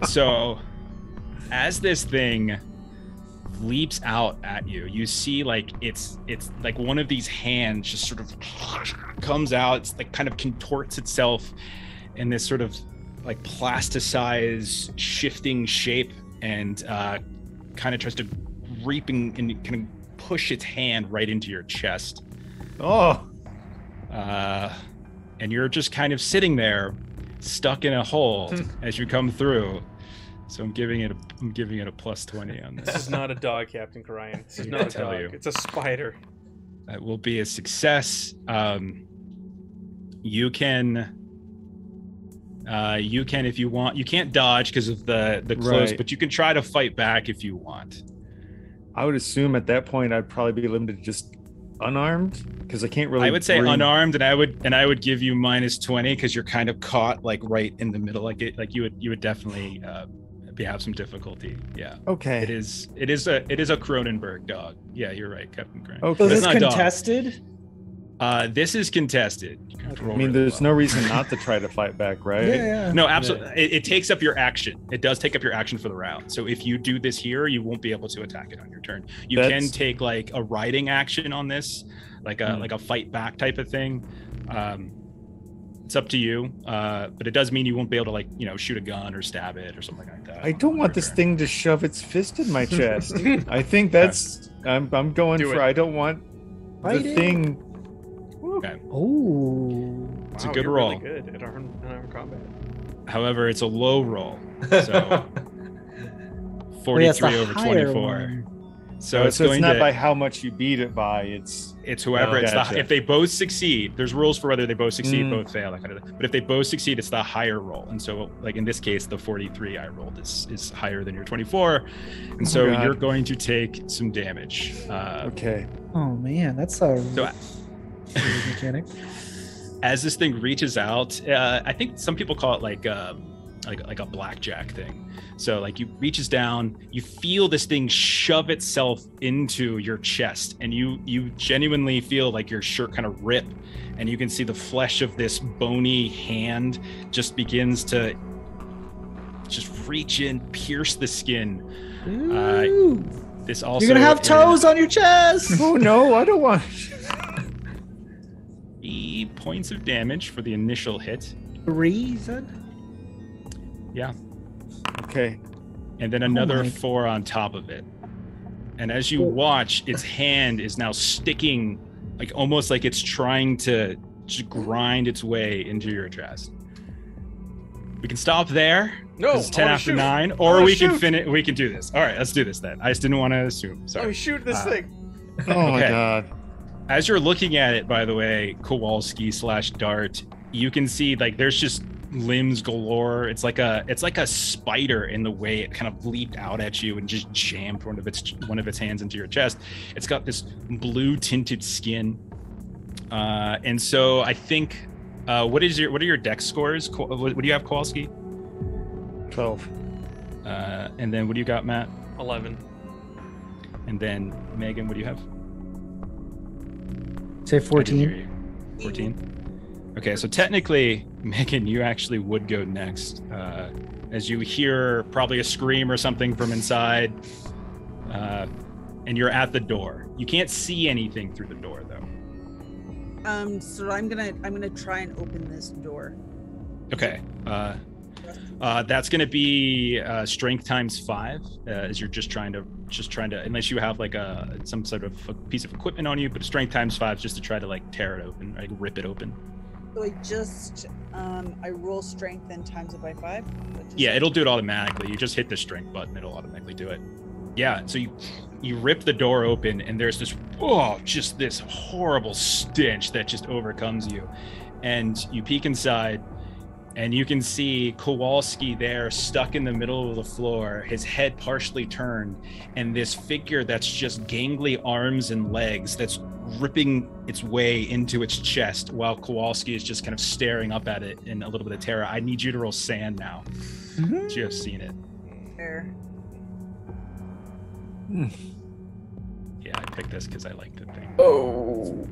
So, as this thing leaps out at you, you see like it's like one of these hands just sort of comes out. It's like kind of contorts itself in this sort of like plasticized shifting shape and kind of tries to reaping and kind of push its hand right into your chest. Oh, And you're just kind of sitting there, stuck in a hole as you come through. So I'm giving it a +20 on this. This is not a dog, Captain Karayan. This is not a dog. You. It's a spider. That will be a success. You can if you want. You can't dodge because of the close, Right. but you can try to fight back if you want. I would assume at that point I'd probably be limited to just unarmed because I can't really. I would say bring- unarmed, and I would give you -20 because you're kind of caught like right in the middle. Like you would definitely have some difficulty. Yeah. Okay. It is a Cronenberg dog. Yeah, you're right, Captain Grant. Okay. So It's is this not a dog. contested? This is contested. You have to roll I mean, really there's well. no reason not to try to fight back, right? Yeah. No, absolutely. It takes up your action. It does take up your action for the round. So if you do this here, you won't be able to attack it on your turn. You That's- can take like a riding action on this, like a fight back type of thing. It's up to you, but it does mean you won't be able to shoot a gun or stab it or something like that. I don't want this thing to shove its fist in my chest. I think that's. I'm going Do for. it. I don't want the Fight it. thing. Okay. Oh. It's a Wow, good you're roll. Really good at unarmed combat. However, it's a low roll. So Wait, 43 that's the over higher 24. one. So it's going not to. by how much you beat it by. It's It's whoever. Oh, It's gotcha. if they both succeed. There's rules for whether they both succeed, Mm. both fail, that kind of thing. But if they both succeed, it's the higher roll. And so, like in this case, the 43 I rolled is higher than your 24, and so God. you're going to take some damage. okay. Oh man, that's a So weird mechanic. as this thing reaches out, I think some people call it like a blackjack thing. So like you reaches down, you feel this thing shove itself into your chest, and you genuinely feel like your shirt kind of rip, and you can see the flesh of this bony hand just begins to just reach in, pierce the skin. Ooh. This also You're gonna have toes on your chest. Oh no, I don't want. 3 points of damage for the initial hit. 3, you said? Yeah. Okay. And then another my- 4 on top of it. And as you watch, its hand is now sticking, like almost like it's trying to just grind its way into your chest. We can stop there. No, 'cause it's 10 I wanna after shoot. 9, I or wanna we can shoot. finish. We can do this. All right, let's do this then. I just didn't want to assume. Oh, Sorry. shoot this thing. Oh my Okay. god. As you're looking at it, by the way, Kowalski/Dart, you can see like there's just limbs galore. It's like a spider in the way it kind of leaped out at you and just jammed one of its hands into your chest. It's got this blue tinted skin, and so I think what are your dex scores? What do you have, Kowalski? 12. And then what do you got, Matt? 11. And then Megan, what do you have? Say I didn't hear 14. you. 14. Okay, so technically, Megan, you actually would go next, as you hear probably a scream or something from inside, and you're at the door. You can't see anything through the door, though. So I'm gonna try and open this door. Okay. That's going to be strength times 5, as you're just trying to, unless you have like some sort of a piece of equipment on you, but strength times 5 just to try to like tear it open, like rip it open. So I just I roll strength and times it by 5. Yeah, it'll do it automatically. You just hit the strength button, it'll automatically do it. Yeah, so you rip the door open, and there's just this horrible stench that just overcomes you. And you peek inside, and you can see Kowalski there stuck in the middle of the floor, his head partially turned, and this figure that's just gangly arms and legs that's ripping its way into its chest while Kowalski is just kind of staring up at it in a little bit of terror. I need you to roll sand now. Mhm. You have seen it. Fair. Yeah, I picked this because I like the thing. Oh.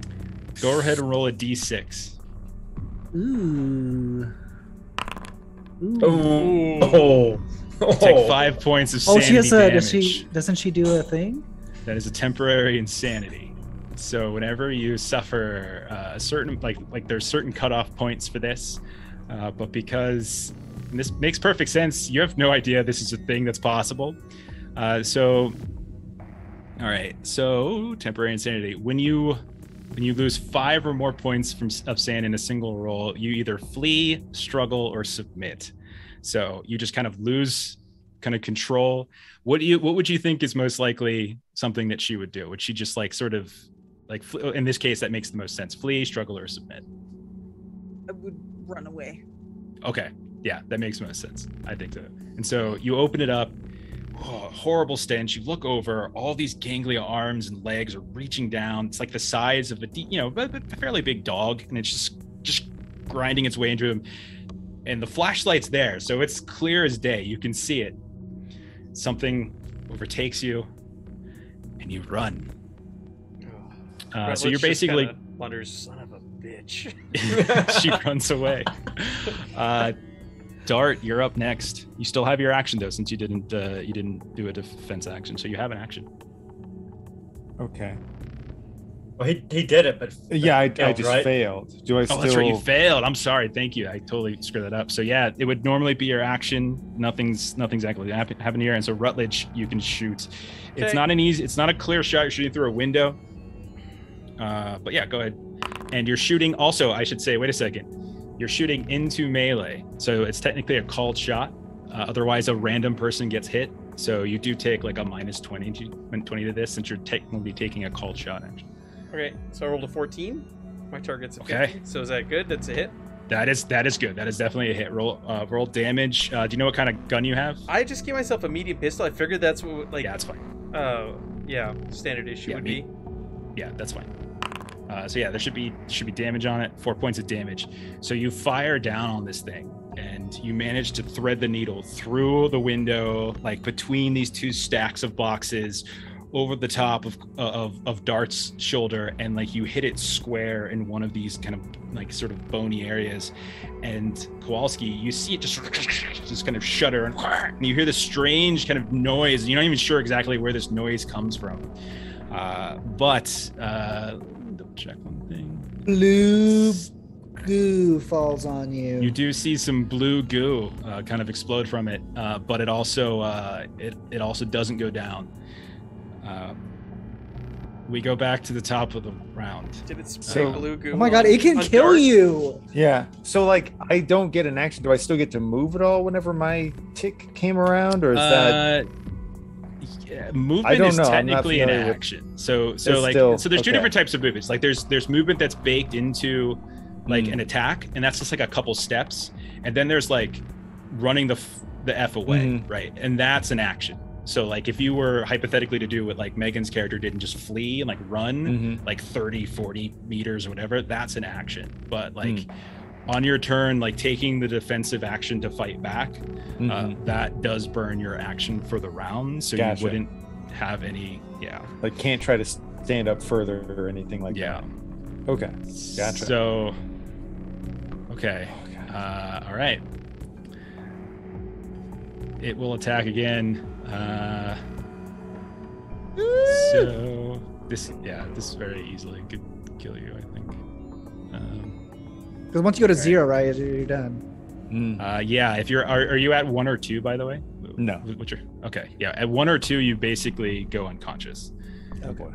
Go ahead and roll a d6. Ooh. Ooh. Oh. Oh. Take 5 points of Oh, sanity she has a. damage. Doesn't she do a thing? That is a temporary insanity. So whenever you suffer a certain like there's certain cutoff points for this, but because and this makes perfect sense, you have no idea this is a thing that's possible. So All right. So temporary insanity. When you lose 5 or more points of sand in a single roll, you either flee, struggle, or submit. So you just kind of lose kind of control. What would you think is most likely something that she would do? Would she just like sort of like, in this case, that makes the most sense: flee, struggle, or submit? I would run away. Okay. Yeah, that makes most sense. I think so. And so you open it up. Oh, horrible stench. You look over, all these gangly arms and legs are reaching down. It's like the size of a fairly big dog, and it's just grinding its way into him. And the flashlight's there, so it's clear as day. You can see it. Something overtakes you, and you run. So you're basically wonders, son of a bitch. She runs away. Dart, you're up next. You still have your action though, since you didn't do a defense action, so you have an action. Okay. Well, he did it, but Yeah, I failed, just right? failed. Do I still? Oh, that's right, you failed. I'm sorry. Thank you. I totally screwed that up. So yeah, it would normally be your action. Nothing's actually happened here. And so Rutledge, you can shoot. Okay. It's not a clear shot. You're shooting through a window. But yeah, go ahead. And you're shooting also, I should say, wait a second. You're shooting into melee. So it's technically a called shot. Otherwise, a random person gets hit. So you do take like a minus 20 to this, since you're technically taking a called shot action. Okay, so I rolled a 14. My target's a 50. Okay. So is that good? That's a hit? That is good. That is definitely a hit. Roll damage. Do you know what kind of gun you have? I just gave myself a medium pistol. I figured that's what, like, Yeah, that's fine. yeah, standard issue would be. Yeah, that's fine. So yeah, there should be damage on it. 4 points of damage. So you fire down on this thing, and you manage to thread the needle through the window, like between these two stacks of boxes, over the top of Dart's shoulder, and like you hit it square in one of these kind of like sort of bony areas. And Kowalski, you see it just kind of shudder, and you hear this strange kind of noise. You're not even sure exactly where this noise comes from. But double check one thing. Blue goo falls on you. You do see some blue goo kind of explode from it, but it also doesn't go down. We go back to the top of the round. Did it spray So- blue goo? Oh my god, it can on kill Dart? you. Yeah. So like, I don't get an action. Do I still get to move at all whenever my tick came around, or is that? Yeah, I movement don't is know. I'm not technically an familiar with- action. So It's like still- so there's two okay. different types of movements. Like there's movement that's baked into like an attack, and that's just like a couple steps. And then there's like running the F away, Mhm. right? And that's an action. So like if you were hypothetically to do what like Megan's character did and just flee and like run Mhm. like 30, 40 meters or whatever, that's an action. But like on your turn, like taking the defensive action to fight back, Mhm. that does burn your action for the round. So Gotcha. you wouldn't have any, Like, can't try to stand up further or anything like yeah. that. Okay. Gotcha. So, okay. All right. It will attack again. So this very easily could kill you, I think. Because once you go to Right. 0, right, you're done. Yeah. If you're, are you at 1 or 2, by the way? No. What's your? Okay. Yeah. At 1 or 2, you basically go unconscious. Okay. All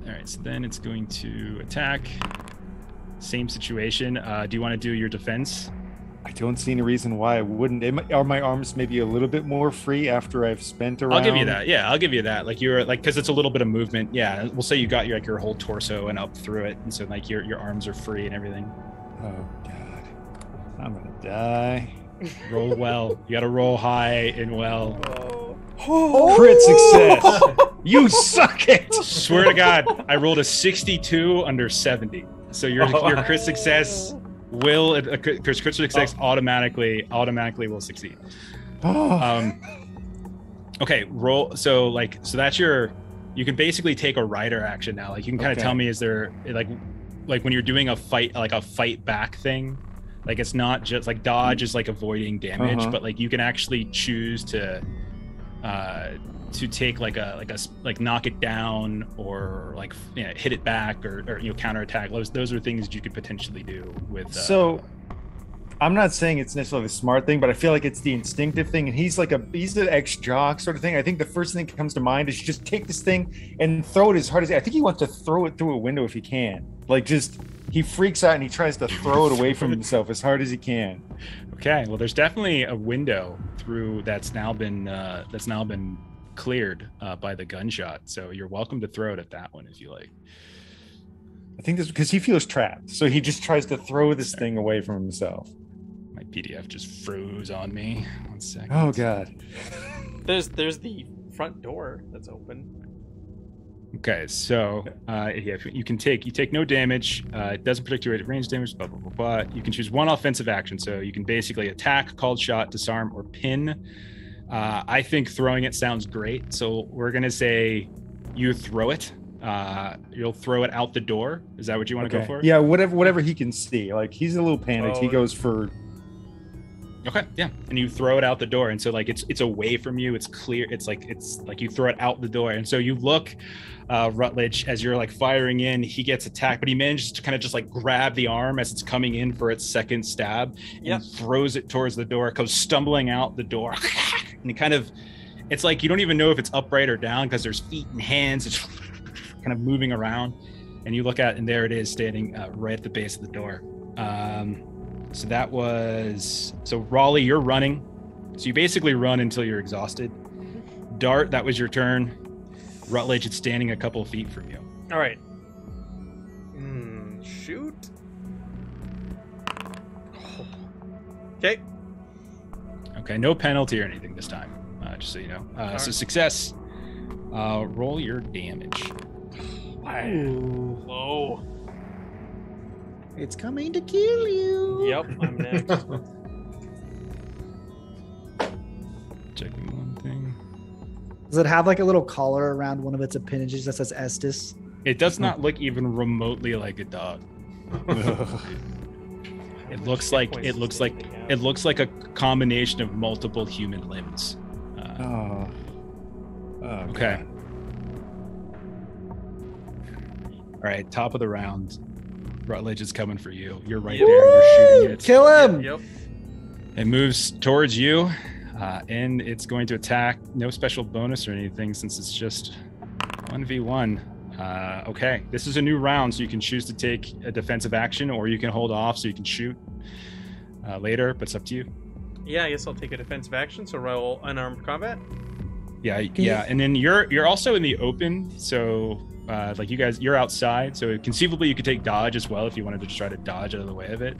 right. So then it's going to attack. Same situation. Do you want to do your defense? I don't see any reason why I wouldn't. Are my arms maybe a little bit more free after I've spent a round? I'll give you that. Yeah, I'll give you that. Like you're like, because it's a little bit of movement. Yeah, we'll say you got your whole torso and up through it, and so like your arms are free and everything. Oh god, I'm gonna die. Roll well. You got to roll high and well. Crit success. You suck it. Swear to God, I rolled a 62 under 70. So your crit success will crit success automatically will succeed. Okay, roll. So that's your. You can basically take a rider action now. Like you can kind of Okay. tell me, is there like when you're doing a fight back thing, like it's not just like dodge is like avoiding damage, Uh-huh. but like you can actually choose to take like knock it down or like hit it back or counterattack. Those are things that you could potentially do with. So I'm not saying it's necessarily the smart thing, but I feel like it's the instinctive thing. And he's an ex-jock sort of thing. I think the first thing that comes to mind is just take this thing and throw it as hard as I think he wants to throw it through a window if he can. He freaks out and he tries to throw it away from himself as hard as he can. Okay, well, there's definitely a window through that's now been cleared by the gunshot. So you're welcome to throw it at that one if you like. I think this because he feels trapped, so he just tries to throw this thing away from himself. My PDF just froze on me. 1 second. Oh god. There's the front door that's open. Okay, so you take no damage. It doesn't predict your rate of range damage. Blah blah blah blah. You can choose one offensive action, so you can basically attack, called shot, disarm, or pin. I think throwing it sounds great, so we're gonna say you throw it. You'll throw it out the door. Is that what you want to go for? Yeah, whatever he can see. Like he's a little panicked. He goes for. Okay, yeah, and you throw it out the door, and so like it's away from you. It's clear. It's like you throw it out the door, and so you look, Rutledge, as you're like firing in. He gets attacked, but he manages to kind of just like grab the arm as it's coming in for its second stab, and throws it towards the door. It goes stumbling out the door, and it's like you don't even know if it's upright or down because there's feet and hands. It's kind of moving around, and you look at, and there it is, standing right at the base of the door. So Raleigh, you're running. So you basically run until you're exhausted. Dart, that was your turn. Rutledge, it's standing a couple of feet from you. All right. Shoot. Okay. Okay, no penalty or anything this time, just so you know. So success. Roll your damage. Low. It's coming to kill you. Yep, I'm next. Checking one thing. Does it have like a little collar around one of its appendages that says Estes? It does not look even remotely like a dog. It looks like a combination of multiple human limbs. Okay. All right, top of the round. Rutledge is coming for you. You're right there. You're shooting it. Kill him! Yep. It moves towards you, and it's going to attack. No special bonus or anything since it's just 1v1. Okay, this is a new round, so you can choose to take a defensive action, or you can hold off so you can shoot later, but it's up to you. Yeah, I guess I'll take a defensive action, so roll unarmed combat. Yeah, and then you're also in the open, so like you guys, you're outside, so conceivably you could take dodge as well if you wanted to try to dodge out of the way of it.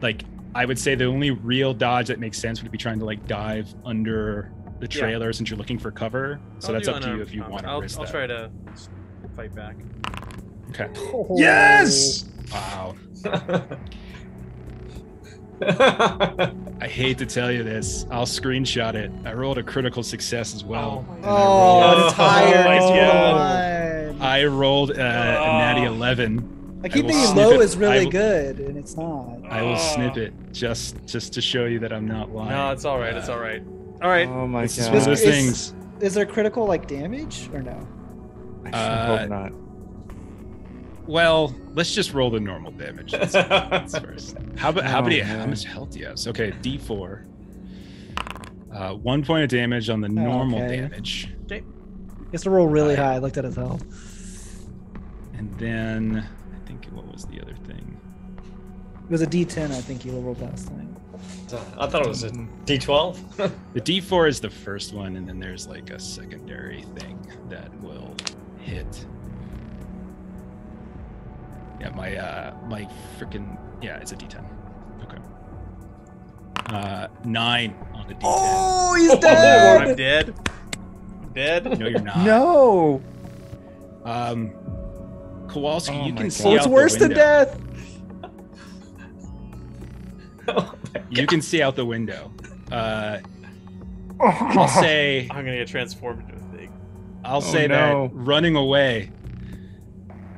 Like I would say the only real dodge that makes sense would be trying to like dive under the trailer since you're looking for cover. So that's up to you if you want to risk that. I'll try to fight back. Okay. Oh. Yes! Wow. I hate to tell you this. I'll screenshot it. I rolled a critical success as well. I rolled a natty 11. I keep thinking low is really good, and it's not. I will snip it just to show you that I'm not lying. No, it's all right. It's all right. All right. Oh my god. One of those things. Is there critical like damage or no? I sure hope not. Well, let's just roll the normal damage. That's first. How much health do you have? So, okay, D4. 1 point of damage on the normal damage. Okay. He has to roll really high. I looked at his health. And then I think what was the other thing? It was a D10. I think he rolled last time. I thought it was a D12. The D4 is the first one, and then there's like a secondary thing that will hit. Yeah, my freaking it's a D10. Okay. 9 on the D10. Oh, he's dead. I'm dead. I'm dead. No, you're not. No. Kowalski, you can see out the window. It's worse than death. You can see out the window. I'll say I'm gonna get transformed into a thing. I'll say that running away,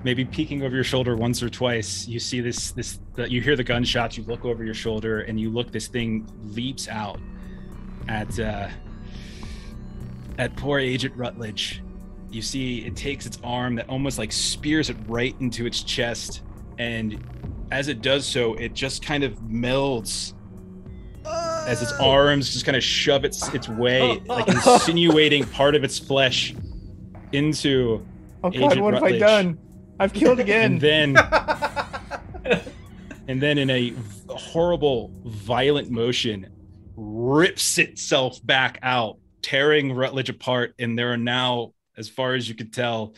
maybe peeking over your shoulder once or twice, you see this you hear the gunshots, you look over your shoulder, and you look, this thing leaps out at poor Agent Rutledge. You see it takes its arm that almost like spears it right into its chest, and as it does so, it just kind of melds as its arms just kind of shove its way, like insinuating part of its flesh into Oh God, Agent what Rutledge. have I done? I've killed again. And then in a horrible, violent motion, rips itself back out, tearing Rutledge apart. And there are now, as far as you could tell,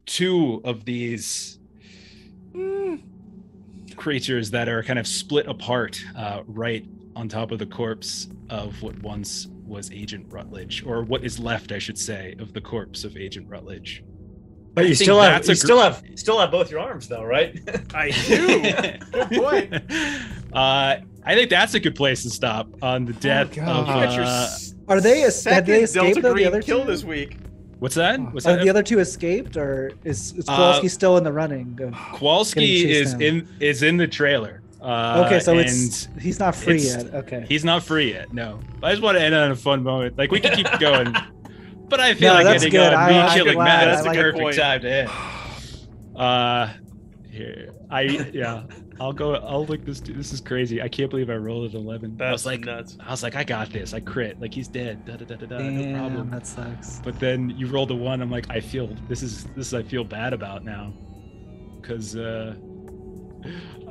2 of these creatures that are kind of split apart right on top of the corpse of what once was Agent Rutledge, or what is left, I should say, of the corpse of Agent Rutledge. But you I think still have that's you a still have both your arms though, right? I do. Good point. I think that's a good place to stop on the death You of. got your Are they? Have second they escaped Delta though? The Green other kill 2? this week. What's that? What's Have that? the other 2 escaped, or is Kowalski still in the running? Kowalski getting chased is in the trailer. Okay, so and he's not free it's- yet. Okay. He's not free yet. No, I just want to end on a fun moment. Like, we can keep going, but I feel No, like that's ending good. on me I'm killing glad. Matt That's is a the good perfect point. time to end. Here, I'll go. I'll look this. This is crazy. I can't believe I rolled an 11. I That's was like, nuts. I got this. I crit. Like, he's dead. Da, da, da, da, da, no Damn, problem. that sucks. But then you rolled a 1. I'm like, I feel this is I feel bad about now, because I'm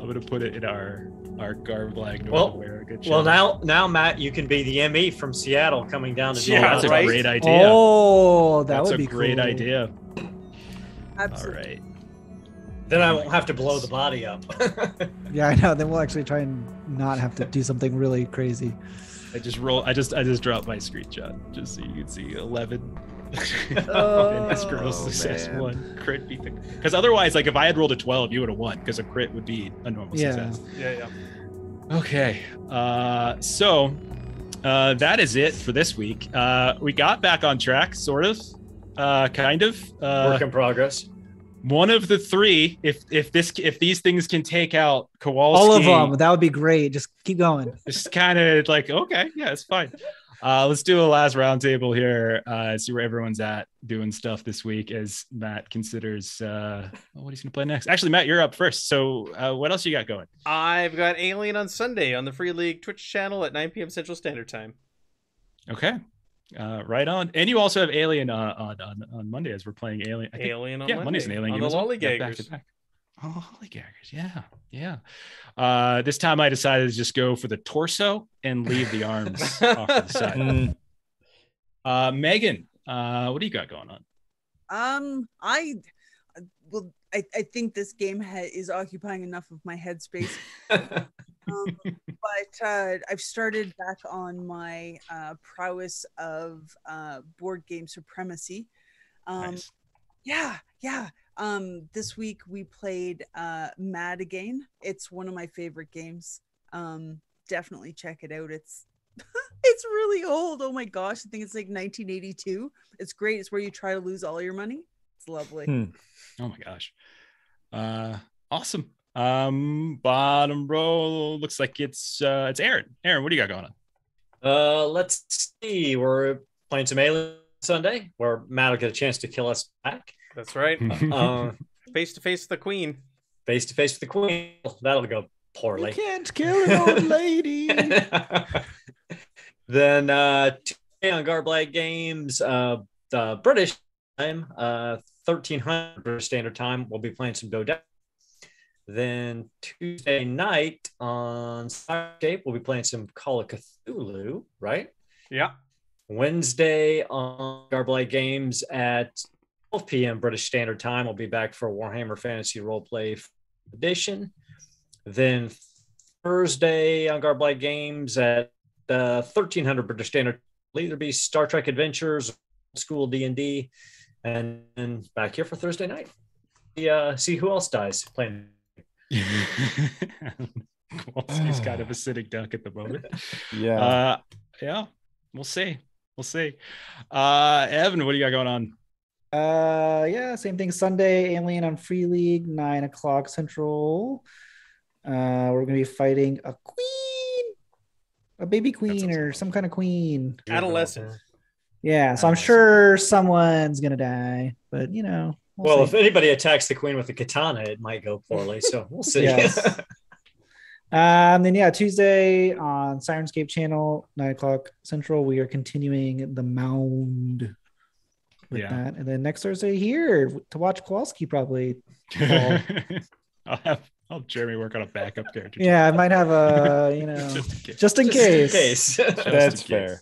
gonna put it in our Garblag. Well, now Matt, you can be the ME from Seattle coming down to Yeah, that's a right? great idea. Oh, that That's would a be great cool. idea. Absolutely. All right. Then I won't have to blow the body up. Yeah, I know. Then we'll actually try and not have to do something really crazy. I just dropped my screenshot just so you can see 11. Oh, And this girl's success man. 1 crit beat the, because otherwise, like, if I had rolled a 12, you would have won, because a crit would be a normal Yeah. success. Yeah. Okay. So that is it for this week. We got back on track, sort of, kind of. Work in progress. One of the 3, if these things can take out Kowalski, All of them. That would be great. Just keep going. it's kind of like, okay, yeah, it's fine. Let's do a last roundtable here. See where everyone's at doing stuff this week as Matt considers what he's gonna play next. Actually, Matt, you're up first. So what else you got going? I've got Alien on Sunday on the Free League Twitch channel at 9 p.m. Central Standard Time. Okay. Right on. And you also have Alien on Monday, as we're playing Alien. I think, Alien on yeah, Monday. Monday's an Alien on game the as well. Lollygaggers. Yeah, back to back. Oh, Lollygaggers. Yeah. This time I decided to just go for the torso and leave the arms off to the side. Megan, what do you got going on? I think this game is occupying enough of my headspace. But I've started back on my prowess of board game supremacy. Nice. Yeah. This week we played Mad again. It's one of my favorite games. Definitely check it out. It's it's really old. Oh my gosh, I think it's like 1982. It's great. It's where you try to lose all your money. It's lovely. Oh my gosh. Awesome. Bottom row looks like it's Aaron. Aaron, what do you got going on? Let's see. We're playing some Alien Sunday, where Matt will get a chance to kill us back. That's right. Um, Face to face with the Queen. face to face with the Queen. That'll go poorly. You can't kill an old lady. Then today on Garblag Games, the British time, 1300 British Standard Time, we'll be playing some Dodec. Then Tuesday night on Skype, we'll be playing some Call of Cthulhu, right? Yeah. Wednesday on Garblag Games at 12 p.m. British Standard Time, we'll be back for Warhammer Fantasy Roleplay Edition. Then Thursday on Garblag Games at 1300 British Standard, will either be Star Trek Adventures, School D&D, and then back here for Thursday night. See who else dies playing. Kowalski's kind of a sitting duck at the moment. Yeah. Yeah, we'll see. Evan, what do you got going on? Yeah, same thing. Sunday, Alien on Free League, 9:00 Central. We're gonna be fighting a queen, a baby queen, or some kind of queen. Adolescent. Yeah, so I'm sure someone's gonna die, but Well, see. if anybody attacks the queen with a katana, it might go poorly. So we'll see. Yes. Then yeah, Tuesday on Sirenscape channel, 9:00 Central, we are continuing the Mound with that, and then next Thursday here to watch Kowalski probably. I'll have Jeremy work on a backup character. Yeah, I might have a just in case. That's fair.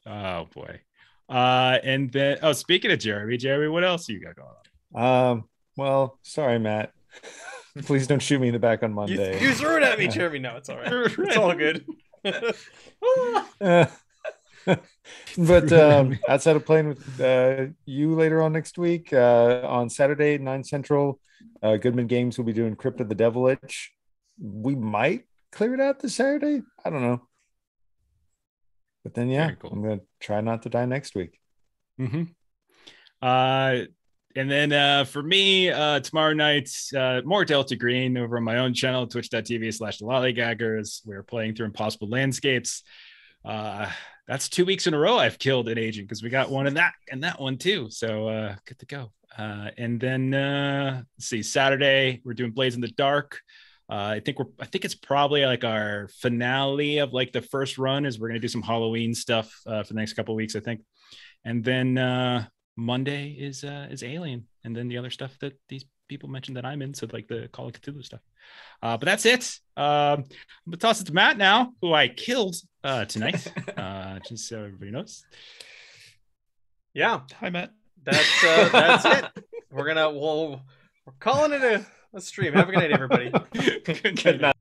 Oh boy. And then speaking of Jeremy, what else you got going on? Well, sorry, Matt. Please don't shoot me in the back on Monday. You threw it at me, Jeremy. No, it's all right. It's all good. But outside of playing with you later on next week, on Saturday, 9 Central, Goodman Games will be doing Crypt of the Devil Lich. We might clear it out this Saturday. I don't know. But then, yeah, cool. I'm going to try not to die next week. Mm-hmm. And then for me, tomorrow night, more Delta Green over on my own channel, twitch.tv/thelollygaggers. We're playing through Impossible Landscapes. That's 2 weeks in a row I've killed an agent because we got one in that and that one too. So good to go. And then let's see, Saturday we're doing Blades in the Dark. I think it's probably like our finale of like the first run is we're gonna do some Halloween stuff for the next couple of weeks, I think. And then Monday is Alien, and then the other stuff that these people mentioned that I'm in, so like the Call of Cthulhu stuff. But that's it. I'm gonna toss it to Matt now, who I killed tonight, just so everybody knows. Yeah, hi Matt. That's it. We're calling it a stream. Have a good night, everybody. Good night.